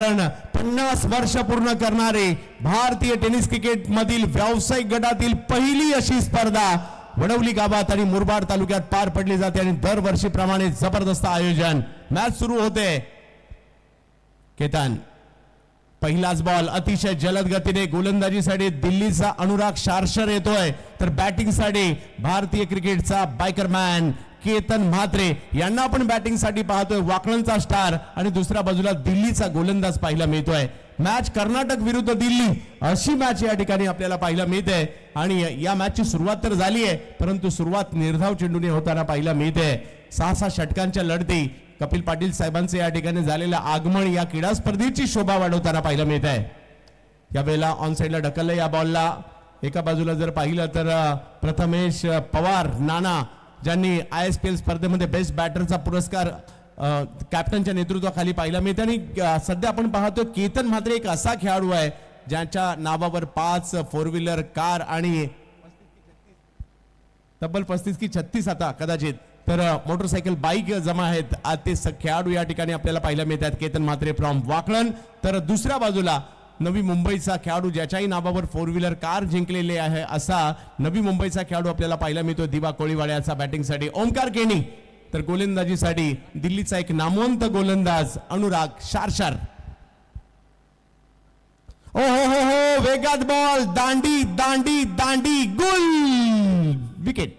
50 वर्ष पूर्ण करणारे भारतीय टेनिस क्रिकेट मधील व्यावसायिक गटातील पहिली अशी स्पर्धा वडवली गावात आणि मुरबाड तालुक्यात पार पडली जाते आणि दरवर्षीप्रमाणे जबरदस्त आयोजन मॅच सुरू होते। केतन पहिलाच बॉल अतिशय जलद गतीने गोलंदाजीसाठी दिल्लीचा अनुराग शार्शर येतोय, तर बॅटिंगसाठी भारतीय क्रिकेटचा बायकरमॅन केतन म्हात्रे यांना आपण बॅटिंगसाठी पाहतोय। वाकणचा स्टार आणि दुसऱ्या बाजूला दिल्लीचा गोलंदाज पाहायला मिळतोय। मॅच कर्नाटक विरुद्ध दिल्ली अशी मॅच या ठिकाणी आपल्याला पाहायला मिळते आणि या मॅचची सुरुवात तर झाली आहे, परंतु सुरुवात निर्धाव चेंडूने होताना पाहायला मिळते। 6 षटकांच्या लढती कपिल पाटील साहेबांचे या ठिकाणी झालेलं आगमन या क्रीडा स्पर्धेची शोभा वाढवताना पाहायला मिळत आहे। यावेळेला ऑन साइडला ढकललं या बॉलला। एका बाजूला जर पाहिलं तर प्रथमेश पवार नाना ज्यांनी ISPL स्पर्धेमध्ये बेस्ट बॅटरचा पुरस्कार कॅप्टनच्या नेतृत्वाखाली पाहायला मिळते आणि सध्या आपण पाहतो केतन म्हात्रे एक असा खेळाडू आहे ज्याच्या नावावर 5 फोर व्हीलर कार आणि तब्बल 35 की 36 आता कदाचित तर मोटरसायकल बाईक जमा आहेत। आज ते खेळाडू या ठिकाणी आपल्याला पाहायला मिळतात। केतन म्हात्रे फ्रॉम वाकलन, तर दुसऱ्या बाजूला नवी मुंबईचा खेळाडू ज्याच्याही नावावर फोर व्हीलर कार जिंकलेले आहे असा नवी मुंबईचा खेळाडू आपल्याला पाहायला मिळतो दिवा कोळीवाड्याचा बॅटिंगसाठी ओमकार केनी, तर गोलंदाजीसाठी दिल्लीचा एक नामवंत गोलंदाज अनुराग शार्शर। ओ हो वेगात बॉल दांडी दांडी दांडी गुल विकेट।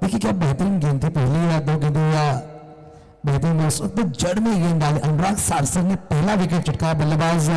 देखिए क्या बेहतरीन गेंद थी पहली या 2 गेंदों या बेहतरीन तो जड़ में गेंद डाली। अनुराग शार्शर ने पहला विकेट चटकाया। बल्लेबाज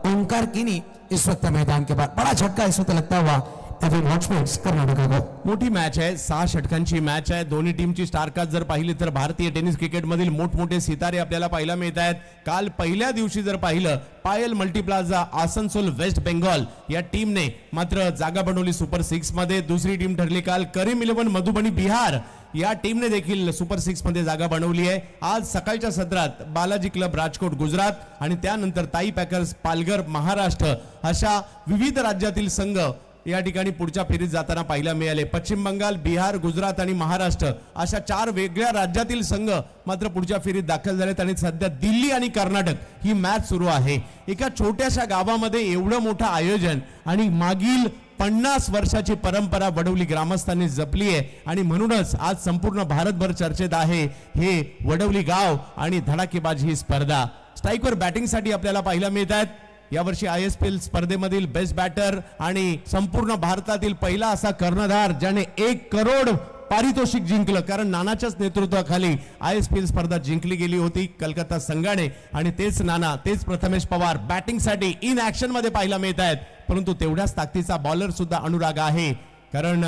ओमकार केनी इस वक्त मैदान के बाद बड़ा झटका इस वक्त लगता हुआ एफएम हॉटस्पॉट्स कर्नाटका को। मोठी मॅच आहे, 6 षटकांची मॅच आहे। दोन्ही टीमची स्टार कास्ट जर पाहिली तर भारतीय टेनिस क्रिकेट मधील मोठमोठे सितारे आपल्याला पाहायला मिळत आहेत। काल पहिल्या दिवशी जर पाहिलं पायल मल्टीप्लाझा आसनसोल वेस्ट बेंगॉल या टीमने मात्र जागा बनवली सुपर 6 मध्ये। दुसरी टीम ठरली काल करीम 11 मधुबनी बिहार या टीमने देखील सुपर 6 मध्ये जागा बनवली आहे। आज सकाळच्या सत्रात बालाजी क्लब राजकोट गुजरात आणि त्यानंतर ताई पॅकर्स पालघर महाराष्ट्र अशा विविध राज्यातील संघ या ठिकाणी पुढच्या फेरीत जाताना पाहायला मिळाले। पश्चिम बंगाल, बिहार, गुजरात आणि महाराष्ट्र अशा 4 वेगळ्या राज्यातील संघ मात्र पुढच्या फेरीत दाखल झालेत आणि सध्या दिल्ली आणि कर्नाटक ही मॅच सुरू आहे। एका छोट्याशा गावामध्ये एवढं मोठं आयोजन आणि मागील 50 वर्षाची परंपरा वडवली ग्रामस्थांनी जपली आहे आणि म्हणूनच आज संपूर्ण भारतभर चर्चेत आहे हे वडवली गाव आणि धडाकेबाज ही स्पर्धा। स्ट्राइकवर बॅटिंगसाठी आपल्याला पाहायला मिळतात यावर्षी ISPL स्पर्धेमधील बेस्ट बॅटर आणि संपूर्ण भारतातील पहिला असा कर्णधार ज्याने 1 करोड पारितोषिक जिंकलं, कारण नानाच्याच नेतृत्वाखाली ISPL स्पर्धा जिंकली गेली होती कलकत्ता संघाने आणि तेच नाना तेच प्रथमेश पवार बॅटिंगसाठी इन ऍक्शन मध्ये पाहायला मिळत आहेत। परंतु तेवढ्याच ताकदीचा बॉलर सुद्धा अनुराग आहे, कारण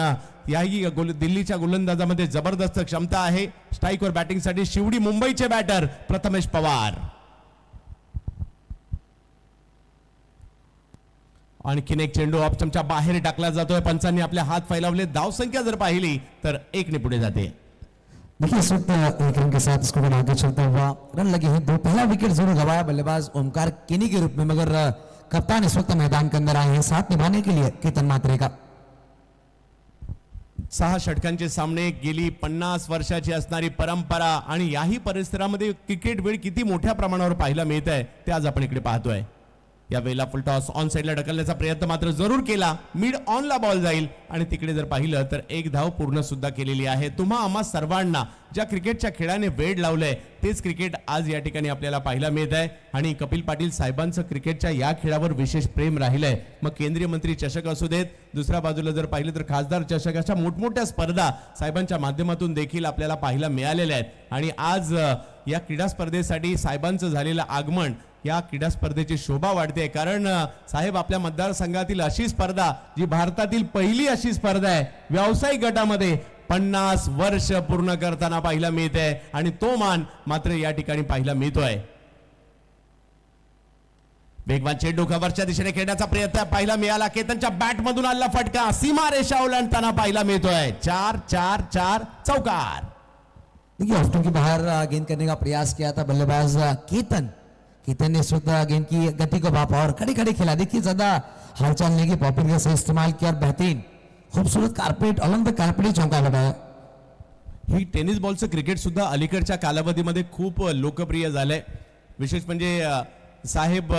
याही दिल्लीच्या गोलंदाजामध्ये जबरदस्त क्षमता आहे। स्ट्राइकवर बॅटिंगसाठी शिवडी मुंबईचे बॅटर प्रथमेश पवार। आणखीन एक चेंडू ऑप्शनच्या बाहेर टाकला जातोय। पंचांनी आपले हात फैलावले। धाव संख्या जर पाहिली तर 1 ने पुढे जाते। देखिए इस वक्त 1 रन के साथ इसको आगे चलता हुआ रन लगे हैं। 2 पहला विकेट जरूर गवाया बल्लेबाज ओमकार केनी के रूप में, मगर कप्तान इस वक्त मैदान के अंदर आए हैं साथ निभाने के लिए केतन म्हात्रे का। 6 षटकांचे सामने, गेली 50 वर्षाची असणारी परंपरा आणि याही परिसरामध्ये क्रिकेट वेळ किती मोठ्या प्रमाणावर पाहायला मिळत आहे ते आज आपण इकडे पाहतोय। या वेळेला फुल टॉस ऑन साइडला ढकलण्याचा प्रयत्न मात्र जरूर केला। मिड ऑनला बॉल जाईल आणि तिकडे जर पाहिलं तर 1 धाव पूर्ण सुद्धा केलेली आहे। तुम्हा आम्हा सर्वांना ज्या क्रिकेटच्या खेळाने वेड लावलंय तेच क्रिकेट आज या ठिकाणी आपल्याला पाहायला मिळत आहे आणि कपिल पाटील साहेबांचं क्रिकेटच्या या खेळावर विशेष प्रेम राहिलंय। मग केंद्रीय मंत्री चषक असू देत, दुसऱ्या बाजूला जर पाहिलं तर खासदार चषक अशा मोठमोठ्या स्पर्धा साहेबांच्या माध्यमातून देखील आपल्याला पाहायला मिळालेल्या आहेत आणि आज या क्रीडा स्पर्धेसाठी साहेबांचं झालेलं आगमन या क्रीडा स्पर्धेची शोभा वाढते, कारण साहेब आपल्या मतदारसंघातील अशी स्पर्धा जी भारतातील पहिली अशी स्पर्धा आहे व्यावसायिक गटामध्ये 50 वर्ष पूर्ण करताना पाहायला मिळते आणि तो मान मात्र या ठिकाणी पाहायला मिळतोय। वेगवान चेंडू कव्हरच्या दिशेने खेळण्याचा प्रयत्न पाहायला मिळाला. केतनच्या बॅट मधून आला फटका, सीमा रेषा ओलांडताना पाहायला मिळतोय. 4-4-4 चौकार. देखिए ऑफ के बाहर गेंद करने का प्रयास किया था बल्लेबाज केतन ने इस वक्त गेंद की गति को भापा और खड़े खड़े खेला. देखिए ज्यादा हलचल नहीं की, पॉपिंग का सही इस्तेमाल किया और बेहतरीन खूबसूरत कारपेट अलग कारपेट चौका लगाया. ही टेनिस बॉलचं क्रिकेट सुद्धा अलीकडच्या कालावधीमध्ये खूप लोकप्रिय झालंय. विशेष म्हणजे साहेब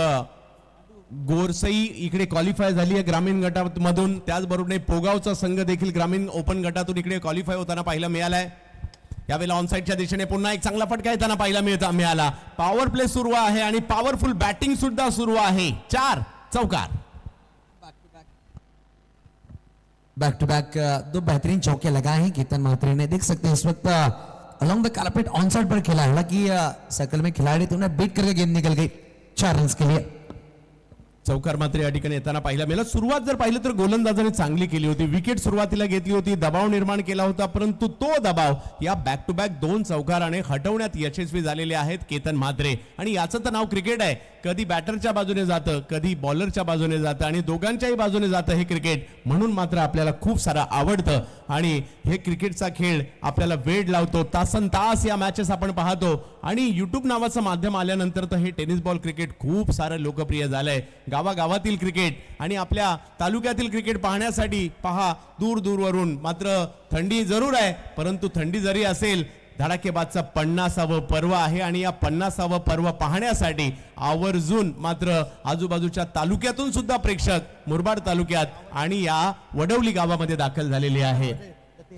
गोरसई इकडे क्वालिफाय झाली आहे ग्रामीण गटामधून. त्याचबरोबर पोगावचा संघ देखील ग्रामीण ओपन गटातून इकडे क्वालिफाय होताना पाहायला मिळालाय. यावेळेला ऑनसाइडच्या दिशेने पुन्हा एक चांगला फटका येताना पाहायला मिळाला. पॉवर प्ले सुरू आहे आणि पॉवरफुल बॅटिंग सुद्धा सुरू आहे. 4 चौकार. बैक टू बैक दो बेहतरीन चौके लगाए हैं केतन म्हात्रे ने. देख सकते हैं इस वक्त along the carpet on side पर खेला. हालांकि सर्कल में खिलाड़ी तो उन्हें बीट करके गेंद निकल गई 4 रन्स के लिए. चौकार मात्र या ठिकाणी येताना पाहायला मिळाला. सुरुवात जर पाहिलं तर गोलंदाजाने चांगली केली होती. विकेट सुरुवातीला घेतली होती, दबाव निर्माण केला होता, परंतु तो दबाव या बॅक टू बॅक 2 चौकाराने हटवण्यात यशस्वी झालेले आहेत केतन म्हात्रे. आणि याचं तर नाव क्रिकेट आहे. कधी बॅटरच्या बाजूने जातं, कधी बॉलरच्या बाजूने जातं आणि दोघांच्याही बाजूने जातं हे क्रिकेट. म्हणून मात्र आपल्याला खूप सारं आवडतं आणि हे क्रिकेटचा खेळ आपल्याला वेळ लावतो. तासन तास या मॅचेस आपण पाहतो आणि युट्यूब नावाचं माध्यम आल्यानंतर तर हे टेनिस बॉल क्रिकेट खूप सारं लोकप्रिय झालंय. गावागावातील क्रिकेट आणि आपल्या तालुक्यातील क्रिकेट पाहण्यासाठी पहा दूर दूरवरून. मात्र थंडी जरूर आहे, परंतु थंडी जरी असेल धडाकेबाजचं 50वे पर्व आहे आणि या 50वे पर्व पाहण्यासाठी आवर्जून मात्र आजूबाजूच्या तालुक्यातून सुद्धा प्रेक्षक मुरबाड तालुक्यात आणि या वडवली गावामध्ये दाखल झालेले आहे.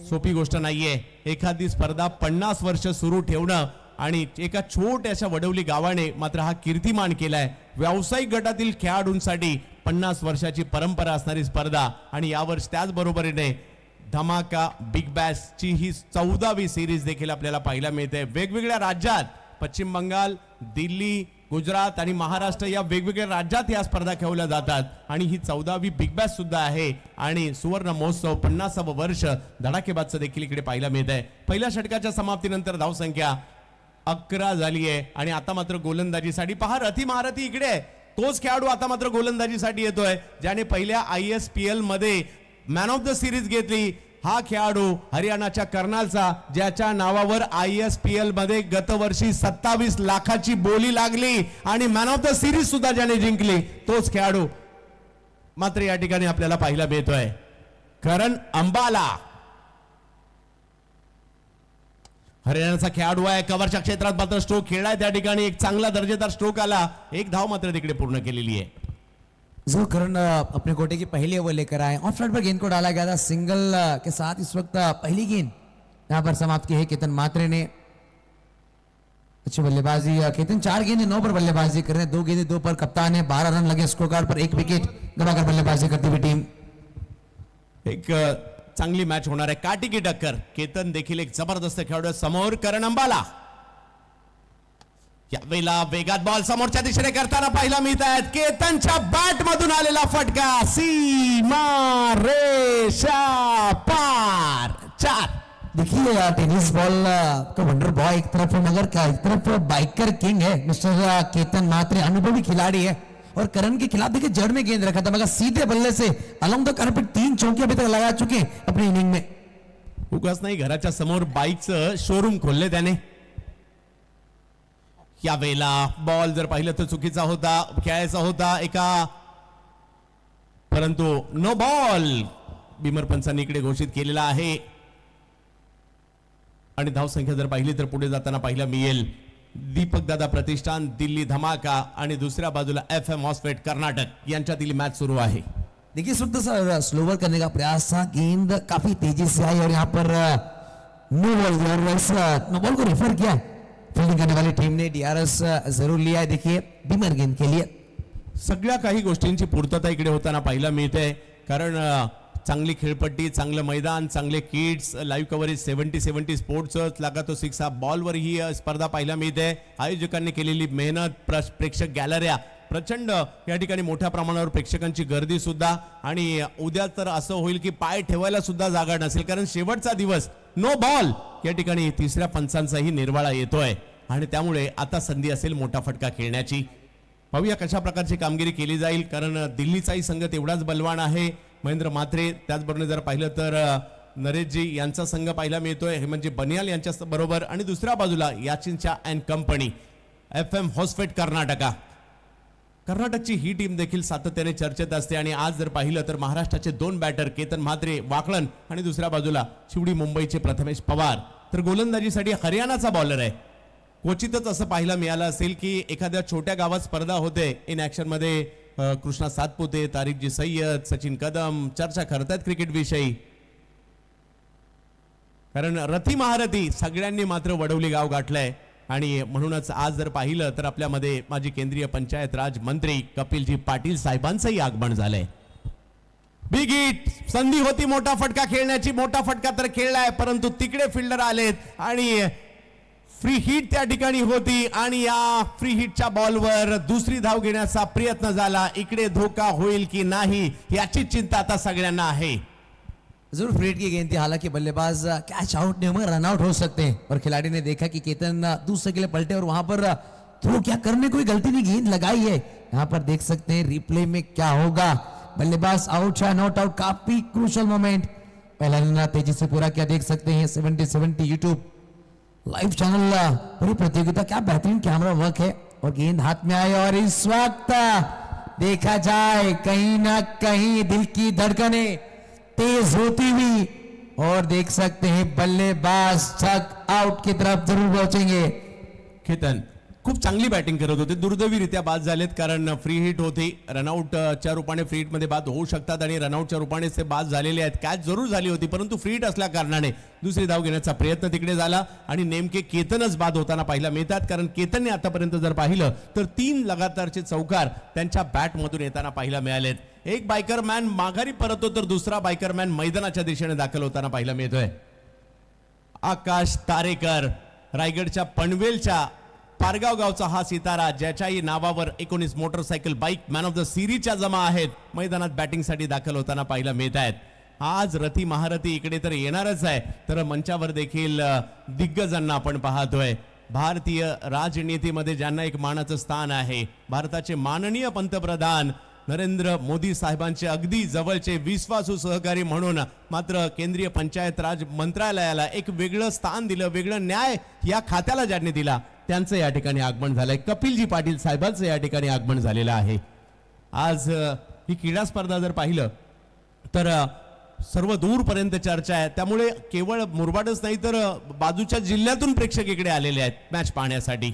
सोपी गोष्ट नाहीये एखादी स्पर्धा 50 वर्ष सुरू ठेवणं आणि एका छोट्याशा वडवली गावाने मात्र हा कीर्तिमान केलाय. व्यावसायिक गटातील खेळाडूंसाठी 50 वर्षाची परंपरा असणारी स्पर्धा आणि यावर्षी त्याचबरोबरीने धमाका बिग बॅश ची ही 14वी सिरीज देखील आपल्याला पाहायला मिळते. वेगवेगळ्या राज्यात पश्चिम बंगाल, दिल्ली, गुजरात आणि महाराष्ट्र या वेगवेगळ्या राज्यात या स्पर्धा खेळवल्या जातात आणि ही 14वी बिग बॅश सुद्धा आहे. आणि सुवर्ण महोत्सव 50वे वर्ष धडाकेबाजचं देखील इकडे पाहायला मिळतंय. पहिल्या षटकाच्या समाप्तीनंतर धावसंख्या 11 झाली आहे आणि आता मात्र गोलंदाजीसाठी पहा रथी महारथी इकडे आहे. तोच खेळाडू आता मात्र गोलंदाजीसाठी येतोय ज्याने पहिल्या ISPL मध्ये मॅन ऑफ द सिरीज घेतली. हा खेळाडू हरियाणाच्या कर्नालचा, ज्याच्या नावावर ISPL मध्ये गतवर्षी 27 लाखाची बोली लागली आणि मॅन ऑफ द सिरीज सुद्धा ज्याने जिंकली तोच खेळाडू मात्र या ठिकाणी आपल्याला पाहायला मिळतोय. करण अंबाला हरियाणाचा खेळाडू आहे. कव्हरच्या क्षेत्रात मात्र स्ट्रोक खेळलाय. त्या ठिकाणी एक चांगला दर्जेदार स्ट्रोक आला. एक धाव मात्र तिकडे पूर्ण केलेली आहे. जो करण अपने कोटे की पहली ओवर लेकर आए. ऑफ साइड पर गेंद को डाला गया था सिंगल के साथ. इस वक्त पहली गेंद यहां पर समाप्त की है केतन म्हात्रे ने. अच्छी बल्लेबाजी केतन. 4 गेंदें 9 पर बल्लेबाजी कर रहे हैं. 2 गेंदें 2 पर कप्तान है. 12 रन लगे स्कोर कार्ड पर. 1 विकेट दबाकर बल्लेबाजी करती हुई टीम. एक चांगली मॅच होणार आहे. काटी की टक्कर. केतन देखील एक जबरदस्त खेळाडू समोर. करण अंबाला यावेळेला वेगात बॉल समोरच्या दिशेने करताना पाहायला मिळत आहेत. केतनच्या बॅट मधून आलेला फटका सीमा रेषा पार. 4. देखिए टेनिस बॉल का वंडर बॉय एक तरफ है मगर क्या एक तरफ बाइकर किंग है मिस्टर केतन म्हात्रे. अनुभवी खिलाड़ी है और करण के खिलाफ देखिए जड़ में गेंद रखा था मगर सीधे बल्ले से अलॉन्ग द कारपेट 3 चौके अभी तक लगा चुके अपनी इनिंग में. उगाच नाही घराच्या समोर बाईकचं शोरूम खोलले त्याने. यावेळेला बॉल जर पाहिलं तर चुकीचा होता, खेळायचा होता एका, परंतु नो बॉल बिमर पंचांनी इकडे घोषित केलेला आहे. आणि धावसंख्या जर पाहिली तर पुढे जाताना पाहायला मिळेल दीपक दादा प्रतिष्ठान, दिल्ली धमाका आणि दुसऱ्या बाजूला FM हॉस्पेट कर्नाटक यांच्यातील मॅच सुरू आहे. देखिए इस वक्त स्लोवर करने का प्रयास था. गेंद काफी तेजी से आई और यहाँ पर नो बॉल को रेफर किया. फील्डिंग करने वाली टीम ने DRS जरूर लिया है. देखिए बिमर गेंद के लिए सगळ्या काही गोष्टींची पूर्तता इकडे होताना पाहायला मिळते. कारण चांगली खेळपट्टी, चांगलं मैदान, चांगले किट्स, लाईव्ह कव्हरेज 70 स्पोर्ट्स लागा तो 6 बॉलवर ही स्पर्धा पाहायला मिळते. आयोजकांनी केलेली मेहनत, प्रेक्षक गॅलऱ्या, प्रचंड या ठिकाणी मोठ्या प्रमाणावर प्रेक्षकांची गर्दी सुद्धा. आणि उद्या तर असं होईल की पाय ठेवायला सुद्धा जागा नसेल कारण शेवटचा दिवस. नो बॉल या ठिकाणी तिसऱ्या पंचांचाही निर्वाळा येतोय आणि त्यामुळे आता संधी असेल मोठा फटका खेळण्याची. पाहूया कशा प्रकारची कामगिरी केली जाईल, कारण दिल्लीचाही संघ तेवढाच बलवान आहे. महेंद्र मात्रे, त्याचबरोबर जर पाहिलं तर नरेशजी यांचा संघ पाहायला मिळतोय, हे म्हणजे बनियाल यांच्या बरोबर. आणि दुसऱ्या बाजूला याचिनच्या अँड कंपनी FM हॉस्फेट कर्नाटकची ही टीम देखील सातत्याने चर्चेत असते. आणि आज जर पाहिलं तर महाराष्ट्राचे 2 बॅटर केतन म्हात्रे वाकलन आणि दुसऱ्या बाजूला शिवडी मुंबईचे प्रथमेश पवार. तर गोलंदाजीसाठी हरियाणाचा बॉलर आहे. क्वचितच असं पाहायला मिळालं असेल की एखाद्या छोट्या गावात स्पर्धा होते, इन ऍक्शन मध्ये कृष्णा सातपुते, तारिकजी सय्यद, सचिन कदम चर्चा करतात क्रिकेट विषयी. कारण रथी महारथी सगळ्यांनी मात्र वडवली गाव गाठलंय. आणि म्हणूनच आज जर पाहिलं तर आपल्यामध्ये माजी केंद्रीय पंचायत राज मंत्री कपिलजी पाटील साहेबांचंही आगमन झालंय. बिग हिट संधी होती मोठा फटका खेळण्याची, मोठा फटका तर खेळलाय, परंतु तिकडे फिल्डर आलेत आणि फ्री हिट त्या ठिकाणी होती. आणि या फ्री हिटच्या बॉलवर दुसरी धाव घेण्याचा प्रयत्न झाला. इकडे धोका होईल की नाही याची चिंता आता सगळ्यांना आहे. जरूर फ्री हिट की गेंद थी, हालांकि बल्लेबाज कैच आउट नहीं होंगे, रन आउट हो सकते हैं. और खिलाड़ी ने देखा कि केतन दूसरे के लिए पलटे और वहां पर थ्रो क्या करने, कोई गलती नहीं, गेंद लगाई है. यहाँ पर देख सकते हैं रिप्ले में क्या होगा. बल्लेबाज आउट है, नॉट आउट, काफी क्रूशल मोमेंट. पहला रन तेजी से पूरा किया, देख सकते हैं 70-70 यूट्यूब लाइव चैनल पूरी प्रतियोगिता. क्या बेहतरीन कैमरा वर्क है. और गेंद हाथ में आई और इस वक्त देखा जाए कहीं ना कहीं दिल की धड़कनें तेज होती हुई. और देख सकते हैं बल्लेबाज छक आउट की तरफ जरूर पहुंचेंगे. केतन खूप चांगली बॅटिंग करत होते, दुर्दैवीरित्या बाद झालेत कारण फ्री हिट होती. रनआउटच्या रूपाने फ्री हिट मध्ये बाद होऊ शकतात आणि रनआउटच्या रूपाने ते बाद झालेले आहेत. कॅच जरूर झाली होती, परंतु फ्री हिट असल्या कारणाने दुसरी धाव घेण्याचा प्रयत्न तिकडे झाला आणि नेमके केतनच बाद होताना पाहायला मिळतात. कारण केतनने आतापर्यंत जर पाहिलं तर 3 लगातारचे चौकार त्यांच्या बॅटमधून येताना पाहायला मिळालेत. एक बायकर मॅन माघारी परततो तर दुसरा बायकर मॅन मैदानाच्या दिशेने दाखल होताना पाहायला मिळतोय. आकाश तारेकर, रायगडच्या पनवेलच्या पारगाव गावचा हा सितारा, ज्याच्याही नावावर 19 motorcycle bike man of the सिरीजच्या जमा आहेत, मैदानात बॅटिंगसाठी दाखल होताना पाहायला मिळत आहेत. आज रथी महारथी इकडे तर येणारच आहे, तर मंचावर देखील दिग्गजांना आपण पाहतोय. भारतीय राजनीतीमध्ये ज्यांना एक मानाचं स्थान आहे, भारताचे माननीय पंतप्रधान नरेंद्र मोदी साहेबांचे अगदी जवळचे विश्वासू सहकारी म्हणून मात्र केंद्रीय पंचायत राज मंत्रालयाला एक वेगळं स्थान दिलं, वेगळं न्याय या खात्याला ज्यांनी दिला त्यांचं या ठिकाणी आगमन झालंय. कपिलजी पाटील साहेबांचं या ठिकाणी आगमन झालेलं आहे. आज ही क्रीडा स्पर्धा जर पाहिलं तर सर्व दूरपर्यंत चर्चा आहे, त्यामुळे केवळ मुरबाडच नाही तर बाजूच्या जिल्ह्यातून प्रेक्षक इकडे आलेले आहेत मॅच पाहण्यासाठी.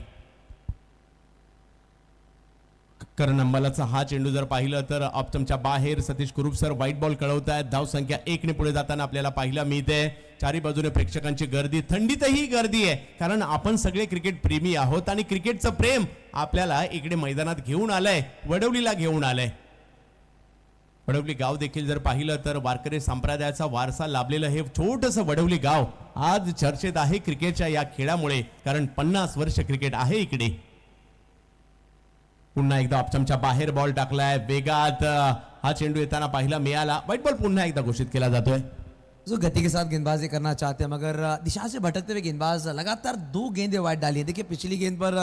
करण अंबालाचा हा चेंडू जर पाहिलं तर ऑप्टमच्या बाहेर Satish Kurup sir white ball कळवत आहेत. धाव संख्या 1 ने पुढे जाताना आपल्याला पाहायला मिळते. चारी बाजूने प्रेक्षकांची गर्दी, थंडीतही गर्दी आहे, कारण आपण सगळे क्रिकेट प्रेमी आहोत आणि क्रिकेटचं प्रेम आपल्याला इकडे मैदानात घेऊन आलंय, वडवलीला घेऊन आलंय. वडवली गाव देखील जर पाहिलं तर वारकरी संप्रदायाचा वारसा लाभलेलं हे छोटंसं वडवली गाव आज चर्चेत आहे क्रिकेटच्या या खेळामुळे, कारण 50 वर्ष क्रिकेट आहे इकडे. पुन्हा एकदा ऑप्शनच्या बाहेर बॉल टाकलाय, वेगात हा चेंडू येताना पाहिला मिळाला. व्हाईट बॉल पुन्हा एकदा घोषित केला जातोय. जो गति के साथ गेंदबाजी करना चाहते हैं मगर दिशा से भटकते हुए गेंदबाज लगातार 2 गेंदें वाइड डाली है. देखिए पिछली गेंद पर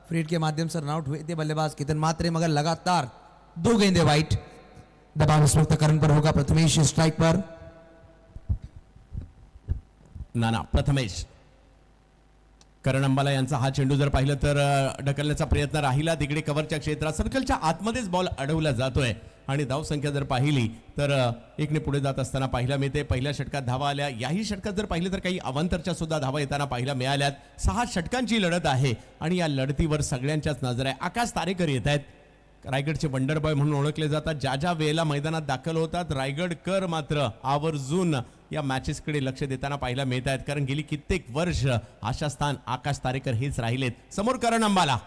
फ्री हिट के माध्यम से रनआउट हुए थे बल्लेबाज केतन मात्रे, मगर लगातार 2 गेंदें वाइड. दबाव इस वक्त करण पर होगा, प्रथमेश स्ट्राइक पर. नाना प्रथमेश, करण अंबाला यांचा हा चेंडू जर पाहिलं तर ढकलण्याचा प्रयत्न राहिला, तिकडे कव्हरच्या क्षेत्रात सर्कलच्या आतमध्येच बॉल अडवला जातोय. आणि धाव संख्या जर पाहिली तर 1 ने पुढे जात असताना पाहायला मिळते. पहिल्या षटकात धावा आल्या, याही षटकात जर पाहिलं तर काही अवांतरच्या सुद्धा धावा येताना पाहायला मिळाल्यात. 6 षटकांची लढत आहे आणि या लढतीवर सगळ्यांच्याच नजर आहे. आकाश तारेकर येत आहेत, रायगडचे वंडर बॉय म्हणून ओळखले जातात. ज्या ज्या वेळेला मैदानात दाखल होतात रायगडकर मात्र आवर्जून या मॅचेसकडे लक्ष देताना पाहायला मिळत आहेत, कारण गेली कित्येक वर्ष आशास्थान आकाश तारेकर हेच राहिलेत. समोर करण अंबाला,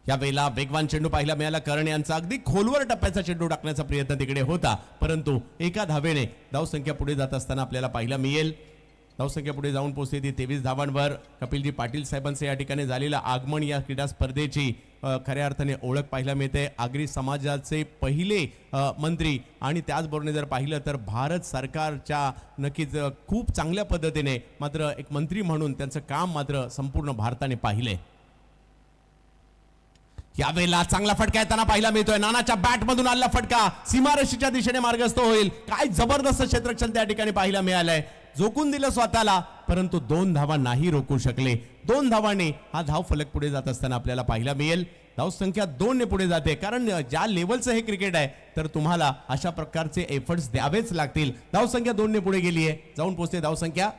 या वेळेला वेगवान चेंडू पाहायला मिळाला. करण यांचा अगदी खोलवर टप्प्याचा चेंडू टाकण्याचा प्रयत्न तिकडे होता, परंतु एका धावेने धावसंख्या पुढे जात असताना आपल्याला पाहायला मिळेल. धावसंख्या पुढे जाऊन पोहोचली ती 23 धावांवर. कपिलजी पाटील साहेबांचे या ठिकाणी झालेलं आगमन या क्रीडा स्पर्धेची खऱ्या अर्थाने ओळख पाहायला मिळते. आगरी समाजाचे पहिले मंत्री आणि त्याचबरोबर जर पाहिलं तर भारत सरकारच्या नक्कीच खूप चांगल्या पद्धतीने मात्र एक मंत्री म्हणून त्यांचं काम मात्र संपूर्ण भारताने पाहिले. यावेळेला चांगला फटका येताना पाहायला मिळतोय. नानाच्या बॅट मधून आलेला फटका सीमारेषेच्या दिशेने मार्गस्थ होईल. काय जबरदस्त क्षेत्ररक्षण त्या ठिकाणी पाहायला मिळालंय. जोखून दिलं स्वतःला, परंतु 2 धावा नाही रोखू शकले. 2 धावाने हा धाव फलक पुढे जात असताना आपल्याला पाहायला मिळेल. धाव संख्या 2 ने पुढे जाते, कारण ज्या लेवलचं हे क्रिकेट आहे तर तुम्हाला अशा प्रकारचे एफर्ट्स द्यावेच लागतील. धाव संख्या 2 ने पुढे गेली आहे, जाऊन पोहोचते धाव संख्या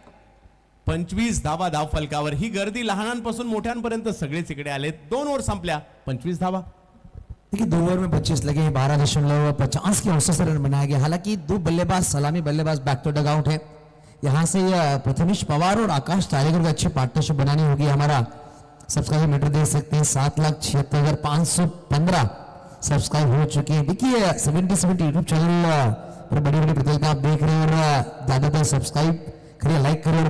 25 धावा धाव फलकावर. ही गर्दी लहानांपासून मोठ्यांपर्यंत सगळेच इकडे आलेत. 2 ओव्हर संपल्या, 25 धावा. देखिए 2 ओवर में 25 लगे, 12.50 के औसत से रन बनाया गया. हालांकि 2 बल्लेबाज सलामी बल्लेबाज बैक टू डग आउट है. यहाँ से प्रथमेश पवार और आकाश तारेकर को अच्छी पार्टनरशिप बनानी होगी. हमारा सब्सक्राइबर मीटर देख सकते हैं 7,76,515 सब्सक्राइब हो चुके हैं. देखिए 70 यूट्यूब चैनल पर बड़ी बड़ी प्रतियोगिता आप देख रहे हैं और ज्यादातर सब्सक्राइब करिए, लाइक करिए और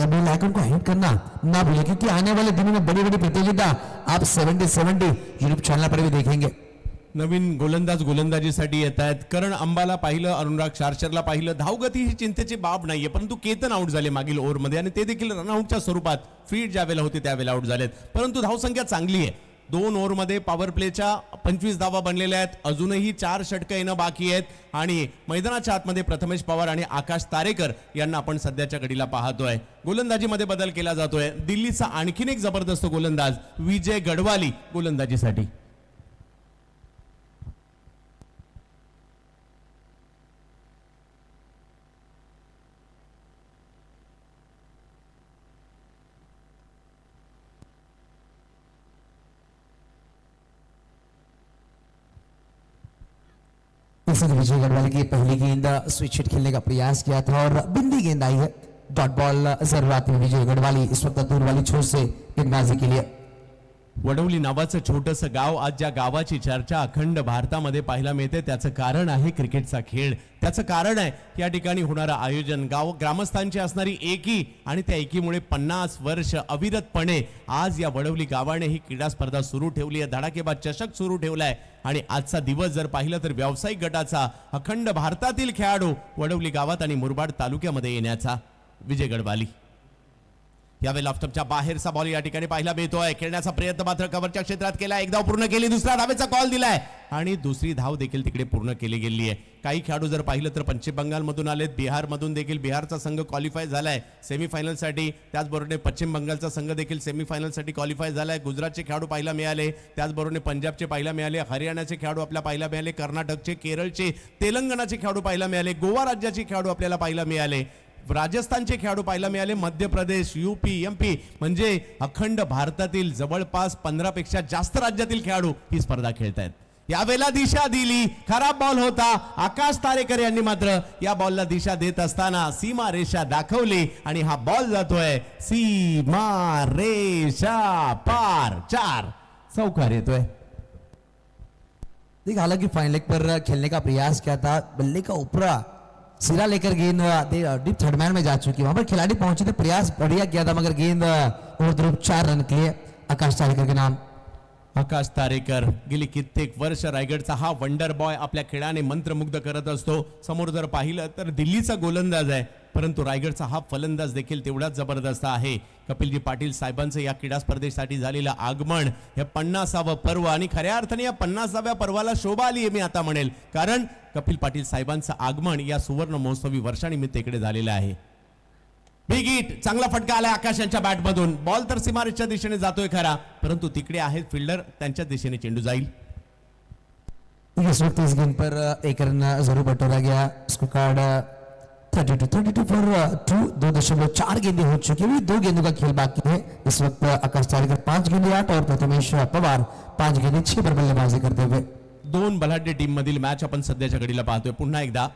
बेल आइकन को हिट करना ना भूलिए, क्योंकि आने वाले दिनों में बड़ी बड़ी प्रतियोगिता आप 70 यूट्यूब चैनल पर भी देखेंगे. नवीन गोलंदाज गोलंदाजीसाठी येत आहेत. करण अंबाला पाहिलं, अनुराग शार्चरला पाहिलं. धावगती ही चिंतेची बाब नाहीये, परंतु केतन आउट झाले मागील ओव्हरमध्ये आणि ते देखील रनआउटच्या स्वरूपात. फीड ज्या वेळेला होते त्यावेळेला आउट झालेत, परंतु धावसंख्या चांगली आहे. 2 ओव्हरमध्ये पॉवर प्लेच्या 25 धावा बनलेल्या आहेत. अजूनही 4 षटकं येणं बाकी आहेत आणि मैदानाच्या आतमध्ये प्रथमेश पवार आणि आकाश तारेकर यांना आपण सध्याच्या घडीला पाहतोय. गोलंदाजीमध्ये बदल केला जातोय. दिल्लीचा आणखीन एक जबरदस्त गोलंदाज विजय गडवाली गोलंदाजीसाठी. विजय गढ़वाल की पहली गेंद स्विच हिट खेलने का प्रयास किया था और बिंदी गेंद आई है. डॉट बॉल जरूरत में विजय गढ़वाली इस वक्त दूर वाली छोर से गेंदबाजी के लिए. वडवली नावाचं छोटंसं गाव, आज ज्या गावाची चर्चा अखंड भारतामध्ये पाहायला मिळते त्याचं कारण आहे क्रिकेटचा खेळ. त्याचं कारण आहे या ठिकाणी होणारं आयोजन, गाव ग्रामस्थांची असणारी एकी आणि त्या एकीमुळे 50 वर्ष अविरतपणे आज या वडवली गावाने ही क्रीडा स्पर्धा सुरू ठेवली आहे. धडाकेबाज चषक सुरू ठेवलाय आणि आजचा दिवस जर पाहिलं तर व्यावसायिक गटाचा अखंड भारतातील खेळाडू वडवली गावात आणि मुरबाड तालुक्यामध्ये येण्याचा विजय गडवाली. यावेळी ऑफस्टंपच्या बाहेरचा बॉल या ठिकाणी पाहायला मिळतोय. खेळण्याचा प्रयत्न मात्र कव्हरच्या क्षेत्रात केला. एक धाव पूर्ण केली, दुसऱ्या धावेचा कॉल दिलाय आणि दुसरी धाव देखील तिकडे पूर्ण केली गेली आहे. काही खेळाडू जर पाहिलं तर पश्चिम बंगालमधून आलेत, बिहारमधून देखील बिहारचा संघ क्वालिफाय झालाय सेमीफायनलसाठी. त्याचबरोबर पश्चिम बंगालचा संघ देखील सेमीफायनलसाठी क्वालिफाय झालाय. गुजरातचे खेळाडू पाहायला मिळाले, त्याचबरोबर पंजाबचे पाहायला मिळाले, हरियाणाचे खेळाडू आपल्याला पाहायला मिळाले, कर्नाटकचे, केरळचे, तेलंगणाचे खेळाडू पाहायला मिळाले, गोवा राज्याचे खेळाडू आपल्याला पाहायला मिळाले, राजस्थानचे खेळाडू पाहायला मिळाले, मध्य प्रदेश, यूपी, एमपी म्हणजे अखंड भारतातील जवळपास 15 पेक्षा जास्त राज्यातील खेळाडू ही स्पर्धा खेळतायत. यावेळेला दिशा दिली, खराब बॉल होता. आकाश तारेकर यांनी मात्र या बॉलला दिशा देत असताना सीमा रेषा दाखवली आणि हा बॉल जातोय सीमा रेषा पार. 4 चौकार येतोय. देखिए हालांकि फाइन लेग पर खेलने का प्रयास किया था, बल्ले का ऊपरा सिरा लेकर गेंद डीप थर्ड मैन में जा चुकी. वहां पर खिलाड़ी पहुंचे थे, प्रयास बढ़िया किया था मगर गेंद ओव्हर 4 रन के लिए आकाश तारेकर के नाम. आकाश तारेकर गेली कित्येक वर्ष रायगडचा हा वंडर बॉय आपल्या खेळाने मंत्रमुग्ध करत असतो. समोर जर पाहिलं तर दिल्लीचा गोलंदाज आहे, परंतु रायगडचा हा फलंदाज देखील तेवढाच जबरदस्त आहे. कपिलजी पाटील साहेबांचं या क्रीडा स्पर्धेसाठी झालेलं आगमन, हे 50वे पर्व आणि खऱ्या अर्थाने या 50व्या पर्वाला शोभा आली आहे मी आता म्हणेल, कारण कपिल पाटील साहेबांचं आगमन या सुवर्ण महोत्सवी वर्षानिमित्त इकडे झालेलं आहे. बिग हिट, चांगला फटका आला आकाश यांच्या बॅटमधून. बॉल तर सीमारेषेच्या दिशेने जातोय खरा, परंतु तिकडे आहेत फिल्डर, त्यांच्या दिशेने चेंडू जाईल. इस वक्त इस गेंद पर 1 रन जरूर बटोरा गया. स्कोर कार्ड 32 फॉर 2.4 गेंदें हो चुकी है. 2 गेंदों का खेल बाकी है. इस वक्त आकाश तारेकर 5 गेंदें 8 और प्रथमेश पवार 5 गेंदें 6 पर बल्लेबाजी करते हुए. 2 बलाढ्य टीम मधील मॅच आपण सध्याच्या घडीला पाहतोय. पुन्हा एकदा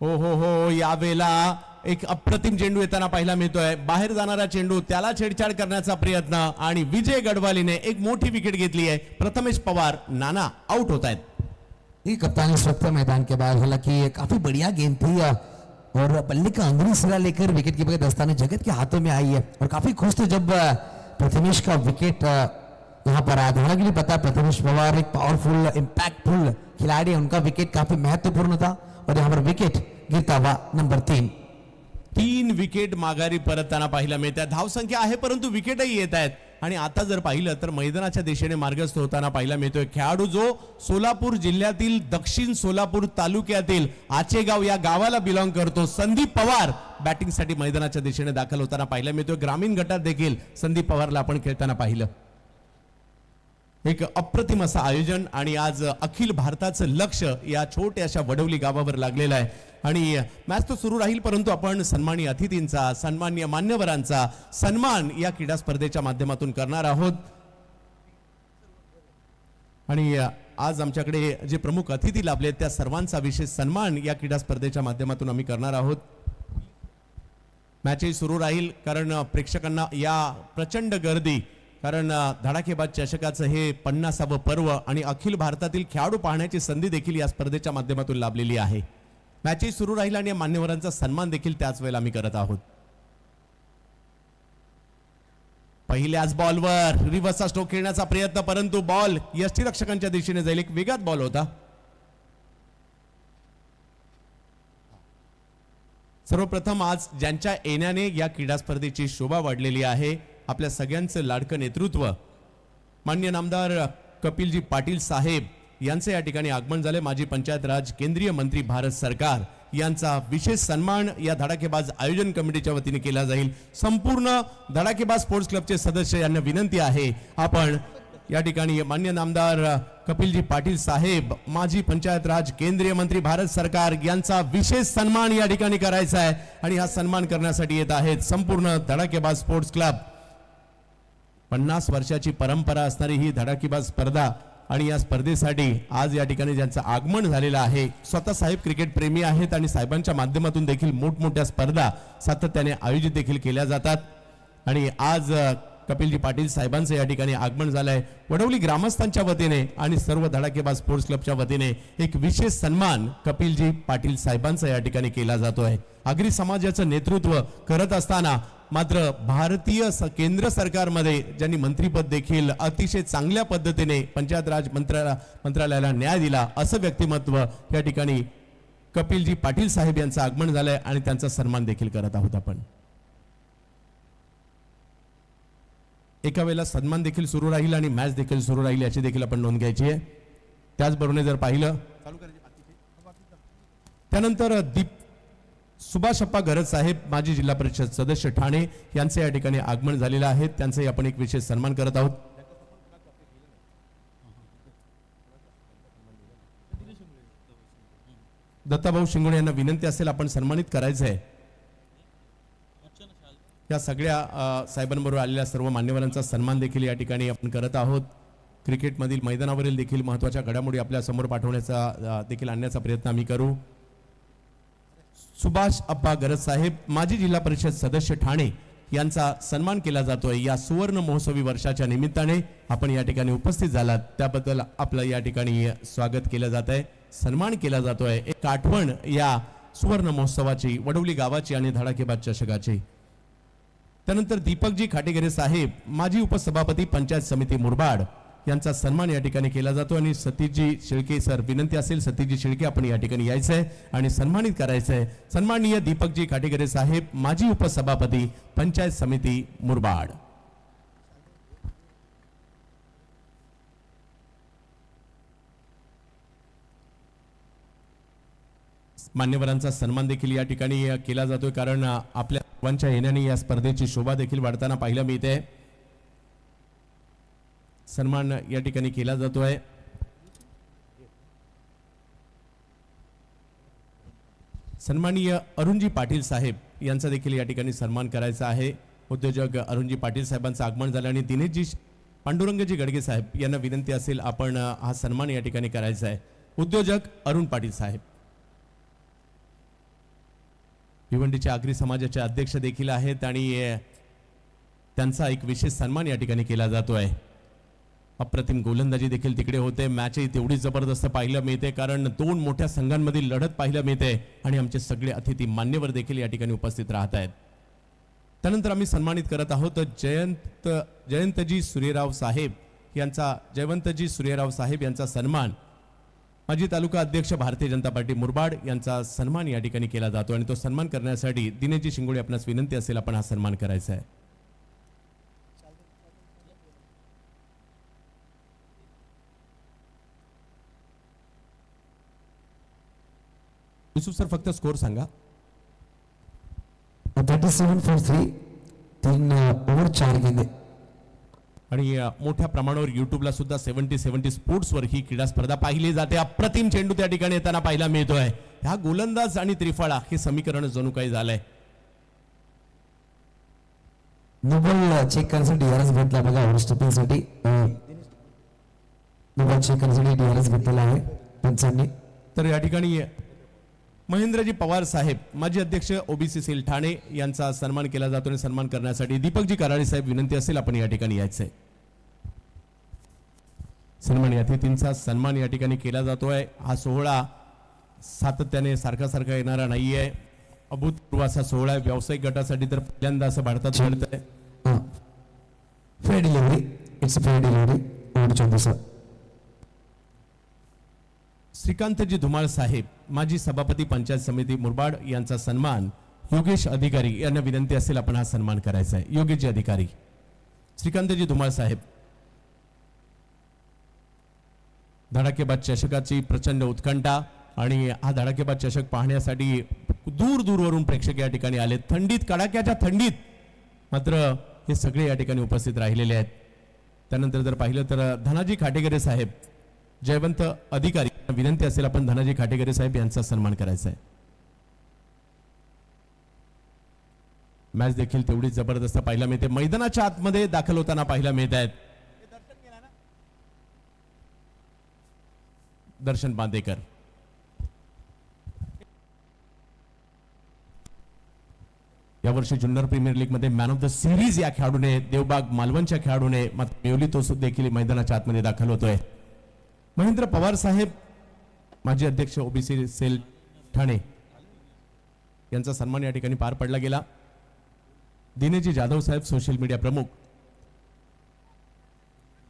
हो यावेळेला एक अप्रतिम चेंडू येताना पाहायला मिळतोय. बाहेर जाणारा चेंडू, त्याला छेडछाड करण्याचा प्रयत्न आणि विजय गडवालीने एक मोठी विकेट घेतली आहे. प्रथमेश पवार, नाना आउट होत आहेत. ये कप्तान इस वक्त मैदान के बाहर, हालांकि काफी बढ़िया गेंद थी और बल्ले का अंदरूनी सिरा लेकर विकेट कीपर दस्ताने जगत के हाथों में आई है और काफी खुश थे जब प्रथमेश का विकेट यहाँ पर आया. हालांकि पता प्रथमेश पवार एक पावरफुल इंपैक्टफुल खिलाड़ी है, उनका विकेट काफी महत्वपूर्ण था और यहाँ पर विकेट गिरता हुआ नंबर 3 विकेट माघारी परतताना पाहायला मिळतात. धावसंख्या आहे परंतु विकेटही येत आहेत. आणि आता जर पाहिलं तर मैदानाच्या दिशेने मार्गस्थ होताना पाहायला मिळतोय खेळाडू जो सोलापूर जिल्ह्यातील दक्षिण सोलापूर तालुक्यातील आचेगाव या गावाला बिलॉंग करतो, संदीप पवार बॅटिंगसाठी मैदानाच्या दिशेने दाखल होताना पाहायला मिळतोय। ग्रामीण गटात देखील संदीप पवारला आपण खेळताना पाहिलं। एक अप्रतिम असं आयोजन आणि आज अखिल भारताचं लक्ष या छोट्याशा वडवली गावावर लागलेलं आहे आणि मॅच तो सुरू राहील, परंतु आपण सन्माननीय अतिथींचा, सन्माननीय मान्यवरांचा सन्मान या क्रीडा स्पर्धेच्या माध्यमातून करणार आहोत। आणि आज आमच्याकडे जे प्रमुख अतिथी लाभले त्या सर्वांचा विशेष सन्मान या क्रीडा स्पर्धेच्या माध्यमातून आम्ही करणार आहोत। मॅचही सुरू राहील कारण प्रेक्षकांना या प्रचंड गर्दी, कारण धडाकेबाज चषकाचं हे 50वे पर्व आणि अखिल भारतातील खेळाडू पाहण्याची संधी देखील या स्पर्धेच्या माध्यमातून लाभलेली आहे। मॅचही सुरू राहील आणि मान्यवरांचा सन्मान देखील त्याच वेळेला आम्ही करत आहोत। पहिल्याच बॉलवर रिव्हर्सचा स्ट्रोक खेळण्याचा प्रयत्न, परंतु बॉल यष्टीरक्षकांच्या दिशेने जाईल। एक वेगात बॉल होता। सर्वप्रथम आज ज्यांच्या येण्याने या क्रीडा स्पर्धेची शोभा वाढलेली आहे, आपल्या सगळ्यांचं लाडकं नेतृत्व माननीय नामदार कपिलजी पाटील साहेब यांचे या ठिकाणी आगमन झाले। माजी पंचायत राज केंद्रीय मंत्री भारत सरकार यांचा विशेष सन्मान या धडाकेबाज आयोजन कमिटीच्या वतीने केला जाईल। संपूर्ण धडाकेबाज स्पोर्ट्स क्लबचे सदस्य यांना विनंती आहे, आपण या ठिकाणी माननीय नामदार कपिलजी पाटील साहेब माजी पंचायत राज केंद्रीय मंत्री भारत सरकार यांचा विशेष सन्मान या ठिकाणी करायचा आहे आणि हा सन्मान करण्यासाठी येत आहेत संपूर्ण धडाकेबाज स्पोर्ट्स क्लब। 50 वर्षाची परंपरा असणारी ही धडाकेबाज स्पर्धा आणि या स्पर्धेसाठी आज या ठिकाणी ज्यांचं आगमन झालेलं आहे, स्वतः साहेब क्रिकेट प्रेमी आहेत आणि साहेबांच्या माध्यमातून देखील मोठमोठ्या स्पर्धा सातत्याने आयोजित देखील केल्या जातात आणि आज कपिलजी पाटील साहेबांचं या ठिकाणी आगमन झालंय। वडवली ग्रामस्थांच्या वतीने आणि सर्व धडाकेबाज स्पोर्ट्स क्लबच्या वतीने एक विशेष सन्मान कपिलजी पाटील साहेबांचा या ठिकाणी केला जातोय। आगरी समाजाचं नेतृत्व करत असताना मात्र भारतीय केंद्र सरकारमध्ये ज्यांनी मंत्रीपद देखील अतिशय चांगल्या पद्धतीने पंचायत राज मंत्रालयाला न्याय दिला, असं व्यक्तिमत्व या ठिकाणी कपिलजी पाटील साहेब यांचं आगमन झालंय आणि त्यांचा सन्मान देखील करत आहोत आपण। एका वेळेला सन्मान देखील सुरू राहील आणि मॅच देखील सुरू राहील याची देखील आपण नोंद घ्यायची आहे। त्याचबरोबर जर पाहिलं त्यानंतर सुभाषप्पा गरज साहेब माजी जिल्हा परिषद सदस्य ठाणे यांचे या ठिकाणी आगमन झालेलं आहे, त्यांचे आपण एक विशेष सन्मान करत आहोत। दत्ताभाऊ शिंगोणे यांना विनंती असेल आपण सन्मानित करायचं आहे। या सगळ्या साहेबांबरोबर आलेल्या सर्व मान्यवरांचा सन्मान देखील या ठिकाणी आपण करत आहोत। क्रिकेटमधील मैदानावरील देखील महत्त्वाच्या घडामोडी आपल्या समोर पाठवण्याचा देखील आणण्याचा प्रयत्न आम्ही करू। सुभाष अप्पा गरज साहेब माजी जिल्हा परिषद सदस्य ठाणे यांचा सन्मान केला जातोय। या सुवर्ण महोत्सवी वर्षाच्या निमित्ताने आपण या ठिकाणी उपस्थित झालात त्याबद्दल आपलं या ठिकाणी स्वागत केलं जात आहे, सन्मान केला जातोय। एक आठवण या सुवर्ण महोत्सवाची, वडवली गावाची आणि धडाकेबाज चषकाची। त्यानंतर दीपकजी खाटेगरे साहेब माजी उपसभापती पंचायत समिती मुरबाड यांचा सन्मान या ठिकाणी केला जातो आणि सतीशजी शेळके सर विनंती असेल सतीशजी शेळके आपण या ठिकाणी यायचंय आणि सन्मानित करायचंय। सन्माननीय दीपकजी खाटेगरे साहेब माजी उपसभापती पंचायत समिती मुरबाड। मान्यवरांचा सन्मान देखील या ठिकाणी केला जातोय कारण आपल्या सर्वांच्या येण्याने या स्पर्धेची शोभा देखील वाढताना पाहायला मिळते। सन्मान या ठिकाणी केला जातोय। सन्माननीय अरुणजी पाटील साहेब यांचा देखील या ठिकाणी सन्मान करायचा आहे। उद्योजक अरुणजी पाटील साहेबांचं आगमन झालं आणि दिनेशजी पांडुरंगजी गडगे साहेब यांना विनंती असेल आपण हा सन्मान या ठिकाणी करायचा आहे। उद्योजक अरुण पाटील साहेब भिवंडीच्या आगरी समाजाचे अध्यक्ष देखील आहेत आणि त्यांचा एक विशेष सन्मान या ठिकाणी केला जातोय। अप्रतिम गोलंदाजी देखील तिकडे होते। मॅचही तेवढी जबरदस्त पाहायला मिळते कारण दोन मोठ्या संघांमधील लढत पाहायला मिळते आणि आमचे सगळे अतिथी मान्यवर देखील या ठिकाणी उपस्थित राहत आहेत। त्यानंतर आम्ही सन्मानित करत आहोत जयंतजी सूर्यराव साहेब यांचा सन्मान माजी तालुका अध्यक्ष भारतीय जनता पार्टी मुरबाड यांचा सन्मान या ठिकाणी केला जातो आणि तो सन्मान करण्यासाठी दिनेशजी शिंगोळे आपणास विनंती असेल आपण हा सन्मान करायचा आहे। युसुफ सर फक्त स्कोर सांगा. 37 for 3, 3 ओव्हर 4 गेंदे. आणि मोठ्या प्रमाणावर युट्यूबला सुद्धा 70 स्पोर्ट्सवर ही क्रीडा स्पर्धा पाहिली जाते. अप्रतिम चेंडू त्या ठिकाणी येताना पाहायला मिळतोय. ह्या गोलंदाज आणि त्रिफळा हे समीकरण जणू काही झालंय. नोबल चेक करण्यासाठी डीआरएस घेतला बघा ओव्हरस्टेपिंगसाठी. नोबल चेक करण्यासाठी डीआरएस घेतलेला आहे पंचांनी. तर या ठिकाणी महेंद्रजी पवार साहेब माजी अध्यक्ष ओबीसी सेल ठाणे यांचा सन्मान केला जातो. आणि सन्मान करण्यासाठी दीपकजी कराळे साहेब विनंती असेल आपण या ठिकाणी यायचंय. सन्मानी अतिथींचा सन्मान या ठिकाणी केला जातोय. हा सोहळा सातत्याने सारखा येणारा नाहीये. अभूतपूर्व असा सोहळा आहे. व्यावसायिक गटासाठी तर पहिल्यांदा असं भारतात घडतंय. Fair delivery, it's fair delivery. Over 14. Shrikantji Dhumal साहेब माजी सभापती पंचायत समिती मुरबाड यांचा सन्मान योगेश अधिकारी यांना विनंती असेल आपण हा सन्मान करायचा आहे. योगेशजी अधिकारी, श्रीकांतजी धुमाळ साहेब. धडाकेबाद चषकाची प्रचंड उत्कंठा आणि हा धडाकेबाद चषक पाहण्यासाठी दूरवरून प्रेक्षक या ठिकाणी आले. थंडीत, कडाक्याच्या थंडीत मात्र हे सगळे या ठिकाणी उपस्थित राहिलेले आहेत. त्यानंतर जर पाहिलं तर धनाजी खाटेगरे साहेब, जयवंत अधिकारी विनंती असेल आपण धनाजी खाटेगरे साहेब यांचा सन्मान करायचा आहे. मॅच देखील तेवढीच जबरदस्त पाहायला मिळते. मैदानाच्या आतमध्ये दाखल होताना पाहायला मिळत आहेत. दर्शन बांदेकर, यावर्षी जुन्नर प्रीमियर लीग मध्ये मॅन ऑफ द सिरीज या खेळाडूने, देवबाग मालवणच्या खेळाडूने मात्र मिळवली. तो देखील मैदानाच्या आतमध्ये दाखल होतोय. महेंद्र पवार साहेब माजी अध्यक्ष ओबीसी सेल ठाणे यांचा सन्मान या ठिकाणी पार पडला गेला. दिनेजी जाधव साहेब सोशल मीडिया प्रमुख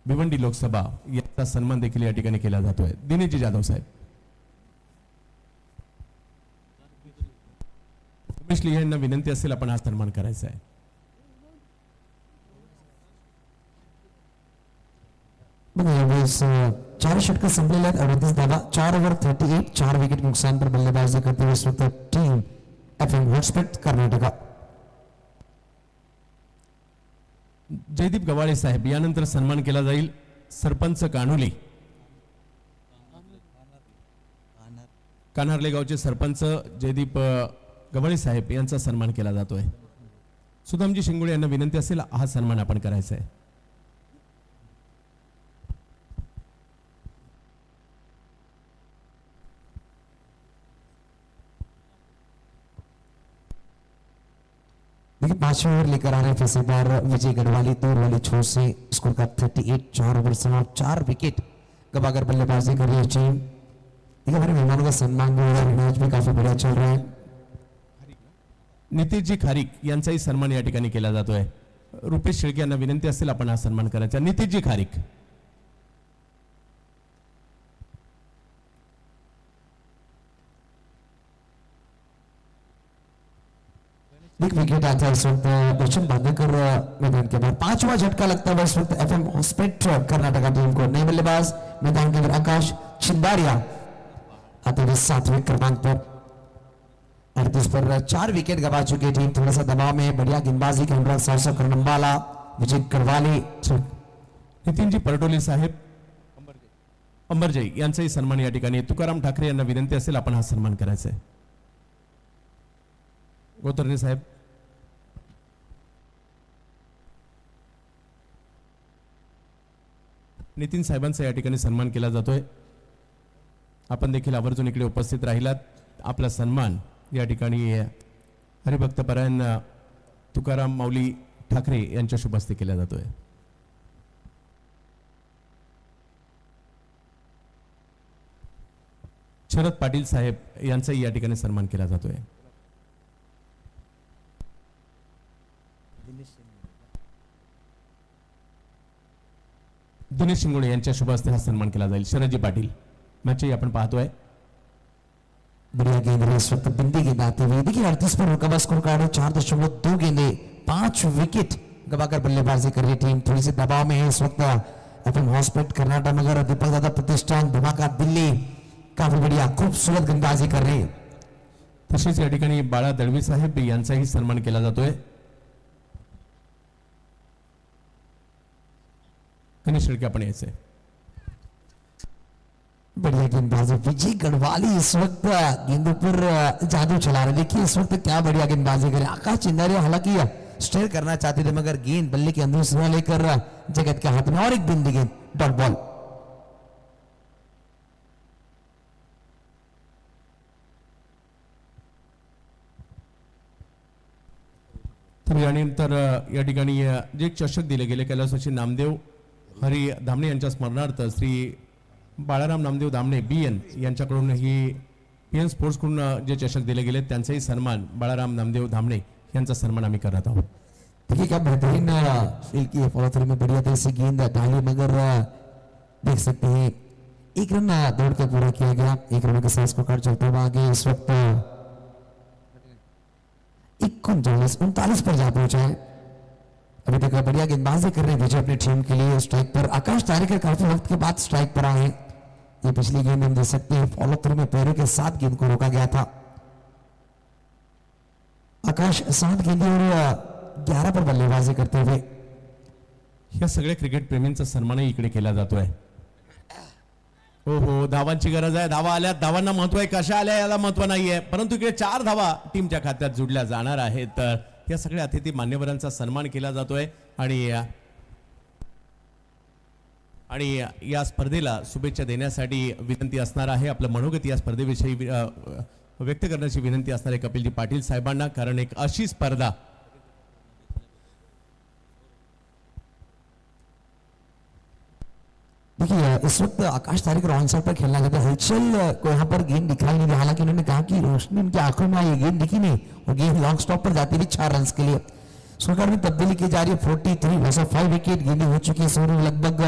भिवंडी लोकसभा यांचा सन्मान देखील या ठिकाणी केला जातोय. दिनेजी जाधव साहेब. उमेश लिहा यांना विनंती असेल आपण हा सन्मान करायचा आहे. यावेळेस 4 षटकं संपलेले आहेत. 38 धावा, 4 ओव्हर 38, 4 विकेट नुकसान पर बल्लेबाजी करते हुए स्वतः team FM hotspot Karnataka. Jaydeep Gawale साहेब यानंतर सन्मान केला जाईल. सरपंच कान्होली, कान्हार्ले गावचे सरपंच जयदीप गवाळे साहेब यांचा सन्मान केला जातोय. सुदामजी शिंगोळे यांना विनंती असेल हा सन्मान आपण करायचा आहे. देखिए 5 ओवर लेकर आ रहे हैं फैसलेदार विजय गढ़वाली. दूर वाली छोर से स्कोर का 38, 4 ओवर समाप्त, 4 विकेट गवाकर बल्लेबाजी कर रही है टीम. देखिए हमारे मेहमानों का सम्मान भी हो रहा है. मैच भी काफी बढ़िया चल रहा है. नितीशजी खारीक यांचाही सन्मान या ठिकाणी केला जातोय. रुपेश शेळके यांना विनंती असेल आपण हा सन्मान करायचा. नितीशजी खारीक. एक विकेट आता है इस वक्त दर्शन बांदेकर मैदान के बाहर. 5वां झटका लगता है इस वक्त FM हॉटस्पॉट कर्नाटका टीम को. नए बल्लेबाज मैदान के अंदर आकाश छिंदारिया आते हुए 7वें क्रमांक पर. 38 पर 4 विकेट गवा चुकी टीम. थोड़ा सा दबाव में बढ़िया गेंदबाजी के अनुराग सारसा कर्नम्बाला, विजय गढ़वाली. नितीनजी परटोले साहेब, अंबरजय यांचाही सन्मान या ठिकाणी. तुकाराम ठाकरे यांना विनंती असेल आपण हा सन्मान करायचा आहे. गोतर्णे साहेब. नितीन साहेबांचा या ठिकाणी सन्मान केला जातोय. आपण देखील आवर्जून इकडे उपस्थित राहिलात. आपला सन्मान या ठिकाणी हरिभक्तपरायण तुकाराम माऊली ठाकरे यांच्या शुभ हस्ते केला जातोय. शरद पाटील साहेब यांचाही या ठिकाणी सन्मान केला जातोय. दिनेश शिंगोळे यांच्या शुभ हस्ते हा सन्मान केला जाईल. शरदजी पाटील मॅचही आपण पाहतोय. बढ़िया गेंद इस वक्त बिंदी गेंद आते हुए. देखिए 38 पर रुका स्कोर कार्ड है. 4.2 गेंदे, 5 विकेट गवाकर बल्लेबाजी कर रही टीम. थोड़ी सी दबाव में है इस वक्त FM हॉटस्पॉट कर्नाटक. मगर दीपक दादा प्रतिष्ठान धमाका दिल्ली काफी बढ़िया खूबसूरत गेंदबाजी कर रही है. तसेच या ठिकाणी बाळा दळवी साहेब यांचाही सन्मान केला जातोय. गणेश शेळके आपण यायचंय. बढ़िया गेंदबाजी विजय गढ़वाली इस वक्त गेंदों पर जादू चला रहे. देखिए इस वक्त क्या बढ़िया गेंदबाजी करे. आकाश चिंदारिया हालांकि स्टेयर करना चाहते थे मगर गेंद बल्ले के अंदर से लेकर जगत के हाथ में और एक बिंदी गेंद डॉट बॉल. तर यानंतर या ठिकाणी जे चषक दिले गेले कैलासवासी नामदेव हरी धामणे यांच्या स्मरणार्थ श्री बाळाराम नामदेव धामणे बीएन यांच्याकडून ही बीएन स्पोर्ट्सकडून जे चषक दिले गेले त्यांचाही सन्मान बाळाराम नामदेव धामणे यांचा सन्मान आम्ही करत आहोत. देखिए क्या बेहतरीन फील की फॉलो थ्रू में बढ़िया तरह से गेंद डाली मगर देख सकते हैं एक रन दौड़ के पूरा किया गया. एक रन के साथ स्कोर चलते हुए आगे इस वक्त 39 पर जा पहुंचा है. अभी तक बढ़िया गेंदबाजी कर रहे विजय अपनी टीम के लिए. स्ट्राइक पर आकाश तारेकर काफी वक्त के बाद स्ट्राइक पर आए. ये पिछली गेंद हम देख सकते हैं फॉलो थ्रू में पैरों के साथ गेंद को रोका गया था. आकाश 7 गेंदे और 11 पर बल्लेबाजी करते हुए. या सगळ्या क्रिकेट प्रेमींचा सन्मानही इकडे केला जातोय. हो हो धावांची गरज आहे. धावा आल्या. धावांना महत्व आहे. कशा आल्या याला महत्व नाहीये परंतु इकडे 4 धावा टीमच्या खात्यात जुडल्या जाणार आहेत. तर या सगळ्या अतिथी मान्यवरांचा सन्मान केला जातोय आणि या स्पर्धेला शुभेच्छा देण्यासाठी विनंती असणार आहे. आपलं मनोगत या स्पर्धेविषयी व्यक्त करण्याची विनंती असणार आहे कपिलजी पाटील साहेबांना. कारण एक अशी स्पर्धा देखिए इस वक्त आकाश तारेकर ऑन साइड पर खेलना चाहते हैं. हलचल को यहाँ पर गेंद दिखाई नहीं दी. हालांकि उन्होंने कहा कि रोशनी उनकी आंखों में आई गेंद दिखी नहीं और गेंद लॉन्ग स्टॉप पर जाती थी 4 रन के लिए. स्कोर में तब्दीली की जा रही है. 43 वैसे 5 विकेट गेंदें हो चुकी है. लगभग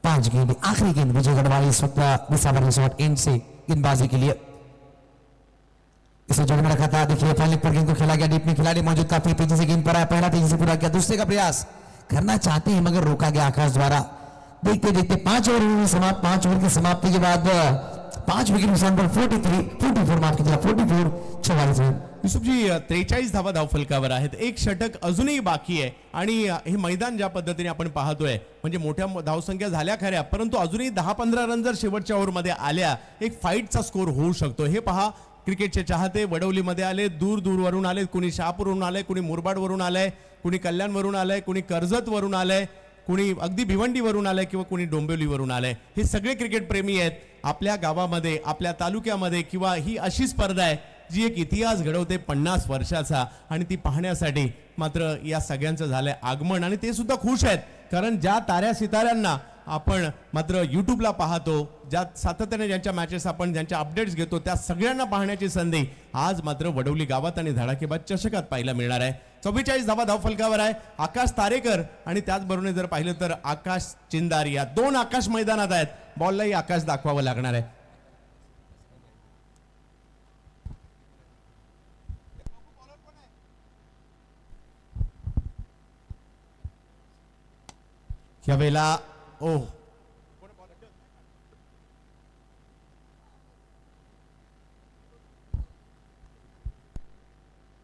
5 गेंद. आखिरी गेंद विजय गढ़वाली इस वक्त विसावर रिसोर्ट एंड से गेंदबाजी के लिए इसे जोड़ में रखा था. देखिए फॉलिंग पर गेंद को खेला गया. डीप में खिलाड़ी मौजूद काफी तेजी से गेंद पर आया. पहला तेजी से पूरा किया. दूसरे का प्रयास करना चाहते हैं मगर रोका गया आकाश द्वारा. देखते देखते 5 ओवर समाप्त. 5 ओवर की समाप्ति के बाद 5 विकेट नुकसान पर 44 मार्क किया. 44 युसुफजी 43 धावा धावफलकावर आहेत. एक षटक अजूनही बाकी आहे आणि हे मैदान ज्या पद्धतीने आपण पाहतोय म्हणजे मोठ्या धावसंख्या झाल्या खऱ्या परंतु अजूनही 10-15 रन जर शेवटच्या ओव्हरमध्ये आल्या एक फाईटचा स्कोर होऊ शकतो. हे पहा क्रिकेटचे चाहते वडवलीमध्ये आले. दूर दूरवरून आले. कुणी शहापूरवरून आले. कुणी मुरबाडवरून आलंय. कुणी कल्याणवरून आलंय. कुणी कर्जतवरून आलंय. कुणी अगदी भिवंडीवरून आलंय किंवा कुणी डोंबिवलीवरून आलंय. हे सगळे क्रिकेट प्रेमी आहेत. आपल्या गावामध्ये आपल्या तालुक्यामध्ये किंवा ही अशी स्पर्धा आहे जी एक इतिहास घडवते 50 वर्षाचा आणि ती पाहण्यासाठी मात्र या सगळ्यांचं झालंय आगमन आणि ते सुद्धा खुश आहेत. कारण ज्या ताऱ्या सिताऱ्यांना आपण मात्र यूट्यूबला पाहतो ज्या सातत्याने ज्यांच्या मॅचेस आपण ज्यांच्या अपडेट्स घेतो त्या सगळ्यांना पाहण्याची संधी आज मात्र वडवली गावात आणि धडाकेबाद चषकात पाहायला मिळणार आहे. 44 धावा धावफलकावर आहे आकाश तारेकर आणि त्याचबरोबर जर पाहिलं तर आकाश चिंदारिया. 2 आकाश मैदानात आहेत. बॉललाही आकाश दाखवावं लागणार आहे. यावेळेला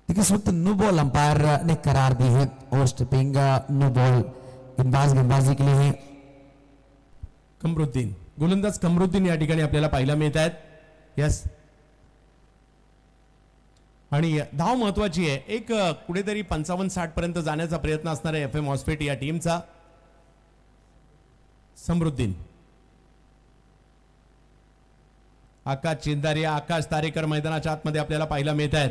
इस वक्त नो बॉल अंपायर ने करार दी है और स्टेपिंग नो बॉल गेंदबाजी के लिए है. कमरुद्दीन गोलंदाज कमरुद्दीन या ठिकाणी आपल्याला पाहायला मिळत आहेत. यस आणि धाव महत्वाची आहे. एक कुठेतरी 55-60 पर्यंत जाण्याचा प्रयत्न असणार आहे FM हॉस्पिट या टीमचा. समृद्दीन आकाश चिंदारिया आकाश तारेकर मैदानाच्या आतमध्ये आपल्याला पाहायला मिळत आहेत.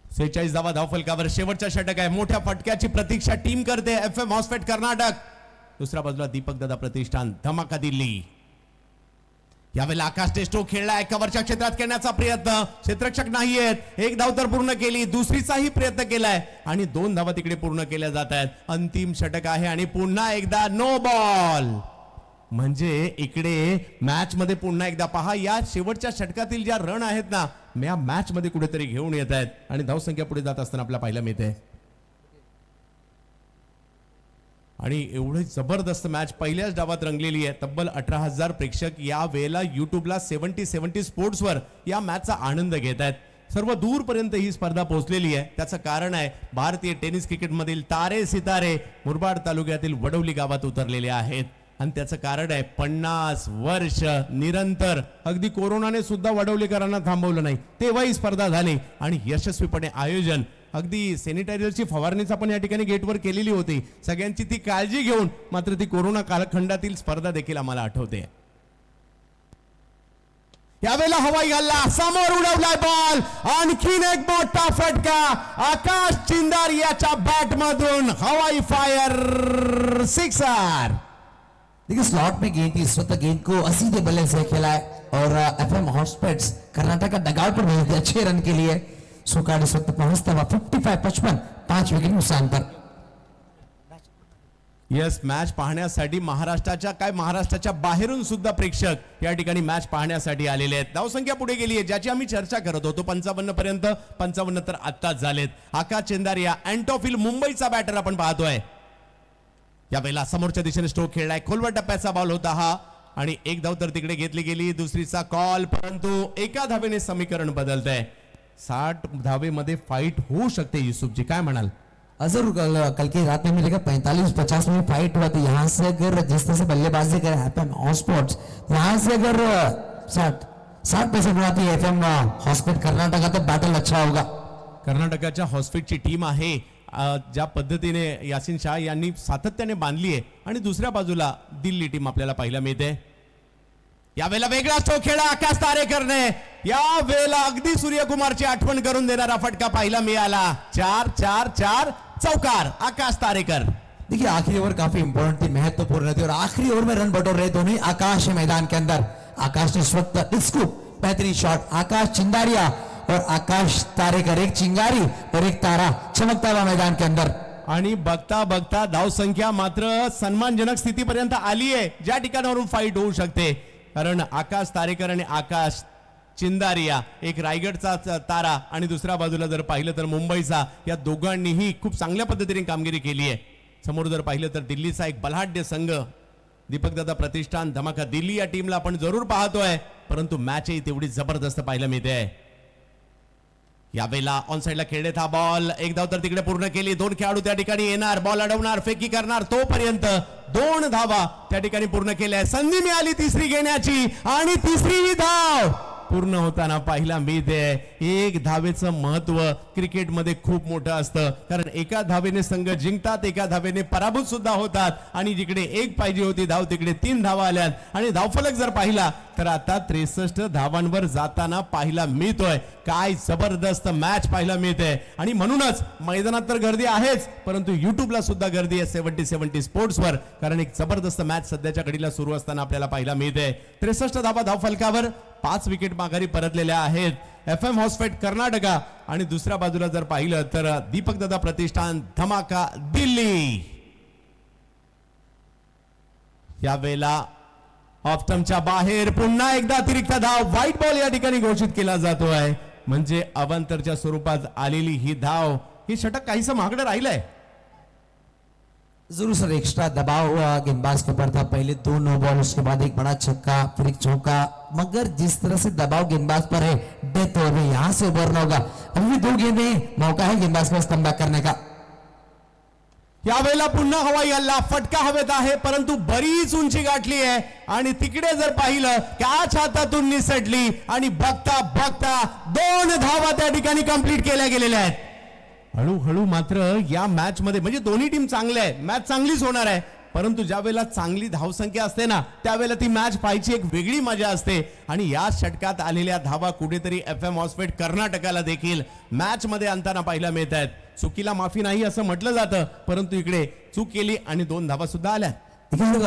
सेहेचाळीस धावा धावफलकावर शेवटचा षटक आहे. मोठ्या फटक्याची प्रतीक्षा टीम करते FM हॉस्पिट कर्नाटक. दुसऱ्या बाजूला दीपक दादा प्रतिष्ठान धमाका दिल्ली. यावेळेला आकाश टेस्टो खेळलाय. कव्हरच्या क्षेत्रात खेळण्याचा प्रयत्न क्षेत्ररक्षक नाहीयेत. 1 धाव तर पूर्ण केली. दुसरीचाही प्रयत्न केलाय आणि 2 धावा तिकडे पूर्ण केल्या जात आहेत. अंतिम षटक आहे आणि पुन्हा एकदा नो बॉल. म्हणजे इकडे मॅच मध्ये पुन्हा एकदा पहा या शेवटच्या षटकातील ज्या रन आहेत ना या मॅच मध्ये कुठेतरी घेऊन येत आहेत आणि धावसंख्या पुढे जात असताना आपल्याला पाहायला मिळते. आणि एवढी जबरदस्त मॅच पहिल्याच डावात रंगलेली आहे. तब्बल 18,000 प्रेक्षक या वेळेला युट्यूबला 70 स्पोर्ट्सवर या मॅचचा आनंद घेत आहेत. सर्व दूरपर्यंत ही स्पर्धा पोहोचलेली आहे. त्याचं कारण आहे भारतीय टेनिस क्रिकेटमधील तारे सितारे मुरबाड तालुक्यातील वडवली गावात उतरलेले आहेत. आणि त्याचं कारण आहे 50 वर्ष निरंतर अगदी कोरोनाने सुद्धा वडवलीकरांना थांबवलं नाही, तेव्हा ही स्पर्धा झाली आणि यशस्वीपणे आयोजन अगदी सॅनिटायझरची फवारणीचा पण या ठिकाणी गेटवर केलेली होती. सगळ्यांची ती काळजी घेऊन मात्र ती कोरोना कालखंडातील स्पर्धा देखील आम्हाला आठवते. यावेळेला हवाई हल्ला, समोर उडवलाय बॉल, आणखीन एक मोठा फटका आकाश चिंदारियाच्या बॅट मधून, हवाई फायर, सिक्सर. देखिए स्लॉट में गेंद थी, इस वक्त गेंद को सीधे बल्ले से खेला है और एफएम हॉटस्पॉट्स कर्नाटक का डगआउट पर भेज दिया अच्छे रन के लिए. सुकाड इस वक्त पहुंचता हुआ 55-55 5 विकेट नुकसान पर. यस, मॅच पाहण्यासाठी महाराष्ट्राच्या बाहेरून सुद्धा प्रेक्षक या ठिकाणी मॅच पाहण्यासाठी आलेले आहेत. धावसंख्या पुढे गेली आहे ज्याची आम्ही चर्चा करत होतो. 55 पर्यंत, 55 तर आत्ताच झालेत. आकाश चिंदारिया अँटॉफिल मुंबईचा बॅटर आपण पाहतोय. यावेळेला समोरच्या दिशेने स्ट्रोक खेळलाय, खोलवर टप्प्याचा बॉल होता हा आणि एक धाव तर तिकडे घेतली गेली. दुसरीचा कॉल, परंतु एका धावेने समीकरण बदलतंय. 60 धावेमध्ये फाइट होऊ शकते. युसुफजी काय म्हणाल? जरूर कल की रात में मिलेगा 45-50 में फाइट हुआ. तो यहाँ से अगर जिस तरह से बल्लेबाजी करे एफएम हॉटस्पॉट्स, यहाँ से अगर 60% बनाती है एफएम हॉटस्पॉट कर्नाटक तो बैटल अच्छा होगा. कर्नाटकाच्या हॉस्पिटची टीम आहे ज्या पद्धतीने यासिन शाह यांनी सातत्याने बांधली आहे आणि दुसऱ्या बाजूला दिल्ली टीम आपल्याला पाहायला मिळते. यावेळेला वेगळा स्ट्रोक खेळा आकाश तारेकरने. या वेळेला अगदी सूर्यकुमारची आठवण करून देणारा फटका पाहायला मिळाला. 4-4-4 चौकार आकाश तारेकर. देखिए आखिरी ओवर काफी इंपॉर्टेंट थी, महत्वपूर्ण थी और आखिरी ओवर में रन बटोर रहे दोनों आकाश मैदान के अंदर. आकाश ने इस वक्त स्कूप बेहतरीन शॉट, आकाश चिंदारिया और आकाश तारेकर, एक चिंगारी और एक तारा चमकता हुआ मैदान के अंदर. आणि बघता बघता धाव संख्या मात्र सन्मानजनक स्थितीपर्यंत आली आहे ज्या ठिकाणावरून फाईट होऊ शकते. कारण आकाश तारेकर आणि आकाश चिंदारिया, एक रायगडचा तारा आणि दुसऱ्या बाजूला जर पाहिलं तर मुंबईचा, या दोघांनीही खूप चांगल्या पद्धतीने कामगिरी केली आहे. समोर जर पाहिलं तर दिल्लीचा एक बलाढ्य संघ दीपकदादा प्रतिष्ठान धमाका दिल्ली या टीमला आपण जरूर पाहतोय, परंतु मॅचही तेवढी जबरदस्त पाहायला मिळते. यावेळेला ऑन साइडला खेळत हा बॉल, एक धाव तर तिकडे पूर्ण केली. 2 खेळाडू त्या ठिकाणी येणार, बॉल अडवणार, फेकी करणार, तोपर्यंत 2 धावा त्या ठिकाणी पूर्ण केल्या. संधी मिळाली तिसरी घेण्याची आणि तिसरी धाव पूर्ण होताना पाहिला मिळते. एक धावेचं महत्व क्रिकेटमध्ये खूप मोठं असतं, कारण एका धावेने संघ जिंकतात, एका धावेने पराभूत सुद्धा होतात. आणि जिकडे एक पाहिजे होती धाव तिकडे 3 धावा आल्यात आणि धावफलक जर पाहिला तर आता 63 धावांवर जाताना पाहायला मिळतोय. काय जबरदस्त मॅच पाहायला मिळते आणि म्हणूनच मैदानात तर गर्दी आहेच, परंतु युट्यूबला सुद्धा गर्दी आहे 70 स्पोर्ट्सवर, कारण एक जबरदस्त मॅच सध्याच्या घडीला सुरू असताना आपल्याला पाहायला मिळते. 63 धावा धावफलकावर, 5 विकेट माघारी परतलेल्या आहेत एफएम हॉटस्पॉट कर्नाटका. आणि दुसऱ्या बाजूला जर पाहिलं तर दीपकदादा प्रतिष्ठान धमाका दिल्ली. यावेळेला ऑफ्टमच्या बाहेर पुन्हा एकदा अतिरिक्त धाव, व्हाईट बॉल या ठिकाणी घोषित केला जातोय. म्हणजे अवांतरच्या स्वरूपात आलेली ही धाव, ही षटक काहीसं महागडं राहिलंय. जरूर सर, एक्स्ट्रा दबाव हुआ गेंदबाज के ऊपर था. पहले 2 नो बॉल, उसके बाद एक बड़ा छक्का, फिर एक चौका. मगर जिस तरह से दबाव गेंदबाज पर है, डेथ ओवर में यहां से उभरना होगा. अभी 2 गेंदें मौका है गेंदबाज के पास कमबॅक करने का. यावेळेला पुन्हा हवाई हल्ला, फटका हवेत आहे परंतु बरीच उंची गाठली आहे आणि तिकडे जर पाहिलं कॅच हातातून निसटली आणि बघता बघता 2 धावा त्या ठिकाणी कंप्लीट केल्या गेलेल्या आहेत. हळूहळू मात्र या मॅच मध्ये, म्हणजे दोन्ही टीम चांगल्या आहे, मॅच चांगलीच होणार आहे, परंतु ज्या वेळेला चांगली धावसंख्या असते ना त्यावेळेला ती मॅच पाहायची एक वेगळी मजा असते. आणि या षटकात आलेल्या धावा कुठेतरी एफएम हॉटस्पॉट कर्नाटकाला देखील मॅच मध्ये आणताना पाहायला मिळत आहेत. चुकीला माफी नाही असं म्हटलं जातं, परंतु इकडे चूक केली आणि 2 धावा सुद्धा आल्या.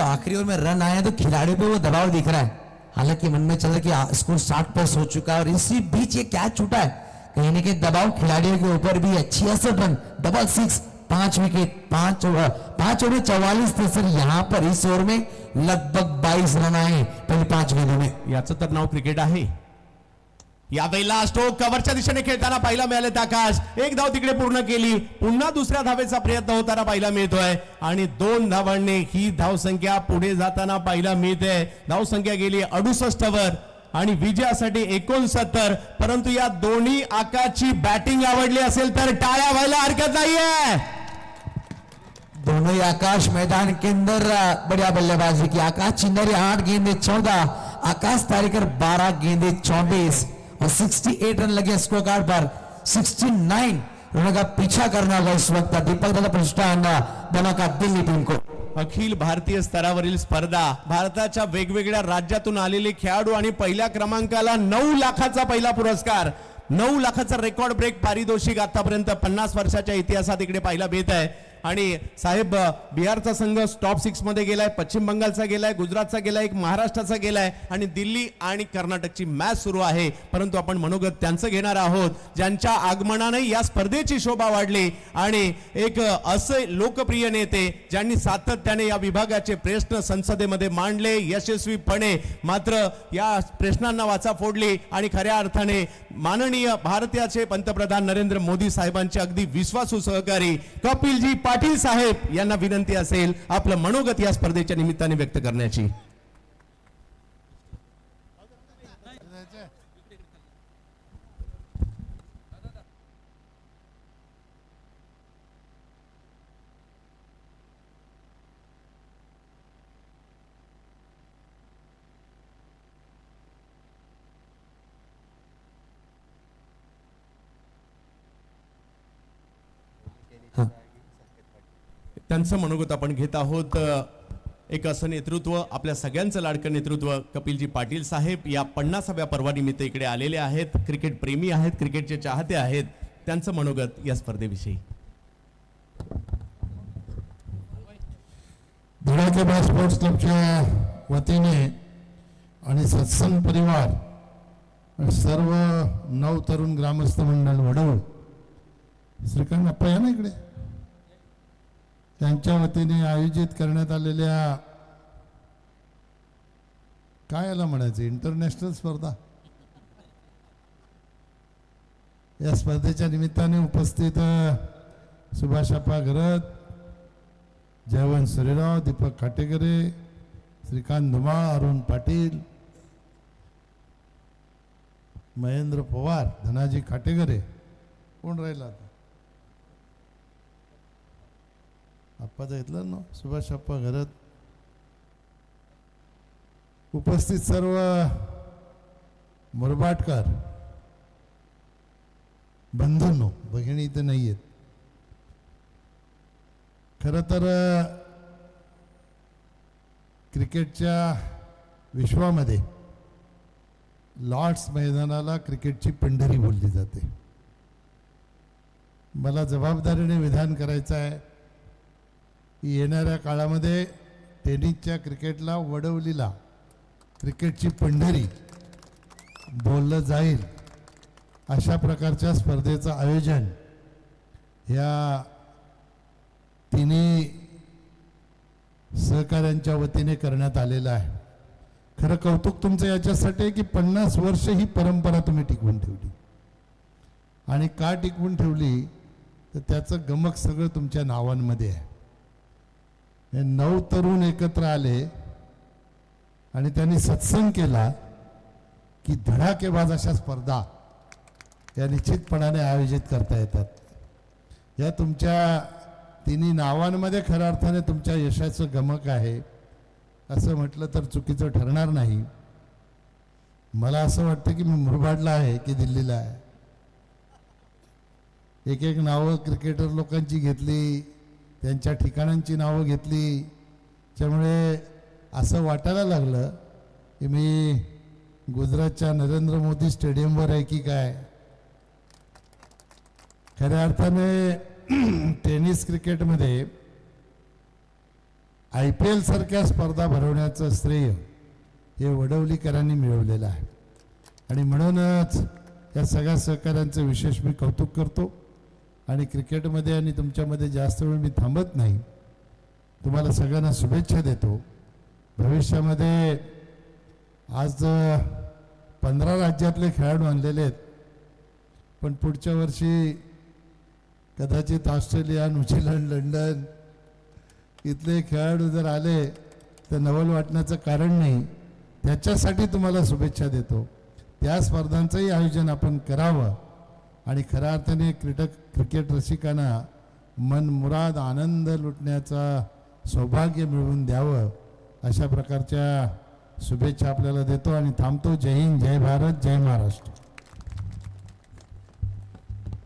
आखिरी ओवर में रन आया तो खिलाड़ियों पे वो दबाव दिख रहा है. हालांकि मन में चल रहा कि स्कोर 60+ हो चुका है और इसी बीच ये कैच छूटा है. कहीं ना कहीं दबाव खिलाड़ियों के ऊपर भी. अच्छी असर रन, डबल 6, 5 विकेट, 5 ओवर 44 थे सर. यहाँ पर इस ओवर में लगभग 22 रन आए पहले 5 गेंदों में. याचं तर नाव क्रिकेट आहे. यावेळेला स्टोक कव्हरच्या दिशेने खेळताना पाहायला मिळाले आकाश. एक धाव तिकडे पूर्ण केली. पुन्हा दुसऱ्या धावेचा प्रयत्न होताना पाहायला मिळतोय आणि 2 धावांनी ही धावसंख्या पुढे जाताना पाहायला मिळते. धावसंख्या गेली 68 वर आणि विजयासाठी 69. परंतु या दोन्ही आकाशची बॅटिंग आवडली असेल तर टाळ्या व्हायला हरकत नाहीये. दोनों ही आकाश मैदान के अंदर बढ़िया बल्लेबाजी की. आकाश चिन्नरी 8 गेंदे 14, आकाश तारिकर 12 गेंदे 24 और 68 रन लगे स्कोर कार्ड पर. 69 रनों का पीछा करना होगा इस वक्त दीपक दादा प्रतिष्ठान दोनों का दिल्ली टीम को. अखिल भारतीय स्तरावरील स्पर्धा, भारताच्या वेगवेगळ्या राज्यातून आलेले खेळाडू आणि पहिल्या क्रमांकाला 9 लाखाचा पहिला पुरस्कार, 9 लाखाचा रेकॉर्ड ब्रेक पारितोषिक आतापर्यंत 50 वर्षाच्या इतिहासात इकडे पाहायला मिळत आहे. आणि साहेब बिहारचा संघ टॉप 6 मध्ये गेलाय, पश्चिम बंगालचा गेलाय, गुजरातचा गेलाय, एक महाराष्ट्राचा गेलाय आणि दिल्ली आणि कर्नाटकची मॅच सुरू आहे. परंतु आपण मनोगत त्यांचं घेणार आहोत ज्यांच्या आगमनाने या स्पर्धेची शोभा वाढली आणि एक असे लोकप्रिय नेते ज्यांनी सातत्याने या विभागाचे प्रश्न संसदेमध्ये मांडले यशस्वीपणे. मात्र या प्रश्नांना वाचा फोडली आणि खऱ्या अर्थाने माननीय भारताचे पंतप्रधान नरेंद्र मोदी साहेबांचे अगदी विश्वासू सहकारी कपिलजी पाटील साहेब यांना विनंती असेल आपलं मनोगत या स्पर्धेच्या निमित्ताने व्यक्त करण्याची. त्यांचं मनोगत आपण घेत आहोत. एक असं नेतृत्व, आपल्या सगळ्यांचं लाडकं नेतृत्व कपिलजी पाटील साहेब या 50व्या पर्वानिमित्त इकडे आलेले आहेत. क्रिकेट प्रेमी आहेत, क्रिकेटचे चाहते आहेत. त्यांचं मनोगत या स्पर्धेविषयी. धुळ्याच्या स्पोर्ट्स क्लबच्या वतीने आणि सत्संग परिवार सर्व 9 तरुण ग्रामस्थ मंडळ वडवळ श्रीकांत अप्पा या ना इकडे, त्यांच्या वतीने आयोजित करण्यात आलेल्या काय याला म्हणायचं इंटरनॅशनल स्पर्धा, या स्पर्धेच्या निमित्ताने उपस्थित सुभाषाप्पा घरत, जयवंत सूर्यराव, दीपक खाटेकरे, श्रीकांत धुमाळ, अरुण पाटील, महेंद्र पवार, धनाजी खाटेकरे, कोण राहिला आता आप्पाचं घेतलं ना, सुभाष आप्पा घरत, उपस्थित सर्व मुरबाटकर बंधूंनो, भगिनी इथे नाही आहेत. खरं तर क्रिकेटच्या विश्वामध्ये लॉर्ड्स मैदानाला क्रिकेटची पंढरी बोलली जाते. मला जबाबदारीने विधान करायचं आहे की येणाऱ्या काळामध्ये टेनिसच्या क्रिकेटला वडवलीला क्रिकेटची पंढरी बोललं जाईल अशा प्रकारच्या स्पर्धेचं आयोजन ह्या तिन्ही सहकाऱ्यांच्या वतीने करण्यात आलेलं आहे. खरं कौतुक तुमचं याच्यासाठी की 50 वर्ष ही परंपरा तुम्ही टिकवून ठेवली. आणि का टिकवून ठेवली तर त्याचं गमक सगळं तुमच्या नावांमध्ये आहे. हे 9 तरुण एकत्र आले आणि त्यांनी सत्संग केला की धडाकेबाज अशा स्पर्धा या निश्चितपणाने आयोजित करता येतात. या तुमच्या तिन्ही नावांमध्ये खऱ्या अर्थाने तुमच्या यशाचं गमक आहे असं म्हटलं तर चुकीचं ठरणार नाही. मला असं वाटतं की मी मुरबाडला आहे की दिल्लीला आहे. एक एक नावं क्रिकेटर लोकांची घेतली, त्यांच्या ठिकाणांची नावं घेतली, त्यामुळे असं वाटायला लागलं की मी गुजरातच्या नरेंद्र मोदी स्टेडियमवर आहे की काय. खऱ्या अर्थाने टेनिस क्रिकेटमध्ये IPL सारख्या स्पर्धा भरवण्याचं श्रेय हे वडवलीकरांनी मिळवलेलं आहे. आणि म्हणूनच या सगळ्या सहकाऱ्यांचं विशेष मी कौतुक करतो. आणि क्रिकेटमध्ये आणि तुमच्यामध्ये जास्त वेळ मी थांबत नाही. तुम्हाला सगळ्यांना शुभेच्छा देतो. भविष्यामध्ये आज 15 राज्यातले खेळाडू आणलेले आहेत, पण पुढच्या वर्षी कदाचित ऑस्ट्रेलिया, न्यूझीलंड, लंडन इथले खेळाडू जर आले तर नवल वाटण्याचं कारण नाही. त्याच्यासाठी तुम्हाला शुभेच्छा देतो. त्या स्पर्धांचंही आयोजन आपण करावं आणि खऱ्या अर्थाने क्रिकेट रसिकांना मनमुराद आनंद लुटण्याचा सौभाग्य मिळवून द्यावं, अशा प्रकारच्या शुभेच्छा आपल्याला देतो आणि थांबतो. जय हिंद, जय भारत, जय महाराष्ट्र.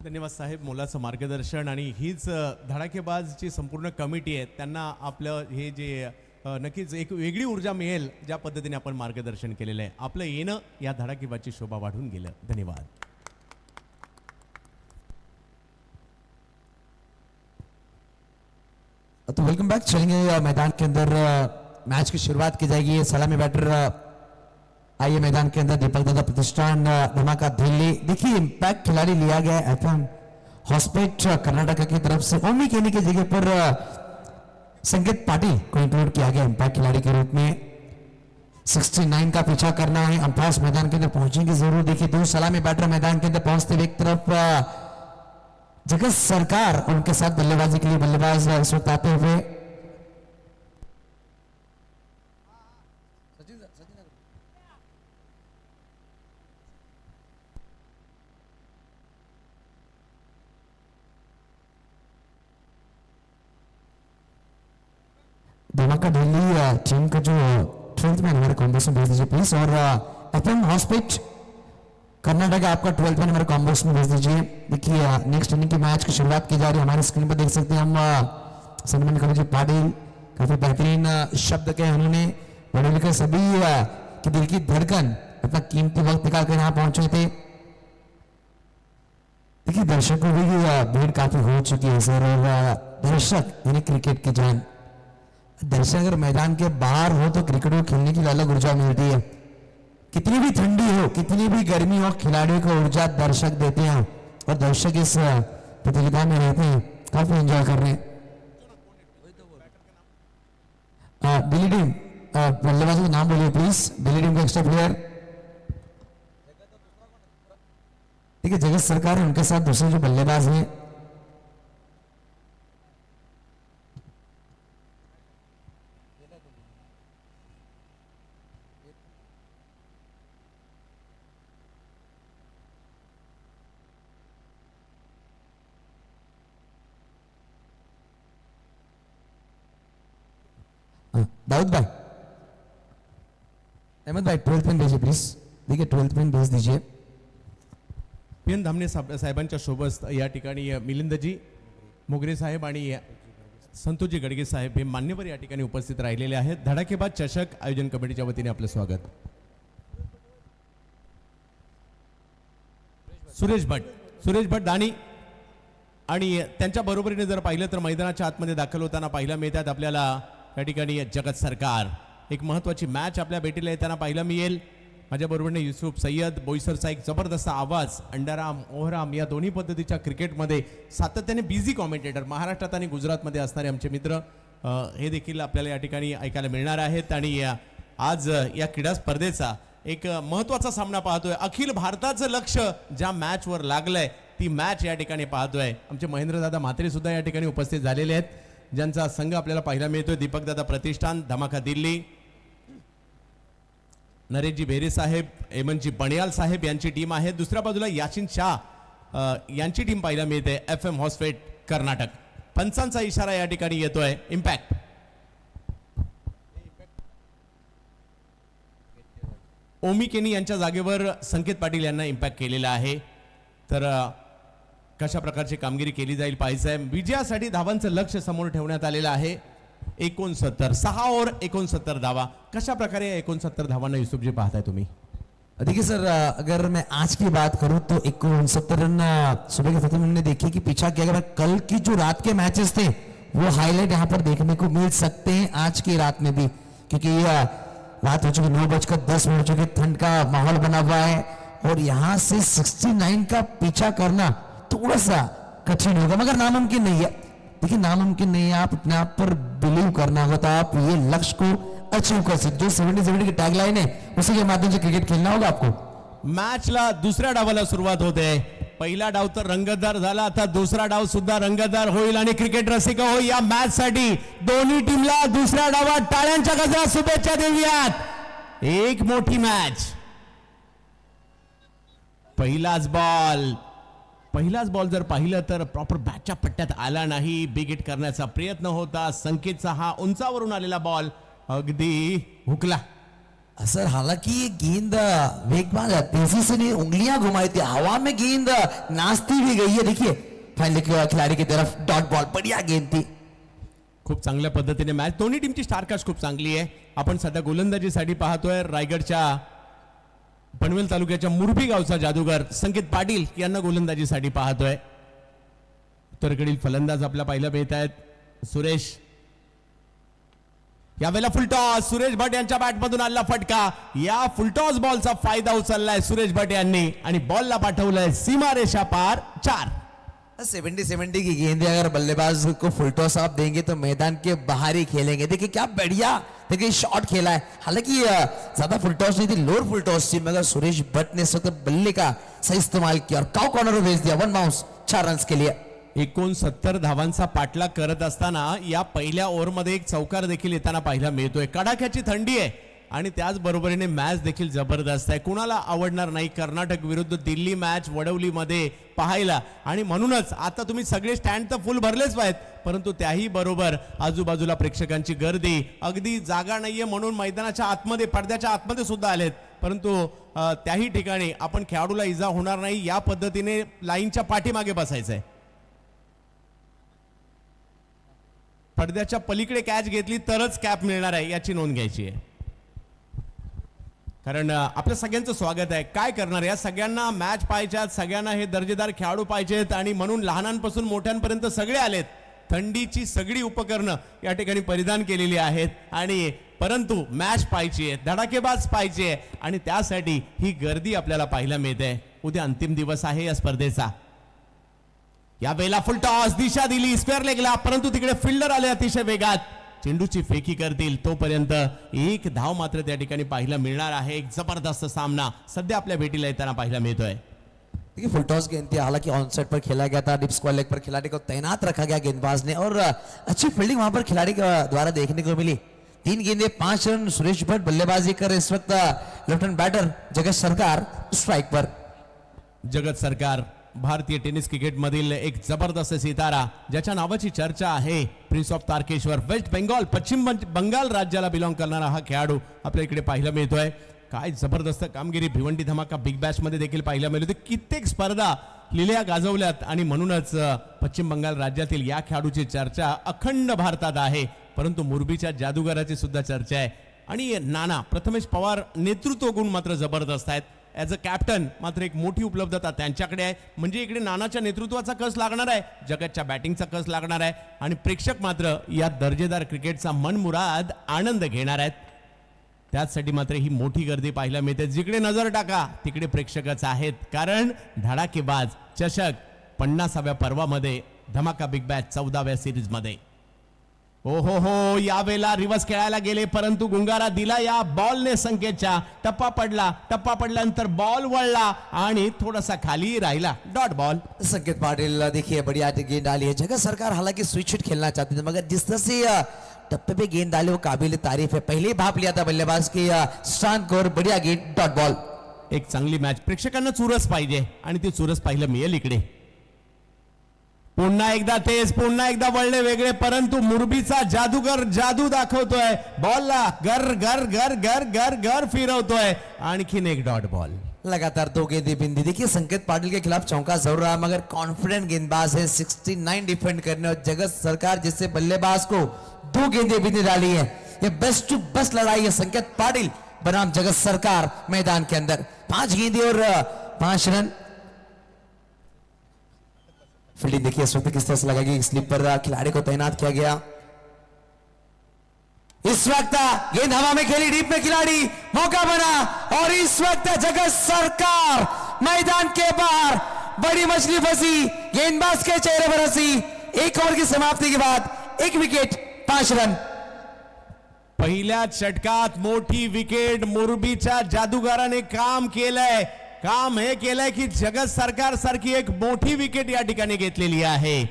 धन्यवाद साहेब, मोलाचं मार्गदर्शन. आणि हीच धडाकेबाजची संपूर्ण कमिटी आहे, त्यांना आपलं हे जे नक्कीच एक वेगळी ऊर्जा मिळेल ज्या पद्धतीने आपण मार्गदर्शन केलेलं आहे. आपलं येणं या धडाकेबाजची शोभा वाढून गेलं. धन्यवाद. तो वेलकम बैक. चलेंगे मैदान के अंदर, मैच की शुरुआत की जाएगी. सलामी बैटर आइए मैदान के अंदर. दीपक दादा प्रतिष्ठान धमाका दिल्ली. देखिए इम्पैक्ट खिलाड़ी लिया गया एफएम हॉस्पिट कर्नाटक की तरफ से. ओमी केनी की जगह पर संकेत पाटिल को इंक्लूड किया गया इम्पैक्ट खिलाड़ी के रूप में. 69 का पीछा करना है. अंपायर मैदान के अंदर पहुंचेंगे जरूर. देखिए दो सलामी बैटर मैदान के अंदर पहुंचते हुए एक तरफ जगत सरकार, उनके साथ बल्लेबाजी के लिए बल्लेबाज इस वक्त आते हुए. धमाका दिल्ली टीम का जो 12th मैन हमारे कॉम्बोस में भेज दीजिए प्लीज. और एफएम हॉस्पिट कर्नाटक आपका 12th मैन हमारे कॉम्बोस में भेज दीजिए. देखिए नेक्स्ट इनिंग की मैच की शुरुआत की जा रही है. हमारे स्क्रीन पर देख सकते हैं हम सन्मान करें जी पाटिल. काफी बेहतरीन शब्द के उन्होंने बड़े लिखकर सभी की दिल की धड़कन अपना कीमती वक्त निकाल कर यहाँ पहुंचे थे. देखिए दर्शकों की भीड़ काफी हो चुकी है सर. और दर्शक यानी क्रिकेट की जान. दर्शक अगर मैदान के बाहर हो तो क्रिकेट को खेलने की अलग ऊर्जा मिलती है. कितनी भी ठंडी हो, कितनी भी गर्मी हो, खिलाड़ियों को ऊर्जा दर्शक देते हैं और दर्शक इस प्रतियोगिता में रहते हैं, काफी एंजॉय कर रहे हैं. दिल्ली टीम बल्लेबाज का नाम बोलिए प्लीज. दिल्ली टीम का एक्स्ट्रा प्लेयर. ठीक है, जगत सरकार है, उनके साथ दूसरे जो बल्लेबाज हैं दाऊद भाई, अहमद भाई 12th मैन भेजिए प्लीज. देखिए 12th मैन भेज दीजिए. पी.एन. धामणे साहेबांच्या सोबत या ठिकाणी मिलिंदजी मोगरे साहेब आणि संतोषजी गडगे साहेब हे मान्यवर या ठिकाणी उपस्थित राहिलेले आहेत. धडाकेबाज चषक आयोजन कमिटीच्या वतीने आपलं स्वागत. सुरेश भट दाणी आणि त्यांच्या बरोबरीने जर पाहिलं तर मैदानाच्या आतमध्ये दाखल होताना पाहायला मिळतात आपल्याला या ठिकाणी जगत सरकार. एक महत्वाची मॅच आपल्या भेटीला येताना पाहायला मिळेल. माझ्या बरोबरने युसुफ सय्यद, बोईसरचा एक जबरदस्त आवाज, अंडाराम ओहराम या दोन्ही पद्धतीच्या क्रिकेटमध्ये सातत्याने बिझी कॉमेंटेटर महाराष्ट्रात आणि गुजरातमध्ये असणारे आमचे मित्र हे देखील आपल्याला या ठिकाणी ऐकायला मिळणार आहेत. आणि आज या क्रीडा स्पर्धेचा एक महत्वाचा सामना पाहतोय. अखिल भारताचं लक्ष ज्या मॅचवर लागलंय ती मॅच या ठिकाणी पाहतोय. आमचे महेंद्रदादा म्हात्रे सुद्धा या ठिकाणी उपस्थित झालेले आहेत, ज्यांचा संघ आपल्याला पाहायला मिळतोय. दीपक दादा प्रतिष्ठान धमाका दिल्ली, नरेशजी बेरे साहेब, हेमंतजी बणियाल साहेब यांची टीम आहे. दुसऱ्या बाजूला याशिन शाह यांची टीम पाहायला मिळते एफएम हॉस्पिट कर्नाटक. पंचांचा इशारा या ठिकाणी येतोय. इम्पॅक्ट ओमी केनी यांच्या जागेवर संकेत पाटील यांना इम्पॅक्ट केलेला आहे. तर कशा प्रकारची कामगिरी केली जाईल पाहायचंय. विजयासाठी धावांचं लक्ष समोर ठेवण्यात आलेलं आहे. 69 6 ओव्हर 69 धावा. कशा प्रकारे 69 धावांना युसुफजी पाहताय तुम्ही? देखिए सर, अगर मैं आज की बात करूं तो 69 रन सुबह के फतेह ने देखिए कि पीछा किया गया. कल की जो रात के मैचेस थे वो हाईलाइट यहाँ पर देखने को मिल सकते हैं आज की रात में भी, क्योंकि रात हो चुकी 9:10 हो चुके, ठंड का माहौल बना हुआ है और यहाँ से 69 का पीछा करना थोड़ा सा कठिन होगा, मगर नामुमकिन नहीं है. देखिए नामुमकिन नहीं है, आप अपने आप पर बिलीव करना होगा तो आप ये लक्ष्य को अचीव कर सकते. जो 70 की टैगलाइन है उसी के माध्यम से क्रिकेट खेलना होगा आपको. मॅचला दुसऱ्या डावाला सुरुवात होते. पहिला डाव तर रंगतदार झाला, आता दुसरा डाव सुद्धा रंगतदार होईल आणि क्रिकेट रसिक हो या मॅच साठी दोन्ही टीमला दुसऱ्या डावात टाळ्यांच्या गजरात शुभेच्छा देऊयात. एक मोठी मॅच. पहिलाच बॉल जर पाहिलं तर प्रॉपर बॅटच्या पट्ट्यात आला नाही. बिग हिट करण्याचा प्रयत्न होता. संकेतचा हा उंचावरून आलेला बॉल अगदी हुकला. सर हालांकि ये गेंद वेगवान तेजी से नहीं उंगलियां घुमाई थी, हवा में गेंद नाचती भी गई है. देखिए फाइनल खिलाड़ी की तरफ डॉट बॉल, बढ़िया गेंद थी. खूप चांगल्या पद्धतीने मॅच. दोन्ही टीमची स्टारकास्ट खूप चांगली आहे. आपण सध्या गोलंदाजीसाठी पाहतोय रायगडच्या पनवेल तालुक्याच्या मुरबी गावचा जादूगार संकेत पाटील यांना गोलंदाजीसाठी पाहतोय. उत्तरेकडील फलंदाज आपल्या पाहायला मिळत आहेत सुरेश. यावेळेला फुलटॉस सुरेश भट यांच्या बॅटमधून आलेला फटका. या फुलटॉस बॉलचा फायदा उचललाय सुरेश भट यांनी आणि बॉलला पाठवलंय सीमारेषा पार 4. 70-70 की गेंद अगर बल्लेबाज को फुल टॉस आप देंगे तो मैदान के बाहर ही खेलेंगे. देखिए क्या बढ़िया देखिए शॉट खेला है. हालांकि ज्यादा फुल टॉस नहीं थी, लोअर फुल टॉस थी, मगर सुरेश भट्ट ने इस वक्त बल्ले का सही इस्तेमाल किया और काउ कॉर्नर में भेज दिया. 1 बाउंस 4 रन्स के लिए. 69 धावांचा पाठलाग करत असताना या पहिल्या ओव्हरमध्ये एक चौकार देखील येताना पाहायला मिळतोय. कडाक्याची थंडी आहे आणि त्याच बरोबरीने मॅच देखील जबरदस्त आहे. कुणाला आवडणार नाही कर्नाटक विरुद्ध दिल्ली मॅच वडवलीमध्ये पाहायला. आणि म्हणूनच आता तुम्ही सगळे स्टँड तर फुल भरलेच आहेत, परंतु त्याही बरोबर आजूबाजूला प्रेक्षकांची गर्दी. अगदी जागा नाहीये म्हणून मैदानाच्या आतमध्ये पडद्याच्या आतमध्ये सुद्धा आलेत, परंतु त्याही ठिकाणी आपण खेळाडूला इजा होणार नाही या पद्धतीने लाईनच्या पाठीमागे बसायचंय. पडद्याच्या पलीकडे कॅच घेतली तरच कॅप मिळणार आहे याची नोंद घ्यायची आहे. कारण आपल्या सगळ्यांचं स्वागत आहे. काय करणार, या सगळ्यांना मॅच पाहिजेत, सगळ्यांना हे दर्जेदार खेळाडू पाहिजेत आणि म्हणून लहानांपासून मोठ्यांपर्यंत सगळे आलेत. थंडीची सगळी उपकरणं या ठिकाणी परिधान केलेली आहेत आणि परंतु मॅच पाहिजे आहे, धडाकेबाज पाहिजे आहे आणि त्यासाठी ही गर्दी आपल्याला पाहायला मिळते. उद्या अंतिम दिवस आहे या स्पर्धेचा. या वेळेला फुल टॉस दिशा दिली स्क्वेअर लेगला, परंतु तिकडे फिल्डर आले अतिशय वेगात. चेंडूची फेकी करतील तोपर्यंत एक धाव मात्र त्या ठिकाणी पाहायला मिळणार आहे. एक जबरदस्त सामना सध्या आपल्या भेटीला येताना पाहायला मिळतोय. देखिए फुल टॉस गेंद थी, हालांकि ऑन साइड पर खेला गया था, डिप स्क्वायर लेग पर खिलाड़ी को तैनात रखा गया गेंदबाज ने और अच्छी फील्डिंग वहां पर खिलाड़ी के द्वारा देखने को मिली. 3 गेंदे 5 रन. सुरेश भट्ट बल्लेबाजी कर इस वक्त लेफ्टिनेंट बैटर जगत सरकार स्ट्राइक पर. जगत सरकार भारतीय टेनिस क्रिकेट मधील एक जबरदस्त सितारा ज्याच्या नावाची चर्चा आहे. Prince of Tarakeswar, West Bengal, Paschim Bengal राज्याला बिलॉंग करणारा हा खेळाडू आपल्या इकडे पाहायला मिळतोय. काय जबरदस्त कामगिरी भिवंडी धमाका बिग बॅश मध्ये देखील पाहायला मिळते. कित्येक स्पर्धा लिहिल्या गाजवल्यात आणि म्हणूनच पश्चिम बंगाल राज्यातील या खेळाडूची चर्चा अखंड भारतात आहे. परंतु मुरबीच्या जादूगाराची सुद्धा चर्चा आहे. आणि नाना प्रथमेश पवार नेतृत्व गुण मात्र जबरदस्त आहेत. ॲज अ कॅप्टन मात्र एक मोठी उपलब्धता त्यांच्याकडे आहे. म्हणजे इकडे नानाच्या नेतृत्वाचा कस लागणार आहे, जगतच्या बॅटिंगचा कस लागणार आहे आणि प्रेक्षक मात्र या दर्जेदार क्रिकेटचा मनमुराद आनंद घेणार आहेत. त्यासाठी मात्र ही मोठी गर्दी पाहायला मिळते. जिकडे नजर टाका तिकडे प्रेक्षकच आहेत, कारण धडाकेबाज चषक 50व्या पर्वामध्ये धमाका बिग बॅच 14व्या सिरीज मध्ये. हो हो हो, यावेळेला रिव्हर्स खेळायला गेले परंतु गुंगारा दिला या बॉलने. संकेतच्या टप्पा पडल्यानंतर बॉल वळला आणि थोडासा खाली राहिला. Dot ball. संकेत पाटिल देखिए बढ़िया गेंद डाली है. जगत सरकार हालांकि स्विच हिट खेलना चाहते थे, मगर जिस तरह से टप्पे पे गेंद डाली वो काबिल तारीफ है. पहले ही भाप लिया था बल्लेबाज की स्ट्रांग कोर. बढ़िया गेंद, डॉट बॉल. एक चांगली मॅच. प्रेक्षकांना चुरस पाहिजे आणि ती चुरस पाहायला मिळेल इकडे. पुन्हा एकदा तेच, पुन्हा एकदा वळले वेगळे, परंतु मुरबीचा जादूगर जादू दाखवतोय. बॉलला गर गर गर गर गर गर फिरवतोय. आणखीन एक डॉट बॉल. लगातार 2 गेंदें बिंदी. देखिए संकेत पाटिल के खिलाफ चौका जरूर रहा, मगर कॉन्फिडेंट गेंदबाज है. 69 डिफेंड करने और जगत सरकार जिससे बल्लेबाज को 2 गेंदें बिंदी डाली है. ये बेस्ट टू बेस्ट लड़ाई है. संकेत पाटिल बनाम जगत सरकार मैदान के अंदर. 5 गेंदें और 5 रन. फील्डिंग देखिए इस वक्त किस तरह से लगाएगी. स्लिप पर खिलाड़ी को तैनात किया गया. इस वक्त गेंद हवा में खेली, डीप में खिलाड़ी, मौका बना और इस वक्त जगत सरकार मैदान के बाहर. बड़ी मछली फंसी, गेंदबाज के चेहरे पर हंसी. 1 ओवर की समाप्ति के बाद 1 विकेट 5 रन. पहिल्या षटकात मोठी विकेट मुरबीच्या जादूगाराने काम केलंय. काम हे केलंय की जगत सरकार सारखी एक मोठी विकेट या ठिकाणी घेतलेली आहे.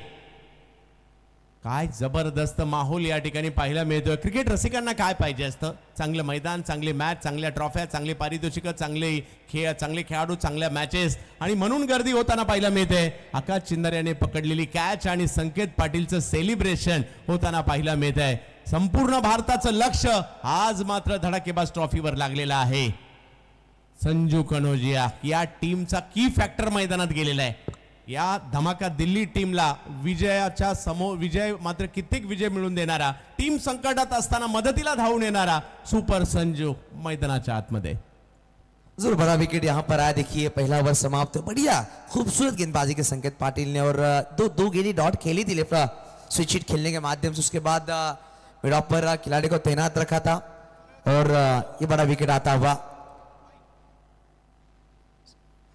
काय जबरदस्त माहोल या ठिकाणी पाहायला मिळतोय. क्रिकेट रसिकांना काय पाहिजे असतं? चांगलं मैदान, चांगली मॅच, चांगल्या ट्रॉफ्या, चांगली पारितोषिक, चांगले खेळाडू, चांगल्या मॅचेस आणि म्हणून गर्दी होताना पाहायला मिळते. आकाश चिंदारे याने पकडलेली कॅच आणि संकेत पाटीलचं सेलिब्रेशन होताना पाहायला मिळत आहे. संपूर्ण भारताचं लक्ष आज मात्र धडाकेबाज ट्रॉफीवर लागलेलं आहे. संजू कनोजिया या टीमचा की फॅक्टर मैदानात गेलेला आहे. या धमाका दिल्ली टीमला विजयाच्या समोर विजय मात्र कित्येक विजय मिळवून देणारा, टीम संकटात असताना मदतीला धावून येणारा सुपर संजू मैदानाच्या आतमध्ये. जरूर बड़ा विकेट यहाँ पर आया. देखिए पहला ओवर समाप्त. बढ़िया खूबसूरत गेंदबाजी के संकेत पाटिल ने और दो गेंदी डॉट खेली थी लेफ्ट स्विच हिट खेलने के माध्यम से. उसके बाद मिड ऑफ पर खिलाड़ी को तैनात रखा था और ये बड़ा विकेट आता हुआ.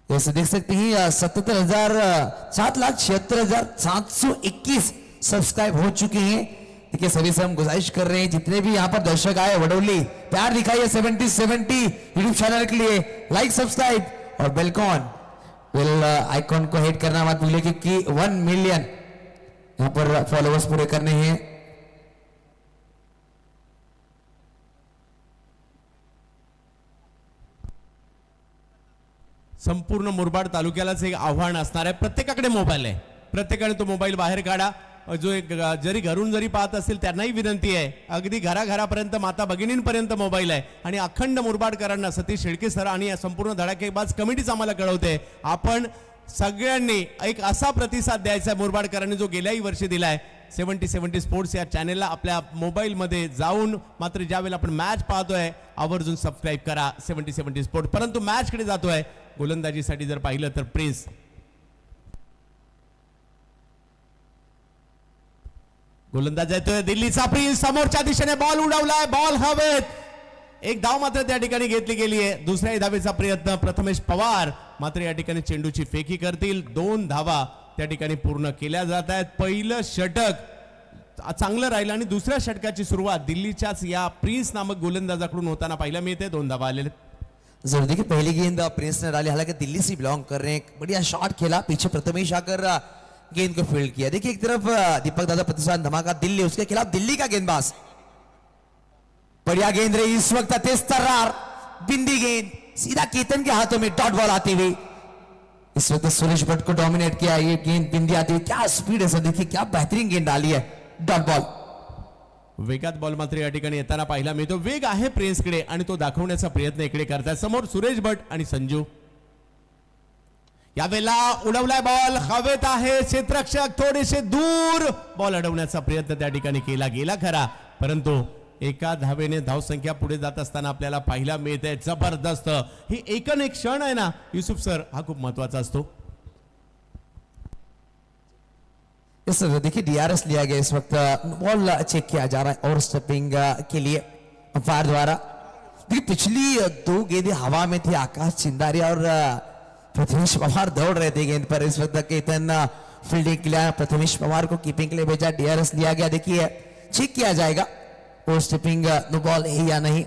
जैसे देख सकते हैं 7,76,721 सब्सक्राइब हो चुके हैं. देखिए सभी से हम गुजारिश कर रहे हैं जितने भी यहाँ पर दर्शक आए वडोली प्यार दिखाइए 70 यूट्यूब चैनल के लिए. लाइक सब्सक्राइब और बेल आइकॉन को हिट करना मत भूलिए क्योंकि 1 मिलियन यहाँ पर फॉलोअर्स पूरे करने हैं. संपूर्ण मुरबाड तालुक्यालाच एक आव्हान असणार आहे. प्रत्येकाकडे मोबाईल आहे, प्रत्येकाने तो मोबाईल बाहेर काढा. जो एक जरी घरून जरी पाहत असेल त्यांनाही विनंती आहे, अगदी घराघरापर्यंत माता भगिनींपर्यंत मोबाईल आहे. आणि अखंड मुरबाडकरांना सतीश शेळके सर आणि संपूर्ण धडाकेबाज कमिटीच आम्हाला कळवते, आपण सगळ्यांनी एक असा प्रतिसाद द्यायचा मुरबाडकरांनी जो गेल्याही वर्षी दिलाय. 70 स्पोर्ट्स या चॅनेलला आपल्या मोबाईलमध्ये जाऊन मात्र ज्यावेळेला आपण मॅच पाहतोय आवर्जून सबस्क्राईब करा 70 स्पोर्ट्स. परंतु मॅचकडे जातोय. गोलंदाजीसाठी जर पाहिलं तर प्रिन्स गोलंदाज येतोय. दिल्लीचा प्रिन्स समोरच्या दिशेने बॉल उडवलाय, बॉल हवेत. एक धाव मात्र त्या ठिकाणी घेतली गेली आहे. दुसऱ्या धावेचा प्रयत्न प्रथमेश पवार मात्र या ठिकाणी चेंडूची फेकी करतील. 2 धावा त्या ठिकाणी पूर्ण केल्या जात आहेत. पहिलं षटक चांगलं राहिलं आणि दुसऱ्या षटकाची सुरुवात दिल्लीच्याच या प्रिन्स नामक गोलंदाजाकडून होताना पाहायला मिळते. 2 धावा आलेले. जरूर देखिए पहली गेंद प्रिंस ने डाली, हालांकि दिल्ली से बिलोंग कर रहे हैं. बढ़िया शॉट खेला, पीछे प्रथमेश आकर गेंद को फील्ड किया. देखिए एक तरफ दीपक दादा प्रतिशान धमाका दिल्ली, उसके खिलाफ दिल्ली का गेंदबाज. बढ़िया गेंद रही इस वक्त, तेज तर्रार बिंदी गेंद सीधा केतन के हाथों में डॉट बॉल आती हुई. इस वक्त सुरेश भट्ट को डोमिनेट किया, ये गेंद बिंदी आती हुई. क्या स्पीड है सर, देखिए क्या बेहतरीन गेंद डाली है, डॉट बॉल. वेगात बॉल मात्र या ठिकाणी येताना पाहायला मिळतो. वेग आहे प्रिन्सकडे आणि तो दाखवण्याचा प्रयत्न इकडे करतात. समोर सुरेश भट आणि संजू. यावेळेला उडवलाय बॉल, हवेत आहे. क्षेत्ररक्षक थोडेसे दूर, बॉल अडवण्याचा प्रयत्न त्या ठिकाणी केला गेला खरा, परंतु एका धावेने धावसंख्या पुढे जात असताना आपल्याला पाहायला मिळते. जबरदस्त ही एकन एक क्षण आहे ना युसुफ सर, हा खूप महत्वाचा असतो. सर देखिए डीआरएस लिया गया इस वक्त, बॉल चेक किया जा रहा है और स्टेपिंग के लिए अंपायर द्वारा. देखिए पिछली 2 गेंदें हवा में थी. आकाश चिंदारी और प्रथमेश पवार दौड़ रहे थे गेंद पर. इस वक्त केतन फील्डिंग के लिए प्रथमेश पवार को कीपिंग के लिए भेजा. डीआरएस लिया गया. देखिए चेक किया जाएगा और स्टेपिंग नो बॉल है या नहीं.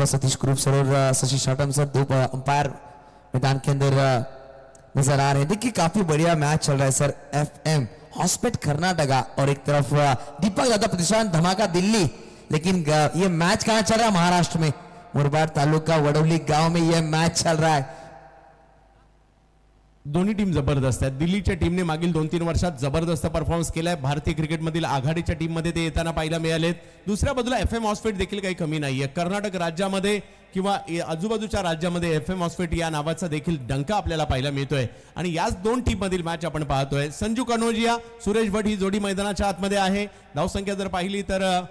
सतीश ग्रुप सर और शशि शाटम सर 2 अंपायर मैदान के अंदर नजर आ रहे हैं. देखिए काफी बढ़िया मैच चल रहा है सर. FM हॉस्पिट कर्नाटका और एक तरफ दीपक दादा प्रतिष्ठान धमाका दिल्ली. लेकिन ये मैच कहां चल रहा है? महाराष्ट्र में मुरबाड तालुका वडोली गांव में यह मैच चल रहा है. दोन्ही टीम जबरदस्त आहेत. दिल्लीच्या टीमने मागील 2-3 वर्षात जबरदस्त परफॉर्मन्स केलाय. भारतीय क्रिकेटमधील आघाडीच्या टीममध्ये ते येताना पाहायला मिळालेत. दुसऱ्या बाजूला FM हॉस्पिट देखील काही कमी नाहीये. कर्नाटक राज्यामध्ये किंवा आजूबाजूच्या राज्यामध्ये FM हॉस्पिट या नावाचा देखील डंका आपल्याला पाहायला मिळतोय. आणि याच 2 टीम मधील मॅच आपण पाहतोय. संजू कनोजिया सुरेश भट ही जोडी मैदानाच्या आतमध्ये आहे. धावसंख्या जर पाहिली तर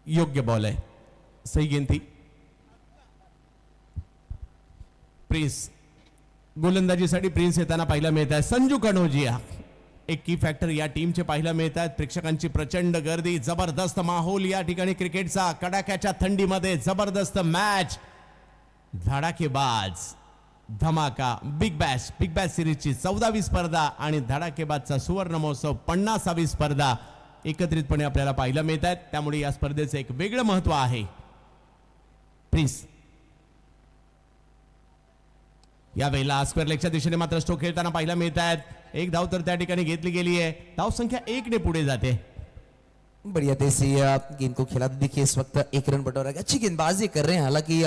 योग्य बॉल आहे, सही गेंद थी. प्रिन्स गोलंदाजीसाठी प्रिन्स येताना पाहायला मिळत आहे. संजू कनोजिया एक की फॅक्टर या टीमचे पाहायला मिळत आहेत. प्रेक्षकांची प्रचंड गर्दी, जबरदस्त माहोल या ठिकाणी क्रिकेटचा. कडाक्याच्या थंडीमध्ये जबरदस्त मॅच, धडाकेबाज धमाका. बिग बॅश सिरीजची 14वी स्पर्धा आणि धडाकेबाजचा सुवर्ण महोत्सव 50वी स्पर्धा एकत्रितपणे आपल्याला पाहायला मिळत आहेत, त्यामुळे या स्पर्धेचं एक वेगळं महत्व आहे. प्लीज या वेळेला स्क्वेअर लेगच्या दिशेने मात्र स्ट्रोक खेळताना पाहायला मिळत आहेत. एक धाव तर त्या ठिकाणी घेतली गेली आहे. धाव संख्या 1 ने पुढे जाते. बढ़िया देसी गेंद को खिला. देखिए इस वक्त 1 रन बटोरा गया. अच्छी गेंदबाजी कर रहे हैं. हालांकि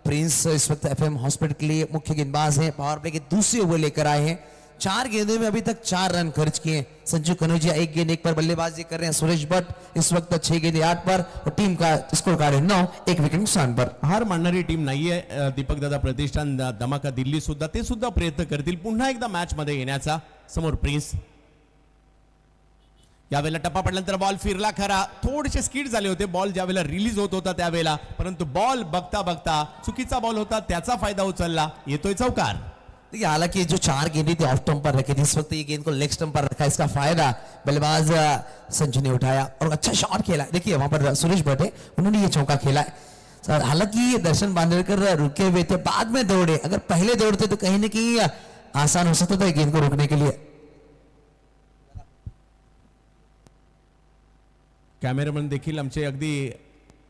प्रिंस इस वक्त एफएम हॉस्पिटल के लिए मुख्य गेंदबाज हैं. पावर प्ले की दूसरी ओवर लेकर आए हैं. 4 गेंदों में अभी तक 4 रन खर्च किए. संजू कनौजिया 1 गेंद 1 पर बल्लेबाजी कर रहे हैं. सुरेश भट्ट इस वक्त 6 गेंद 8 पर और टीम का स्कोर कार्ड है 9, 1 विकेट नुकसान पर. हार मानणारी टीम नाहीये. दीपक दादा प्रतिष्ठान, धमाका दिल्ली सुद्धा ते सुद्धा प्रयत्न करतील पुन्हा एकदा मॅच मध्ये येण्याचा. समोर प्रिन्स. यावेळेला टप्पा पडल्यानंतर बॉल फिरला खरा. थोडेसे स्किड झाले होते बॉल ज्यावेळेला रिलीज होत होता त्यावेळेला, परंतु बॉल बघता बघता चुकीचा बॉल होता, त्याचा फायदा उचलला. येतोय चौकार. देखिए हालांकि जो 4 गेंदें थी ऑफ स्टंप पर रखी थी, इस वक्त ये गेंद को लेग स्टंप पर रखा. इसका फायदा बल्लेबाज संजू ने उठाया और अच्छा शॉट खेला. देखिए वहां पर सुरेश भट्ट है, उन्होंने ये चौका खेला है. हालांकि दर्शन बांदेकर रुके हुए थे, बाद में दौड़े. अगर पहले दौड़ते तो कहीं ना कहीं आसान हो सकता था गेंद को रोकने के लिए. कॅमेरामन देखील आमचे अगदी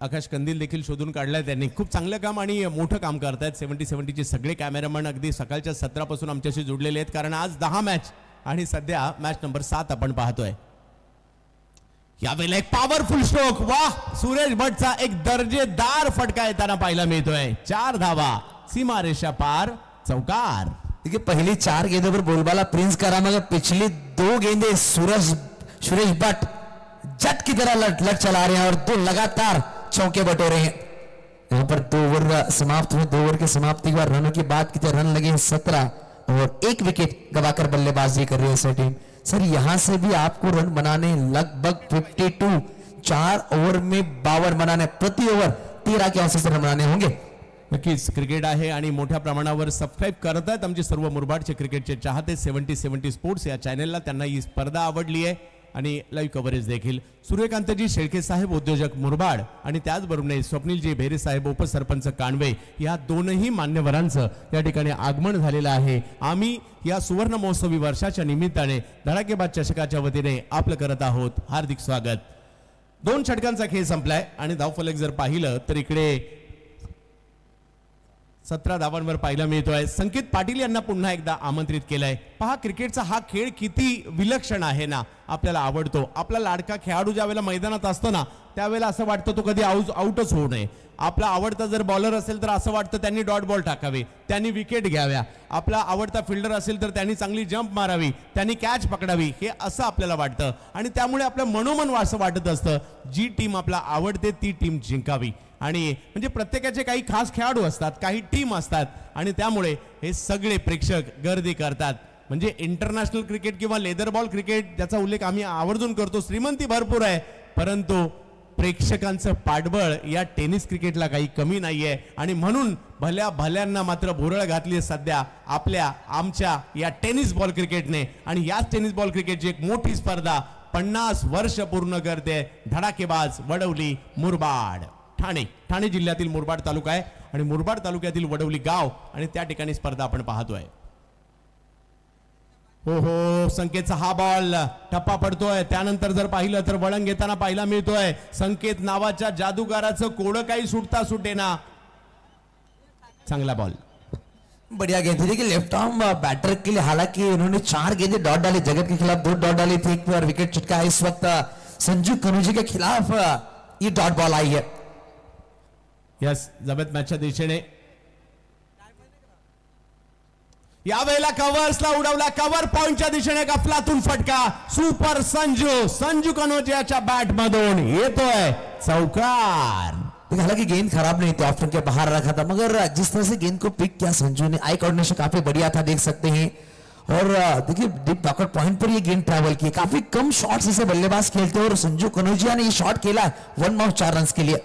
आकाश कंदील देखील शोधून काढलाय त्यांनी. खूप चांगलं काम आणि मोठं काम करतायत. 70-70चे सगळे कॅमेरामन अगदी सकाळच्या 17 पासून आमच्याशी जुडलेले आहेत, कारण आज 10 मॅच आणि सध्या मॅच नंबर 7 आपण पाहतोय. यावेळेला एक पॉवरफुल स्ट्रोक. वाह, सुरेश भट्टचा एक दर्जेदार फटका येताना पाहायला मिळतोय. 4 धावा, सीमारेषा पार, चौकार. देखिए पहली 4 गेंदों पर बोलबाला प्रिंस करा, मगर पिछली 2 गेंदें सुरेश भट्ट जट की तरह लट चला रहे हैं और 2 लगातार चौके बटोरे हैं. यहाँ पर 2 ओवर समाप्त हुए. 2 ओवर की समाप्ति के बाद रनों की बात की, रन लगे 17 और 1 विकेट गवाकर बल्लेबाजी कर रही है टीम. सर यहां से भी आपको रन बनाने लगभग 52, 4 ओवर में 52 बनाने, प्रति ओवर 13 के औसत से रन बनाने होंगे. नक्कीच क्रिकेट आहे आणि मोठ्या प्रमाणावर सबस्क्राईब करत आहेत आमचे सर्व मुरबाडचे क्रिकेटचे चाहते. 70-70 स्पोर्ट्स या चॅनलला त्यांना ही स्पर्धा आवडली आहे आणि लाईव्ह कव्हरेज देखील. सूर्यकांतजी शेळके साहेब उद्योजक मुरबाड आणि त्याचबरोबर स्वप्नीलजी भेरे साहेब उपसरपंच कांडवे या दोनही मान्यवरांचं या ठिकाणी आगमन झालेलं आहे. आम्ही या सुवर्ण महोत्सवी वर्षाच्या निमित्ताने धडाकेबाज चषकाच्या वतीने आपलं करत आहोत हार्दिक स्वागत. 2 षटकांचा खेळ संपलाय आणि धावफलक जर पाहिलं तर इकडे 17 धावांवर पाहायला मिळतोय. संकेत पाटील यांना पुन्हा एकदा आमंत्रित केलंय. पहा क्रिकेटचा हा खेळ किती विलक्षण आहे ना, आपल्याला आवडतो. आपला लाडका खेळाडू ज्या वेळेला मैदानात असतो ना, त्यावेळेला असं वाटतं तो कधी आउटच होऊ नये. आपला आवडता जर बॉलर असेल तर असं वाटतं त्यांनी डॉट बॉल टाकावे, त्यांनी विकेट घ्याव्या. आपला आवडता फिल्डर असेल तर त्यांनी चांगली जंप मारावी, त्यांनी कॅच पकडावी, हे असं आपल्याला वाटतं. आणि त्यामुळे आपलं मनोमन असं वाटत असतं जी टीम आपला आवडते ती टीम जिंकावी. आणि म्हणजे प्रत्येकाचे काही खास खेळाडू असतात, काही टीम असतात आणि त्यामुळे हे सगळे प्रेक्षक गर्दी करतात. म्हणजे इंटरनॅशनल क्रिकेट किंवा लेदर बॉल क्रिकेट ज्याचा उल्लेख आम्ही आवर्जून करतो, श्रीमंती भरपूर आहे, परंतु प्रेक्षकांचं पाठबळ या टेनिस क्रिकेटला काही कमी नाहीये. आणि म्हणून भल्यांना मात्र भुरळ घातली सध्या आमच्या या टेनिस बॉल क्रिकेटने. आणि याच टेनिस बॉल क्रिकेटची एक मोठी स्पर्धा 50 वर्ष पूर्ण करते धडाकेबाज वडवली मुरबाड. ठाणे जिल्ह्यातील मुरबाड तालुका आहे आणि मुरबाड तालुक्यातील वडवली गाव आणि त्या ठिकाणी स्पर्धा आपण पाहतोय. हो, संकेतचा हा बॉल टप्पा पडतोय. त्यानंतर जर पाहिलं तर वळण घेताना पाहायला मिळतोय संकेत नावाच्या जादूगाराचं कोडं काही सुटता सुटेना. चांगला बॉल, बढ़िया गेंद थी. देखिए लेफ्ट आर्म बैटर के लिए हालांकि उन्होंने 4 गेंदें डॉट डाली, जगत के खिलाफ 2 डॉट डाली थी, 1 पर विकेट चटका है. इस वक्त संजू कनौजी के खिलाफ ये डॉट बॉल आई है. यस, जबत मॅचच्या दिशेने यावेळेला कव्हर्सला उडवला. कव्हर पॉइंटच्या दिशेने गफलातून फटका. सुपर संजू कनौजियाच्या बॅट मधून येतोय चौकार. हालांकि गेंद खराब नहीं थी, ऑफ स्टंप के बाहर रखा था, मगर जिस तरह से गेंद को पिक किया संजू ने, आई कोऑर्डिनेशन काफी बढ़िया था, देख सकते हैं. और देखिए डीप पॉकेट पॉइंट पर ये गेंद ट्रैवल की. काफी कम शॉट्स से बल्लेबाज खेलते हैं और संजू कनौजिया ने ये शॉट खेला 1 आउट 4 रन के लिए.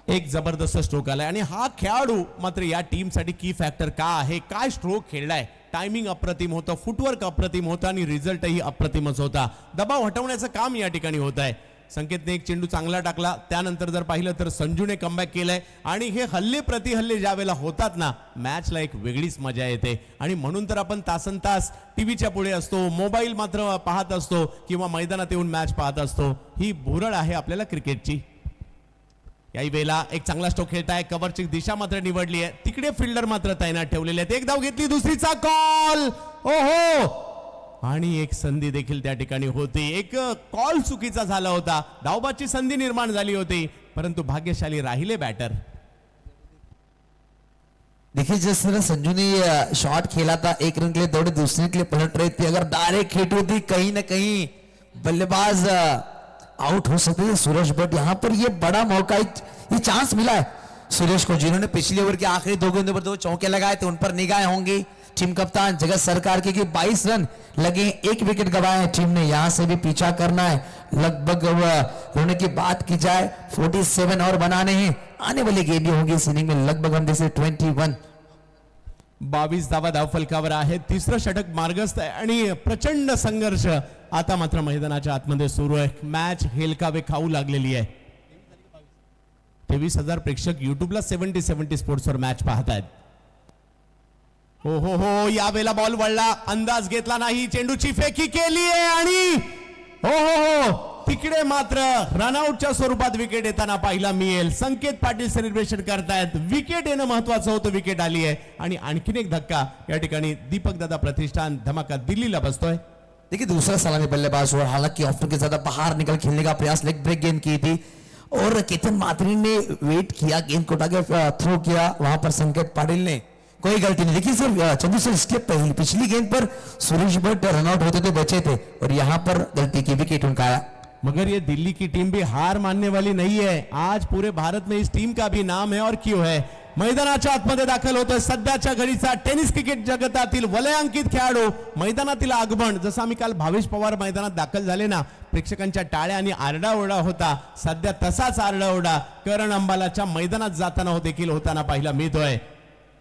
एक जबरदस्त स्ट्रोक आलाय आणि हा खेळाडू मात्र या टीम साठी की फॅक्टर का आहे. काय स्ट्रोक खेळलाय, टायमिंग अप्रतिम होतं, फुटवर्क अप्रतिम होतं आणि रिझल्टही अप्रतिमच होता. दबाव हटवण्याचं काम या ठिकाणी होत आहे. संकेतने एक चेंडू चांगला टाकला, त्यानंतर जर पाहिलं तर संजूने कमबॅक केलंय आणि हे हल्ले प्रतिहल्ले ज्या वेळेला होतात ना, मॅचला एक वेगळीच मजा येते आणि म्हणून तर आपण तासनतास टीव्हीच्या पुढे असतो, मोबाईल मात्र पाहत असतो किंवा मैदानात येऊन मॅच पाहत असतो. ही भुरळ आहे आपल्याला क्रिकेटची. याही वेळेला एक चांगला स्ट्रोक खेळताय, कव्हरची दिशा मात्र निवडली आहे, तिकडे फिल्डर मात्र तैनात ठेवलेले आहेत. एक धाव घेतली, दुसरीचा कॉल, ओहो, आणि एक संधी देखील त्या ठिकाणी होती. एक कॉल चुकीचा झाला होता, धावबाची संधी निर्माण झाली होती, परंतु भाग्यशाली राहिले बॅटर. देखिए जिस तरह संजू ने शॉट खेला था, एक रन के लिए दौड़े, दूसरे के लिए पलट रहे थे, अगर डायरेक्ट हिट होती कहीं ना कहीं बल्लेबाज आउट हो सकते थे सुरेश. बट यहाँ पर ये बड़ा मौका, ये चांस मिला है सुरेश को, जिन्होंने पिछले ओवर के आखिरी 2 गेंदों पर 2 चौके लगाए थे, उन पर निगाहें होंगी टीम कप्तान जगत सरकार के, 22 रन लगे, 1 विकेट गंवाए हैं टीम ने. यहां से भी पीछा करना है, लगभग होने की बात की जाए 47 और बनाने हैं. आने वाली गेंदें होंगी इस इनिंग में लगभग हम जैसे 21. 22 धावा धावफलकावर आहे. तिसरं षटक मार्गस्थ आहे आणि प्रचंड संघर्ष आता मात्र मैदानाच्या आतमध्ये सुरू आहे. मॅच हेलकावे खाऊ लागलेली आहे. 23,000 प्रेक्षक युट्यूबला 70 स्पोर्ट्सवर मॅच पाहत आहेत. हो हो हो, यावेळेला बॉल वळला, अंदाज घेतला नाही, चेंडूची फेकी केली आहे आणि हो हो हो, तिकडे मात्र रनआउटच्या स्वरूपात विकेट येताना पाहायला मिळेल. संकेत पाटील सेलिब्रेशन करतायत. विकेट येणं महत्वाचं होतं, विकेट आली आहे आणि आणखीन एक धक्का या ठिकाणी दीपक दादा प्रतिष्ठान धमाका दिल्लीला बसतोय. देखिए दूसरा सलामी बल्लेबाज हुआ, हालांकि ऑफ्टर के ज्यादा बाहर निकल खेलने का प्रयास, लेग ब्रेक गेंद की थी और केतन माथुरी ने वेट किया, गेंद को उठा थ्रो किया, वहां पर संकेत पाटिल ने कोई गलती नहीं. देखिए सर चंदू सर, इसके पहले पिछली गेंद पर सुरेश भट्ट रनआउट होते थे, बचे थे और यहां पर गलती की, विकेट उनका आया. मगर ये दिल्ली की टीम भी हार मानने वाली नहीं है. आज पूरे भारत में इस टीम का भी नाम है और क्यों है. मैदानाच्या आतमध्ये दाखल होतोय सध्याच्या घडीचा टेनिस क्रिकेट जगतातील वलयांकित खेळाडू. मैदानातील आगमन, जसं आम्ही काल भावेश पवार मैदानात दाखल झाले ना, प्रेक्षकांच्या टाळ्या आणि आरडाओरडा होता, सध्या तसाच आरडाओरडा करण अंबालाच्या मैदानात जाताना देखील होताना पाहायला मिळतोय.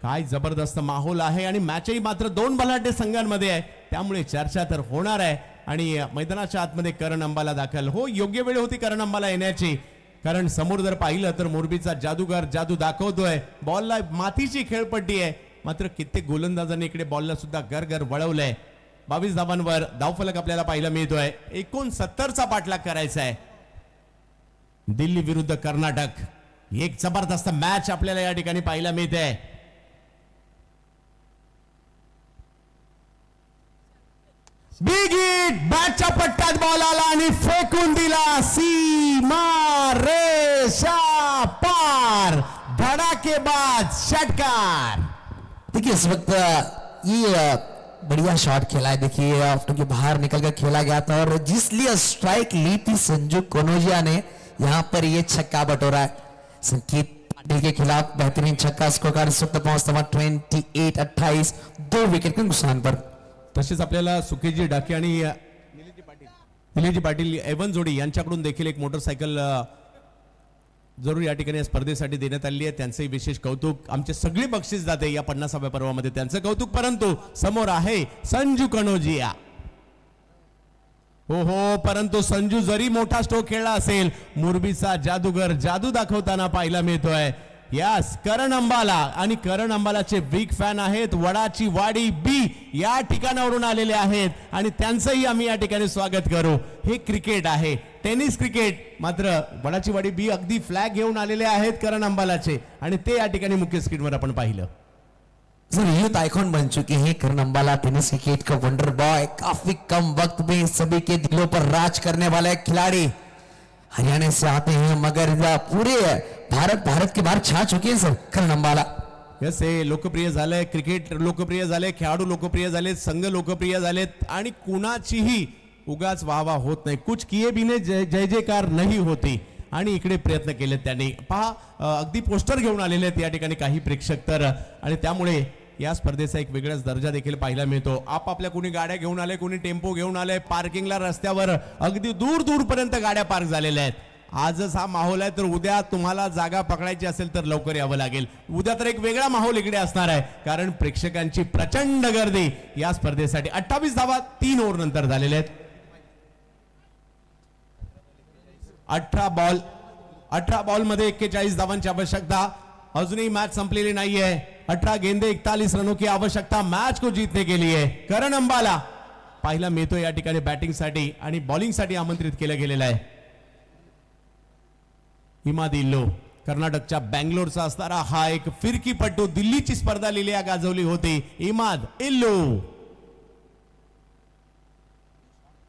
काय जबरदस्त माहोल आहे आणि मॅचही मात्र 2 बलाढ्य संघांमध्ये आहे, त्यामुळे चर्चा तर होणार आहे. आणि मैदानाच्या आतमध्ये करण अंबाला दाखल. हो, योग्य वेळ होती करण अंबाला येण्याची, कारण समोर जर पाहिलं तर मोरबीचा जादूगार जादू दाखवतोय. बॉलला मातीची खेळपट्टी आहे, मात्र कित्येक गोलंदाजांनी इकडे बॉलला सुद्धा गरगर वळवलंय. 22 धावांवर धावफलक आपल्याला पाहायला मिळतोय. 69चा पाठलाग करायचा आहे दिल्ली विरुद्ध कर्नाटक. एक जबरदस्त मॅच आपल्याला या ठिकाणी पाहायला मिळते. बिग हिट, बॅटच्या पट्ट्यात बॉल आला आणि फेकून दिला सीमा रेषा पार, धड़ाकेबाज षटकार. देखिए इस वक्त ये बढ़िया शॉट खेला है. देखिए आफ्टर के बाहर निकल कर खेला गया था और जिसलिए स्ट्राइक ली थी संजू कनौजिया ने, यहाँ पर ये छक्का बटोरा है. संकेत पाटिल के खिलाफ बेहतरीन छक्का, स्कोर कार्ड इस वक्त पहुंचता 28-28, 2 विकेट के नुकसान पर. तसेच आपल्याला सुकेजी डाके आणि निलेजी पाटील एवन जोडी यांच्याकडून देखील एक मोटरसायकल जरूर या ठिकाणी स्पर्धेसाठी देण्यात आली आहे. त्यांचंही विशेष कौतुक. आमचे सगळे बक्षीस दाते या 50व्या पर्वामध्ये त्यांचं कौतुक. परंतु समोर आहे संजू कनौजिया. हो हो, परंतु संजू जरी मोठा स्ट्रोक खेळला असेल, मुरबीचा जादूगर जादू दाखवताना पाहायला मिळतोय. यास करण अंबाला, आणि करण अंबालाचे बिग फॅन आहेत. वडाची वाडी बी या ठिकाणावरून आलेले आहेत आणि त्यांचंही आम्ही या ठिकाणी स्वागत करू. हे क्रिकेट आहे, टेनिस क्रिकेट. मात्र वडाची वाडी बी अगदी फ्लॅग घेऊन आलेले आहेत करण अंबालाचे आणि ते या ठिकाणी मुख्य स्क्रीनवर आपण पाहिलं. सर यूथ आइकॉन बन चुके हैं करण अंबाला, टेनिस क्रिकेट का वंडर बॉय. काफी कम वक्त में सभी के दिलों पर राज करने वाले खिलाड़ी. हरियाणा से आते हैं मगर पूरे भारत के बाहर छा चुके हैं सर करण अंबाला. यस, हे लोकप्रिय झालंय, क्रिकेट लोकप्रिय झालंय, खेळाडू लोकप्रिय झालेत, संघ लोकप्रिय झालेत आणि कुणाचीही उगाच वाहवा होत नाही. कुछ किए बिने जय जयकार नाही होती आणि इकडे प्रयत्न केलेत त्यांनी. पहा, अगदी पोस्टर घेऊन आलेले आहेत या ठिकाणी काही प्रेक्षक तर, आणि त्यामुळे या स्पर्धेचा एक वेगळाच दर्जा देखील पाहायला मिळतो. आपापल्या कोणी गाड्या घेऊन आले, कोणी टेम्पो घेऊन आले, पार्किंगला रस्त्यावर अगदी दूर दूरपर्यंत गाड्या पार्क झालेल्या आहेत. आजच हा माहोल आहे, तर उद्या तुम्हाला जागा पकडायची असेल तर लवकर यावं लागेल. उद्या तर एक वेगळा माहोल इकडे असणार आहे, कारण प्रेक्षकांची प्रचंड गर्दी या स्पर्धेसाठी. 28 धावा 3 ओव्हर नंतर झालेल्या आहेत. 18 बॉल मध्ये 41 धावांची आवश्यकता. अजूनही मॅच संपलेली नाहीये. 18 गेंदे 41 रनों की आवश्यकता मैच को जीतने के लिए. करण अंबाला पाहिला मिळतो या ठिकाणी बॅटिंग साठी आणि बॉलिंग साठी आमंत्रित केलं गेलेलं आहे. इमाद इल्लो कर्नाटकच्या बँगलोरचा असणारा हा एक फिरकीपटू दिल्लीची स्पर्धा लिलिया गाजवली होती. इमाद इल्लो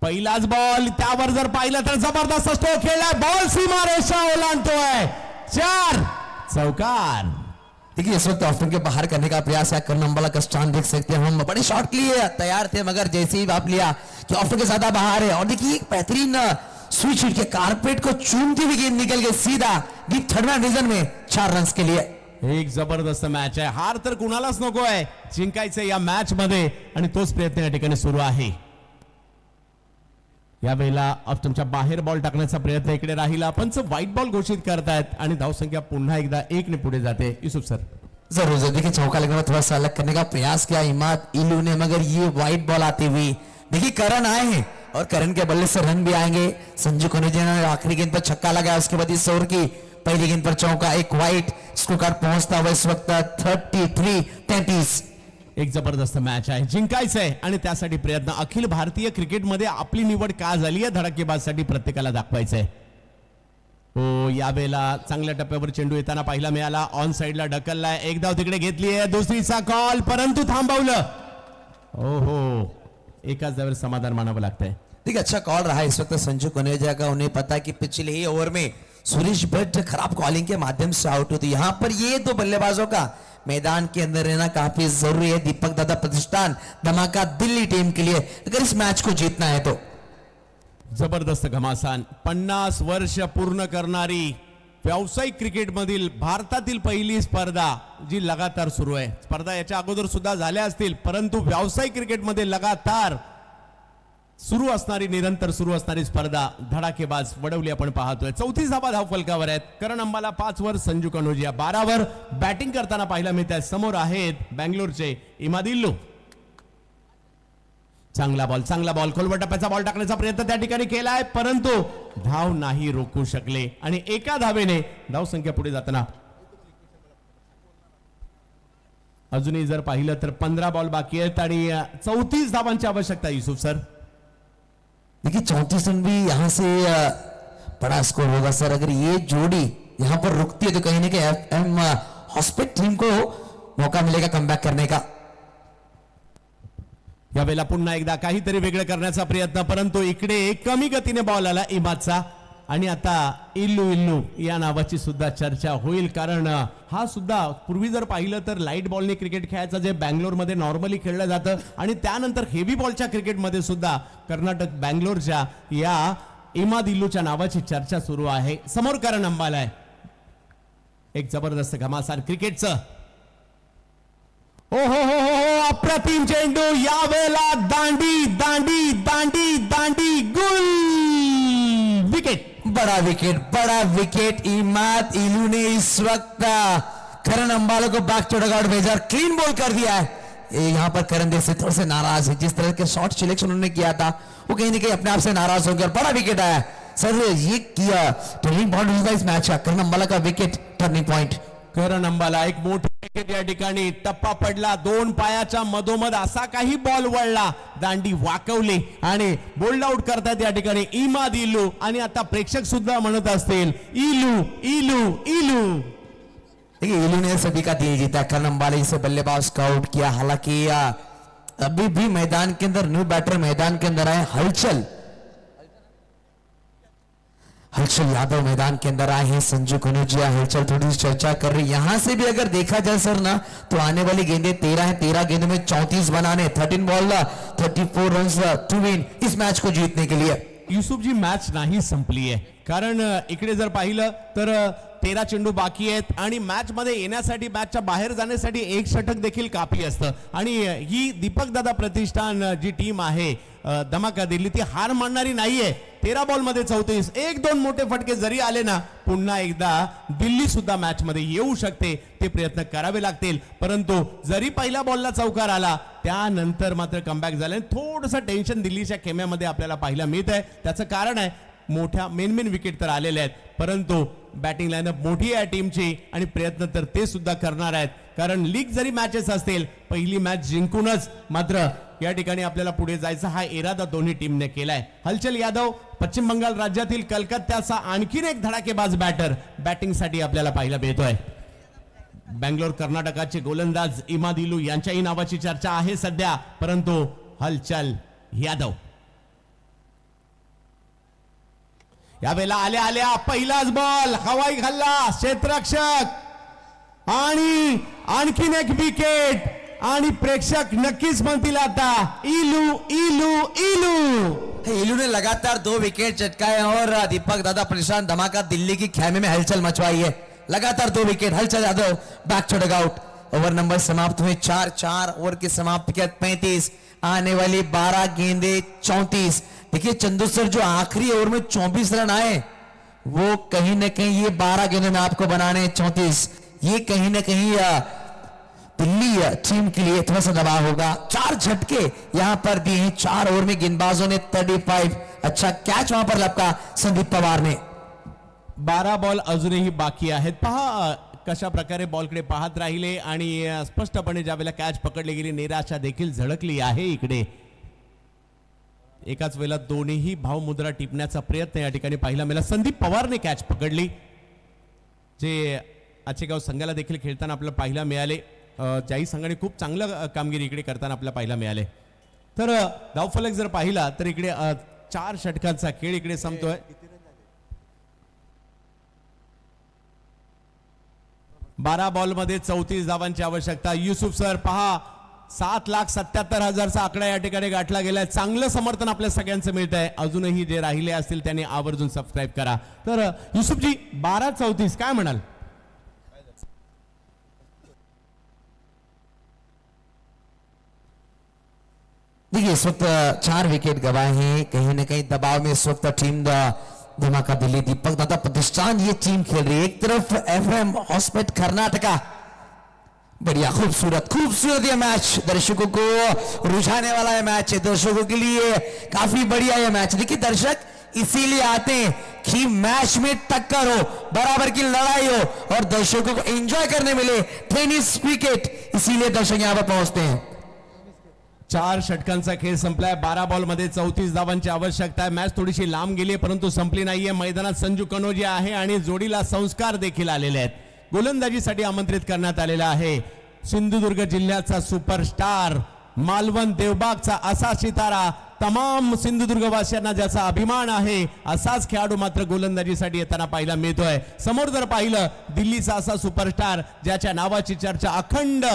पहिलाच बॉल त्यावर जर पाहिलं तर जबरदस्त स्ट्रोक खेळलाय. बॉल सीमारेषा ओलांडतोय. 4 चौकार. देखिए इस वक्त ऑफ के बाहर करने का प्रयास है. करण अंबाला का स्टांड देख सकते हैं हम. बड़े शॉट के लिए तैयार थे मगर जैसे ही आप लिया कि ऑफ के ज्यादा बाहर है. और देखिए एक बेहतरीन स्विच हिट के कारपेट को चूमती हुई गेंद निकल गई सीधा डीप थर्ड डिवीजन में 4 रन्स के लिए. एक जबरदस्त मॅच आहे. हार तर कुणालाच नको आहे. जिंकायचं या मॅच मध्ये आणि तोच प्रयत्न या ठिकाणी सुरू आहे. यावेळेला तुमच्या बाहेर बॉल टाकण्याचा प्रयत्न इकडे राहिला. पंच व्हाईट बॉल घोषित करतायत आणि धावसंख्या पुन्हा एकदा 1 ने पुढे जाते. युसुफ सर जरूर जरूर देखिए चौका लगने में थोड़ा सा अलग करने का प्रयास किया इमाद इल्लू ने मगर ये व्हाइट बॉल आती हुई देखिए करण आए हैं और करण के बल्ले से रन भी आएंगे. संजू कनौजिया ने आखिरी गेंद पर छक्का लगाया. उसके बाद इस ओवर की पहली गेंद पर चौका. एक व्हाइट स्कोर कार्ड पहुंचता हुआ इस वक्त 33-33. एक जबरदस्त मॅच आहे. जिंकायचंय आणि त्यासाठी प्रयत्न. अखिल भारतीय क्रिकेटमध्ये आपली निवड का झाली आहे धडाकेबाजसाठी प्रत्येकाला दाखवायचंय. हो यावेळेला चांगल्या टप्प्यावर चेंडू येताना पाहिला मिळाला. ऑन साइडला ढकललाय. एक धाव तिकडे घेतली आहे. दुसरीचा कॉल परंतु थांबवलं. ओहो एकाच धावेवर समाधान मानावं लागतंय. देखिए अच्छा कॉल रहा है इस वक्त संजू कनौजिया का. उन्हें पता कि पिछले ही ओवर में सुरेश भट्ट खराब कॉलिंग के माध्यम से आउट हुई. यहां पर ये दो बल्लेबाजों का मैदान के अंदर रहना काफी जरूरी है. दीपक दादा प्रतिष्ठान धमाका दिल्ली टीम के लिए अगर इस मैच को जीतना है तो. जबरदस्त घमासान. 50 वर्ष पूर्ण करणारी व्यावसायिक क्रिकेट मधील भारतातील पहिली स्पर्धा जी लगातार सुरू आहे. स्पर्धा याच्या अगोदर सुद्धा झाल्या असतील परंतु व्यावसायिक क्रिकेटमध्ये लगातार सुरू असणारी निरंतर सुरू असणारी स्पर्धा धडाकेबाज वडवली आपण पाहतोय. 34 धावा धाव फलकावर आहेत. करण अंबाला 5 वर. संजू कनौजिया 12 वर. बॅटिंग करताना पाहायला मिळत आहे. समोर आहेत बँगलोरचे इमाद इल्लो. चांगला बॉल खोलवर टप्प्याचा बॉल टाकण्याचा प्रयत्न त्या ठिकाणी केलाय परंतु धाव नाही रोखू शकले आणि एका धावेने धावसंख्या पुढे जाताना अजूनही जर पाहिलं तर 15 बॉल बाकी आहेत आणि 34 धावांची आवश्यकता. युसुफ सर देखिए 34 रन भी यहां से बड़ा स्कोर होगा सर. अगर ये जोड़ी यहां पर रुकती है तो कहीं ना कहीं एफएम हॉस्पिट टीम को मौका मिलेगा कमबॅक करने का. यावेळेला पुन्हा एकदा काहीतरी वेगळं करण्याचा प्रयत्न परंतु इकडे कमी गतीने बॉल आला इमादचा आणि आता इल्लू या नावाची सुद्धा चर्चा होईल कारण हा सुद्धा पूर्वी जर पाहिलं तर लाईट बॉलने क्रिकेट खेळायचं जे बँगलोरमध्ये नॉर्मली खेळलं जातं आणि त्यानंतर हेवी बॉलच्या क्रिकेटमध्ये सुद्धा कर्नाटक बँगलोरच्या या इमाद इल्लूच्या नावाची चर्चा सुरू आहे. समोर करण अंबाला आहे. एक जबरदस्त घमासान क्रिकेटचं. ओ हो हो हो अप्रतिम चेंडू. यावेळेला दांडी दांडी दांडी दांडी गुल. विकेट. बड़ा विकेट इमाद इल्लू ने इस वक्त करण अंबाला को बैक टू डगआउट भेजा. क्लीन बॉल कर दिया है. यहां पर करण देव से थोड़े से नाराज है. जिस तरह के शॉट सिलेक्शन उन्होंने किया था वो कहीं ना कहीं अपने आप से नाराज हो गया. बड़ा विकेट आया सर. ये किया टर्निंग पॉइंट इस मैच का. करण अंबाला का विकेट टर्निंग पॉइंट. करण अंबाला एक मोठी विकेट या ठिकाणी. टप्पा पडला. 2 पायाच्या मधोमध असा काही बॉल वळला. दांडी वाकवली आणि बोल्ड आउट करतात या ठिकाणी इमाद इल्लू आणि आता प्रेक्षक सुद्धा म्हणत असतील इल्लू इल्लू इल्लू. देखिए इल्लू ने सभी का दिल जीता. करण अंबाला इसे बल्लेबाज का आउट किया. हालांकि अभी भी मैदान के अंदर न्यू बैटर मैदान के अंदर आए. हलचल यादव मैदान के अंदर आए हैं. संजू कनौजिया हलचल थोड़ी सी चर्चा कर रही. यहां से भी अगर देखा जाए सर ना तो आने वाली गेंदें 13 हैं. 13 गेंदों में 34 बनाने. 13 बॉल 34 रन्स टू विन इस मैच को जीतने के लिए. युसुफ जी मॅच नाही संपली आहे कारण इकडे जर पाहिलं तर 13 चेंडू बाकी आहेत आणि मॅच मध्ये येण्यासाठी मॅचच्या बाहेर जाण्यासाठी एक षटक देखील काफी असतं आणि ही दीपक दादा प्रतिष्ठान जी टीम आहे धमाका दिल्ली ती हार मानणारी नाहीये. 13 बॉल मध्ये 34. 1-2 मोठे फटके जरी आले ना पुन्हा एकदा दिल्ली सुद्धा मॅच मध्ये येऊ शकते. ते प्रयत्न करावे लागतील परंतु जरी पहिल्या बॉलला चौकार आला त्यानंतर मात्र कमबॅक झाले. थोडंसं टेन्शन दिल्लीच्या खेम्यामध्ये आपल्याला पाहायला मिळत आहे. त्याचं कारण आहे मोठ्या मेन विकेट तर आलेल्या आहेत, परंतु बॅटिंग लाईनअप मोठी आहे टीमची आणि प्रयत्न तर ते सुद्धा करणार आहेत, कारण लीग जरी मॅचेस असतील पहिली मॅच जिंकूनच मात्र या ठिकाणी आपल्याला पुढे जायचा हा इरादा दोन्ही टीमने केलाय. हलचल यादव पश्चिम बंगाल राज्यातील कलकत्त्याचा आणखीन एक धडाकेबाज बॅटर बॅटिंगसाठी आपल्याला पाहायला मिळतोय. बँगलोर कर्नाटकाचे गोलंदाज इमादिलू यांच्याही नावाची चर्चा आहे सध्या, परंतु हलचल यादव यावेळेला आल्या आल्या पहिलाच बॉल हवाई खाल्ला क्षेत्ररक्षक आणि आणखीन एक विकेट आणि प्रेक्षक नक्कीच म्हणतील आता इलू इलू इलू. इलू ने लगातार 2 विकेट चटकाए और दीपक दादा प्रशांत धमाका दिल्ली की खेमे में हलचल मचवाई है. लगातार 2 विकेट. हलचल Yadav back to dugout. Over number समाप्त हुए 4 ओवर की समाप्ति के 35 आने वाली 12 गेंदे 34. देखिए चंदू सर जो आखिरी ओवर में 24 रन आए वो कहीं ना कहीं ये 12 गेंदों में आपको बनाने 34, ये कहीं ना कहीं दिल्ली टीम के लिए थोड़ा सा दबाव होगा. 4 झटके यहां पर दिए हैं 4 ओवर में गेंदबाजों ने 35. अच्छा कैच वहां पर लपका संदीप पवार ने. 12 बॉल अजूनही बाकी आहेत. पहा कशा प्रकारे बॉलकडे पाहत राहिले आणि स्पष्टपणे ज्यावेळेला कॅच पकडली गेली निराशा देखील झळकली आहे. इकडे एकाच वेळेला दोन्ही भावमुद्रा टिपण्याचा प्रयत्न या ठिकाणी पाहायला मिळाला. संदीप पवारने कॅच पकडली जे आचेगाव संघाला देखील खेळताना आपल्याला पाहायला मिळाले. ज्याही संघाने खूप चांगलं कामगिरी इकडे करताना आपल्याला पाहायला मिळाले. तर धावफलक जर पाहिला तर इकडे 4 षटकांचा खेळ इकडे संपतोय. 12 बॉलमध्ये 34 धावांची आवश्यकता. युसुफ सर पहा 7,77,000चा आकडा या ठिकाणी गाठला गेलाय. चांगलं समर्थन आपल्या सगळ्यांचं मिळत आहे. अजूनही जे राहिले असतील त्यांनी आवर्जून सबस्क्राईब करा. तर युसुफजी 12-34 काय म्हणाल? देखिए इस वक्त 4 विकेट गवाए हैं. कहीं ना कहीं दबाव में इस वक्त टीम धमाका दिल्ली दीपक दादा प्रतिष्ठान ये टीम खेल रही है. एक तरफ FM हॉस्पिट कर्नाटका. बढ़िया खूबसूरत ये मैच, दर्शकों को रुझाने वाला ये मैच है. दर्शकों के लिए काफी बढ़िया ये मैच. देखिए दर्शक इसीलिए आते हैं कि मैच में टक्कर हो, बराबर की लड़ाई हो और दर्शकों को एंजॉय करने मिले टेनिस क्रिकेट, इसीलिए दर्शक यहां पर पहुंचते हैं. 4 षटकांचा खेळ संपलाय. 12 बॉलमध्ये 34 धावांची आवश्यकता आहे. मॅच थोडीशी लांब गेली परंतु संपली नाहीये. मैदानात संजू कनोजी आहे आणि जोडीला संस्कार देखील आलेले आहेत. गोलंदाजीसाठी आमंत्रित करण्यात आलेला आहे सिंधुदुर्ग जिल्ह्याचा सुपरस्टार मालवण देवबागचा असा सितारा, तमाम सिंधुदुर्ग वासियांना ज्याचा अभिमान आहे असाच खेळाडू मात्र गोलंदाजीसाठी येताना पाहायला मिळतोय. समोर जर पाहिलं दिल्लीचा असा सुपरस्टार ज्याच्या नावाची चर्चा अखंड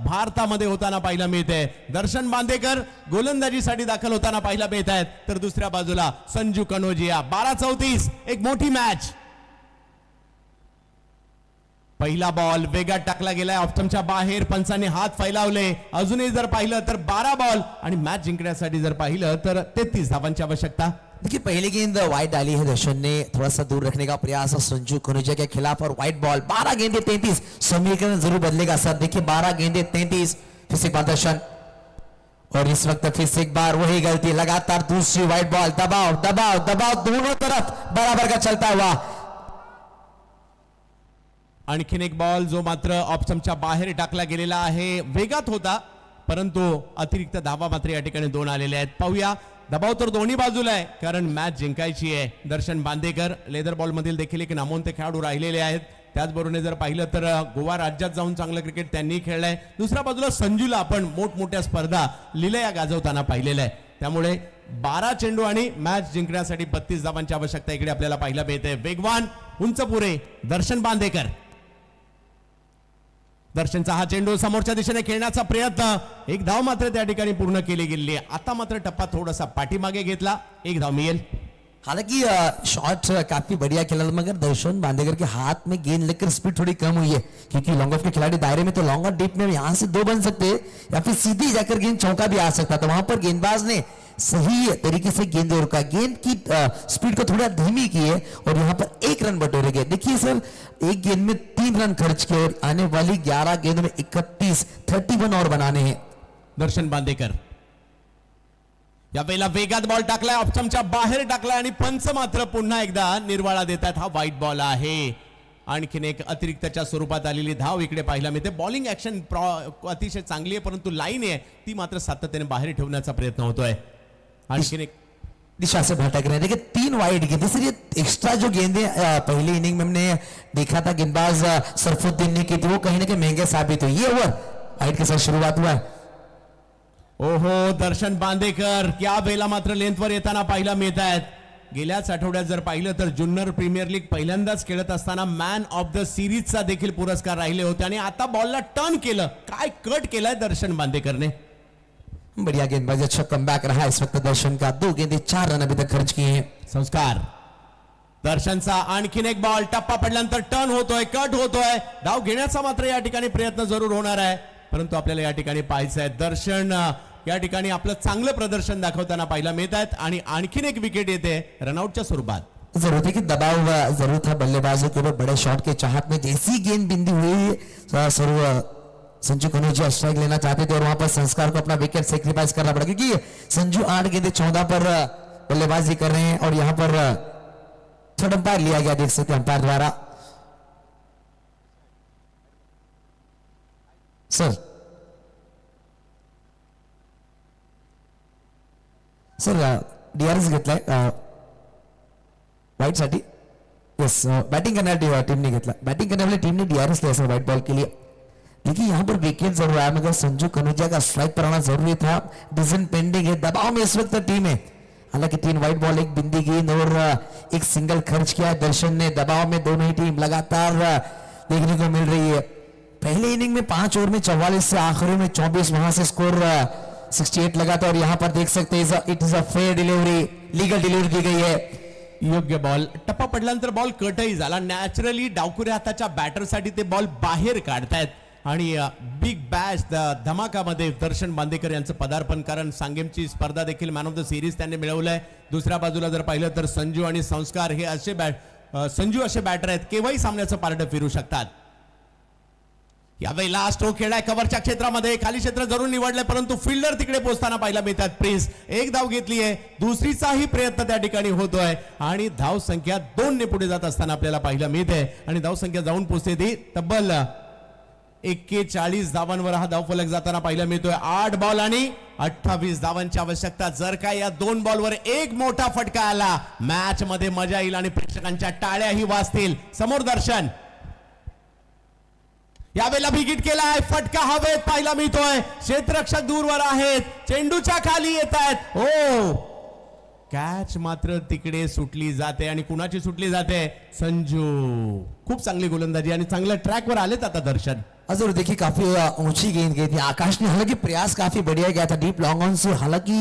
भारतामध्ये होताना पाहायला मिळते. दर्शन बांदेकर गोलंदाजीसाठी दाखल होताना पाहायला मिळत आहेत. तर दुसऱ्या बाजूला संजू कनोजिया. 12-34 एक मोठी मॅच. पहिला बॉल वेगात टाकला गेलाय ऑप्टमच्या बाहेर. पंचाने हात फैलावले. अजूनही जर पाहिलं तर 12 बॉल आणि मॅच जिंकण्यासाठी जर पाहिलं तर 33 धावांची आवश्यकता. देखिए पहली गेंद वाइड डाली है दर्शन ने, थोड़ा सा दूर रखने का प्रयास संजू कनोजिया के खिलाफ और वाइड बॉल. 12 गेंदे 33. समीकरण जरूर बदलेगा सर. देखिए 12 गेंदे 33. फिर से एक बार दर्शन और इस वक्त फिर से एक बार वही गलती. लगातार दूसरी वाइड बॉल. दबाव दबाव दबाव दोनों तरफ बराबर का चलता हुआ. आणखीन एक बॉल जो मात्र ऑप्शनच्या बाहेर टाकला गेलेला आहे. वेगात होता परंतु अतिरिक्त धावा मात्र या ठिकाणी 2 आलेले आहेत. पाहूया दबाव तर दोन्ही बाजूला आहे कारण मॅच जिंकायची आहे. दर्शन बांदेकर लेदर बॉल मधील देखील एक नामवंत खेळाडू राहिलेले आहेत. त्याचबरोबर जर पाहिलं तर गोवा राज्यात जाऊन चांगलं क्रिकेट त्यांनी खेळलंय. दुसऱ्या बाजूला संजूला आपण मोठमोठ्या स्पर्धा लिलया गाजवताना पाहिलेलं आहे. त्यामुळे 12 चेंडू आणि मॅच जिंकण्यासाठी 32 धावांची आवश्यकता इकडे आपल्याला पाहायला मिळते. वेगवान उंच पुरे दर्शन बांदेकर. दर्शनचा हा चेंडू समोरच्या दिशेने खेळण्याचा प्रयत्न. एक धाव मात्र त्या ठिकाणी पूर्ण केली गेली आहे. आता मात्र टप्पा थोडासा पाठीमागे घेतला. 1 धाव मिळेल. हालांकि शॉट काफी बढ़िया खेला मगर दर्शन बांदेकर के हाथ में गेंद लेकर स्पीड थोड़ी कम हुई है क्योंकि लॉन्ग ऑफ के खिलाड़ी दायरे में तो लॉन्ग और डीप में यहां से 2 बन सकते हैं या फिर सीधी जाकर गेंद चौका भी आ सकता. तो वहां पर गेंदबाज ने सही तरीके से गेंद रोका. गेंद की स्पीड को थोड़ा धीमी की है और यहां पर 1 रन बटोरे गए. देखिए सर एक गेंद में 3 रन खर्च किए और आने वाली 11 गेंदों में 31 और बनाने हैं. दर्शन बांदेकर या वेळेला वेगात बॉल टाकलाय, ऑप्शनच्या बाहेर टाकलाय आणि पंच मात्र पुन्हा एकदा निर्वाळा देतात. हा वाईट बॉल आहे. आणखीन एक अतिरिक्तच्या स्वरूपात आलेली धाव इकडे पाहायला मिळते. बॉलिंग ऍक्शन अतिशय चांगली आहे, परंतु लाईन आहे ती मात्र सातत्याने बाहेर ठेवण्याचा प्रयत्न होतोय. आणखीन एक दिशा से भटक रहे हैं. देखिए 3 वाइड गेंदे सर, ये एक्स्ट्रा जो गेंदे पहली इनिंग में हमने देखा था गेंदबाज सरफुद्दीन ने की थी, वो कहीं ना कहीं महंगे साबित हुई. ये ओवर वाइड के साथ शुरुआत हुआ है. ओहो, दर्शन बांदेकर या वेळेला मात्र लेंथवर येताना पाहायला मिळत आहेत. गेल्याच आठवड्यात जर पाहिलं तर जुन्नर प्रीमियर लीग पहिल्यांदाच खेळत असताना मॅन ऑफ द सिरीजचा देखील पुरस्कार राहिले होते आणि आता बॉलला टर्न केलं. काय कट केलाय दर्शन बांदेकरने. बढ़िया गेंदबाजी, अच्छा कमबैक रहा इस वक्त दर्शन का. 2 गेंदे 4 रन अभी तक खर्च किए हैं. संस्कार दर्शनचा आणखीन एक बॉल टप्पा पडल्यानंतर टर्न होतोय, कट होतोय. धाव घेण्याचा मात्र या ठिकाणी प्रयत्न जरूर होणार आहे, परंतु आपल्याला या ठिकाणी पाहायचं आहे दर्शन या ठिकाणी आपलं चांगलं प्रदर्शन दाखवताना पाहायला मिळत आहेत आणि आणखीन एक विकेट येते रनआउटच्या स्वरूपात. जरूरत है कि दबाव जरूर था बल्लेबाजों के ऊपर बड़े शॉट के चाहत में. जैसी गेंद बिंदी हुई सर्व संजू कनौजिया स्ट्राइक लेना चाहते थे और वहां पर संस्कार को अपना विकेट सेक्रीफाइस करना पड़ा, क्योंकि संजू 8 गेंदे 14 पर बल्लेबाजी कर रहे हैं और यहां पर थर्ड अंपायर लिया गया, देख सकते हैं अंपायर द्वारा. सर डीआरएस घेतलाय व्हाईट साठी. यस, बॅटिंग करणाऱ्या टीमने घेतला. बॅटिंग करने वाली टीम ने डीआरएस लिया सर व्हाइट बॉल के लिए. देखिए यहाँ पर विकेट जरूर आया, मगर संजू कनौजिया का स्ट्राइक पर आना जरूरी था. डिसीजन पेंडिंग है, दबाव में इस वक्त टीम है. हालांकि 3 व्हाइट बॉल, 1 बिंदी गेंद और एक सिंगल खर्च किया. दर्शन ने दबाव में दोनों ही टीम लगातार देखने को मिल रही है. पहले इनिंग में 5 ओवर में 44 से आखिरी में 24, वहां से स्कोर 68 लगा था और यहां पर देख सकते हैं it is a fair delivery, legal delivery की गई है. योग्य बॉल. टप्पा पडल्यानंतर बॉल कटही झाला. नॅचरली डावखुऱ्या हाताच्या बॅटरसाठी ते बॉल बाहेर काढतायत आणि बिग बॅश धमाकामध्ये दर्शन बांदेकर यांचं पदार्पण, कारण सांगेमची स्पर्धा देखील मॅन ऑफ द सिरीज त्यांनी मिळवलंय. दुसऱ्या बाजूला जर पाहिलं तर संजू आणि संस्कार हे असे संजू असे बॅटर आहेत केव्हाही सामन्याचं पारडं फिरू शकतात. यावेळी लास्ट स्ट्रोक खेळाय कव्हरच्या क्षेत्रामध्ये, खाली क्षेत्र जरूर निवडलंय, परंतु फिल्डर तिकडे पोहोचताना पाहायला मिळतात. प्रिन्स एक धाव घेतली आहे, दुसरीचाही प्रयत्न त्या ठिकाणी होतोय आणि धाव संख्या 2 ने पुढे जात असताना आपल्याला पाहायला मिळते आणि धाव संख्या जाऊन पोहोचते ती तब्बल 41 धावांवर हा धावफलक जाताना पाहायला मिळतोय. 8 बॉल आणि 28 धावांची आवश्यकता. जर का या 2 बॉलवर एक मोठा फटका आला, मॅच मध्ये मजा येईल आणि प्रेक्षकांच्या टाळ्याही वाजतील. समोर दर्शन यावेळेला विकेट केलाय, फटका हवेत पाहायला मिळतोय. क्षेत्ररक्षक दूरवर आहेत, चेंडूच्या खाली येत आहेत. ओ, कॅच मात्र तिकडे सुटली जाते आणि कुणाची सुटली जाते? संजू. खूप चांगली गोलंदाजी आणि चांगल्या ट्रॅकवर आलेत आता दर्शन. जरूर देखिए काफी ऊंची गेंद गई थी. आकाश ने हालांकि प्रयास काफी बढ़िया किया था डीप लॉन्ग ऑन से, हालांकि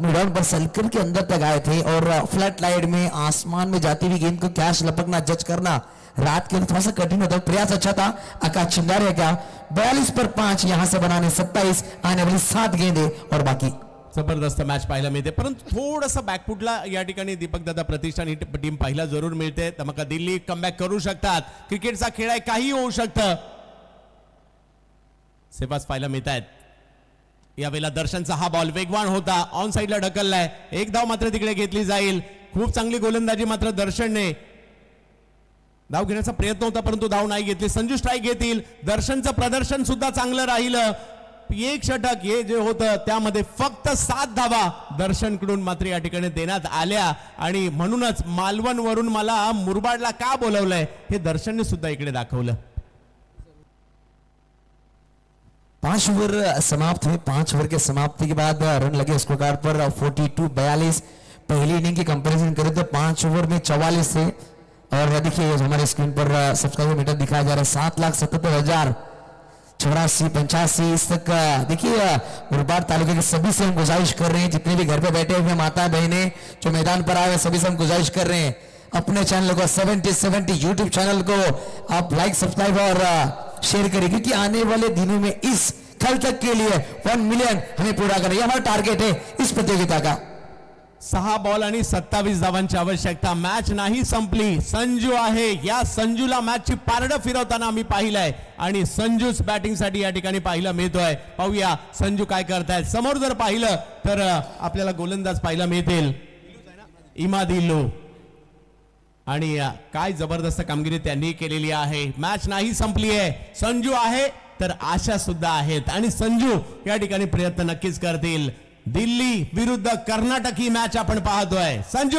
मिड ऑन पर सर्कल के अंदर तक आए थे और फ्लड लाइट में आसमान में जाती हुई गेंद को कैच लपकना, जज करना रात के लिए थोड़ा सा कठिन होता है. प्रयास अच्छा था आकाश चिंगारिया का. 42 पर 5 यहां से बनाने 27, आने वाली 7 गेंदे और बाकी. जबरदस्त मॅच पाहायला मिळते, परंतु थोडंसं बॅकफुटला या ठिकाणी दीपक दादा प्रतिष्ठान ही टीम पाहायला जरूर मिळते. धमाका दिल्ली कमबॅक करू शकतात. क्रिकेटचा खेळ आहे, काही होऊ शकतं. सेवाच पाहायला मिळत आहेत. यावेळेला दर्शनचा हा बॉल वेगवान होता, ऑन साइडला ढकललाय. एक धाव मात्र तिकडे घेतली जाईल. खूप चांगली गोलंदाजी मात्र दर्शनने. धाव घेण्याचा प्रयत्न होता परंतु धाव नाही घेतली. संजू स्ट्राइक घेतील. दर्शनचं प्रदर्शन सुद्धा चांगलं राहिलं. एक षटक हे जे होतं त्यामध्ये फक्त 7 धावा दर्शनकडून मात्र या ठिकाणी देण्यात आल्या आणि म्हणूनच मालवण वरून मला मुरबाडला का बोलवलंय हे दर्शनने सुद्धा इकडे दाखवलं. 5 ओवर समाप्त हुए. 5 ओवर के समाप्ति के बाद रन लगे स्कोर कार्ड पर 42-42. पहली इनिंग की कंपैरिजन करें तो 5 ओवर में 44 थे और देखिए हमारे स्क्रीन पर सब्सक्राइबर मीटर दिखाया जा रहा है 7,77,000 84-85 इस तक. देखिए मुरबाड तालुके के सभी से हम गुजारिश कर रहे हैं, जितने भी घर पे बैठे हुए माता बहनें जो मैदान पर आए सभी से हम गुजारिश कर रहे हैं अपने चैनल को 70 यूट्यूब चैनल को आप लाइक सब्सक्राइब और शेयर करिए, क्योंकि आने वाले दिनों में इस कल तक के लिए 1 मिलियन हमें पूरा करना, ये हमारा टारगेट है इस प्रतियोगिता का. 6 बॉल आणि 27 धावांची आवश्यकता. मॅच नाही संपली. संजू आहे, या संजूला मॅचची पारडं फिरवताना आम्ही पाहिलंय आणि संजूच बॅटिंग साठी या ठिकाणी पाहायला मिळतोय. पाहूया संजू काय करतायत. समोर जर पाहिलं तर आपल्याला गोलंदाज पाहायला मिळतील इमादिल्लू आणि काय जबरदस्त कामगिरी त्यांनी केलेली आहे. मॅच नाही संपली आहे. संजू आहे तर आशा सुद्धा आहेत आणि संजू या ठिकाणी प्रयत्न नक्कीच करतील. दिल्ली विरुद्ध कर्नाटक ही मॅच आपण पाहतोय. संजू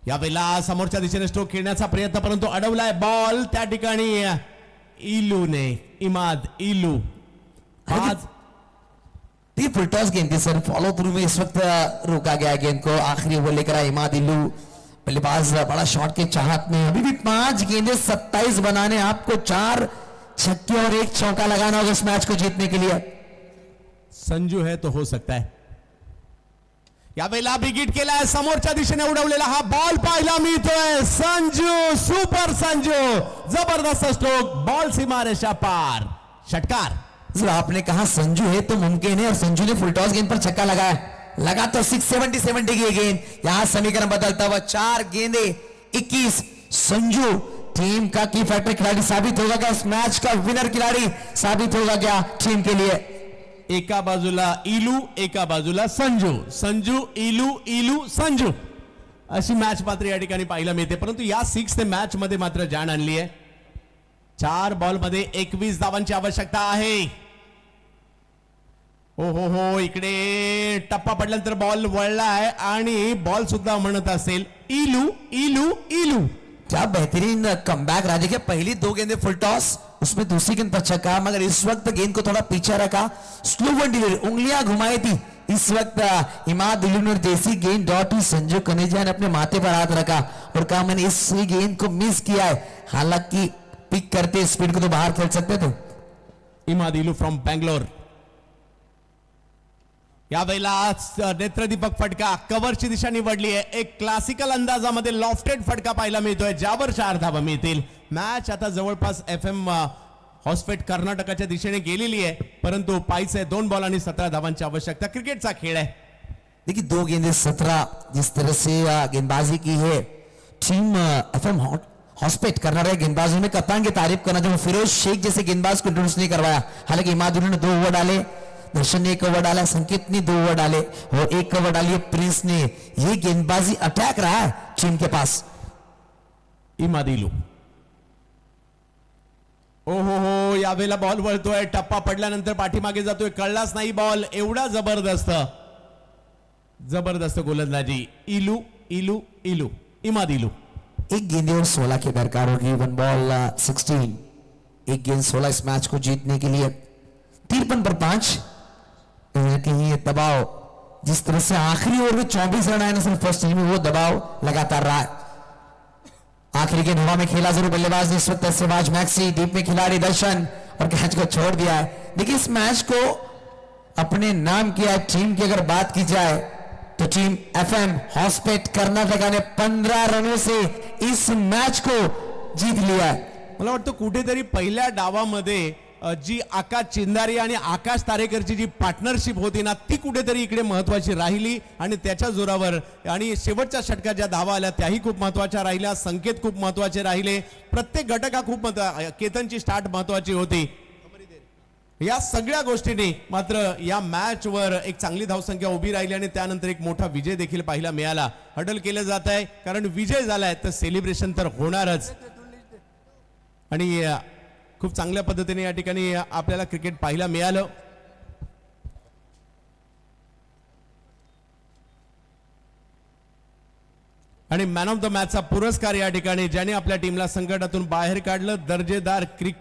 यावेळेला समोरच्या दिशेने स्ट्रोक खेळण्याचा प्रयत्न परंतु अडवलाय बॉल त्या ठिकाणी इलूने. इमाद इलू आज थी फुल टॉस गेंद थी सर. फॉलो थ्रू में इस वक्त रोका गया गेंद को. आखिरी ओवर लेकर आए इमादिल्लू. बल्लेबाज बड़ा शॉट के चाहत में. अभी भी 5 गेंदें 27 बनाने. आपको 4 छक्के और 1 चौका लगाना होगा इस मैच को जीतने के लिए. संजू है तो हो सकता है. यावेळेला बिगिट केलाय. समोरच्या दिशेने उडवलेला हा बॉल पाहायला मिळतोय. संजू सुपर संजू. जबरदस्त स्ट्रोक. बॉल सीमा रेषा पार. षटकार. सर आपने कहा संजू है तो मुमकिन है और संजू ने फुल टॉस गेंद पर छक्का लगाया. लगा तो 670 की गेंद. यहां समीकरण बदलता हुआ. 4 गेंदे 21. संजू टीम का की फैक्टर खिलाड़ी साबित होगा क्या? इस मैच का विनर खिलाड़ी साबित होगा क्या टीम के लिए? एका बाजूला इलू, एका बाजूला संजू. संजू इलू, इलू संजू अशी मॅच मात्र या ठिकाणी पाहायला मिळते. परंतु या 6th मॅच मध्ये मात्र जान आणली आहे. 4 बॉल मध्ये 21 धावांची आवश्यकता आहे. हो हो हो इकडे टप्पा पडल्यानंतर बॉल वळलाय आणि बॉल सुद्धा म्हणत असेल इलू इलू इलू. क्या बेहतरीन कमबैक राजे के. पहली 2 गेंदें फुल टॉस, उसमें दूसरी गेंद पर छक्का. मगर इस वक्त गेंद को थोड़ा पीछे रखा. स्लो वन डिलीवरी, उंगलियां घुमाई थी. इस वक्त इमादिल्लू ने जैसी गेंद डॉट हुई संजू कनेजा ने अपने माथे पर हाथ रखा और कहा मैंने इस गेंद को मिस किया है. हालांकि पिक करते स्पीड को तो बाहर खेल सकते थे. इमादिल्लू फ्रॉम बैंगलोर. यावेळेला नेत्रदीपक फटका कव्हरची दिशा निवडली आहे. एक क्लासिकल अंदाजामध्ये लॉफ्टेड फटका पाहायला मिळतोय ज्यावर 4 धावा मिळतील. मॅच आता जवळपास FM हॉस्पेट कर्नाटकाच्या दिशेने गेलेली आहे परंतु पाहिजे 2 बॉल आणि 17 धावांची आवश्यकता. क्रिकेटचा खेळ आहे. देखिए 2 गेंदें 17 जिस तरह से गेंदबाजी की है टीम FM हॉस्पेट कर्नाटक गेंदबाजों में कप्तान की तारीफ करना जो फिरोज शेख जैसे गेंदबाज को इंट्रोड्यूस नहीं करवाया. हालांकि इमादिल्लू ने 2 ओवर डाले, दर्शन ने 1 ओवर डाला, संकेत ने 2 ओवर डाले और 1 ओवर डाली प्रिंस ने. ये गेंदबाजी अटैक रहा है टीम के पास. इमादिल्लू ओहो हो यावेळेला बॉल वळतोय. टप्पा पडल्यानंतर पाठीमागे जातोय. कळलाच नाही बॉल. एवढा जबरदस्त जबरदस्त गोलंदाजी. इलू इलू इलू इमादिल्लू. 1 गेंद और 16 की दरकार होगी. 1 बॉल 16. 1 गेंद 16 इस मैच को जीतने के लिए. 53 पर 5. कहीं दबाव जिस तरह से आखिरी ओवर में 24 रन आए ना सिर्फ फर्स्ट इनिंग में, वो दबाव लगातार रहा है. आखिरी गेंद हवा में खेला जरूर बल्लेबाज ने इस वक्त सिवाज मैक्सी. डीप में खिलाड़ी दर्शन और कैच को छोड़ दिया है. देखिए इस मैच को अपने नाम किया टीम की अगर बात की जाए तो टीम FM हॉस्पेट कर्नाटका ने 15 रनों से इस मैच को जीत लिया है. मला वाटतं कुठेतरी पहिल्या डावामध्ये जी आकाश चिंदारी आणि आकाश तारेकरची जी पार्टनरशिप होती ना ती कुठेतरी इकडे महत्वाची राहिली आणि त्याच्या जोरावर आणि शेवटच्या षटकात ज्या धावा आल्या त्याही खूप महत्वाच्या राहिल्या. संकेत खूप महत्वाचे राहिले. प्रत्येक घटक हा खूप केतनची स्टार्ट महत्वाची होती. या सगळ्या गोष्टींनी मात्र या मॅच वर एक चांगली धावसंख्या उभी राहिली आणि त्यानंतर एक मोठा विजय देखील पाहायला मिळाला. हडल केलं जात आहे कारण विजय झालाय तर सेलिब्रेशन तर होणारच आणि खूप चांगल्या पद्धतीने या ठिकाणी आपल्याला क्रिकेट पाहायला मिळालं. आणि मॅन ऑफ द मॅचचा पुरस्कार या ठिकाणी ज्याने आपल्या टीमला संकटातून बाहेर काढलं दर्जेदार क्रिकेट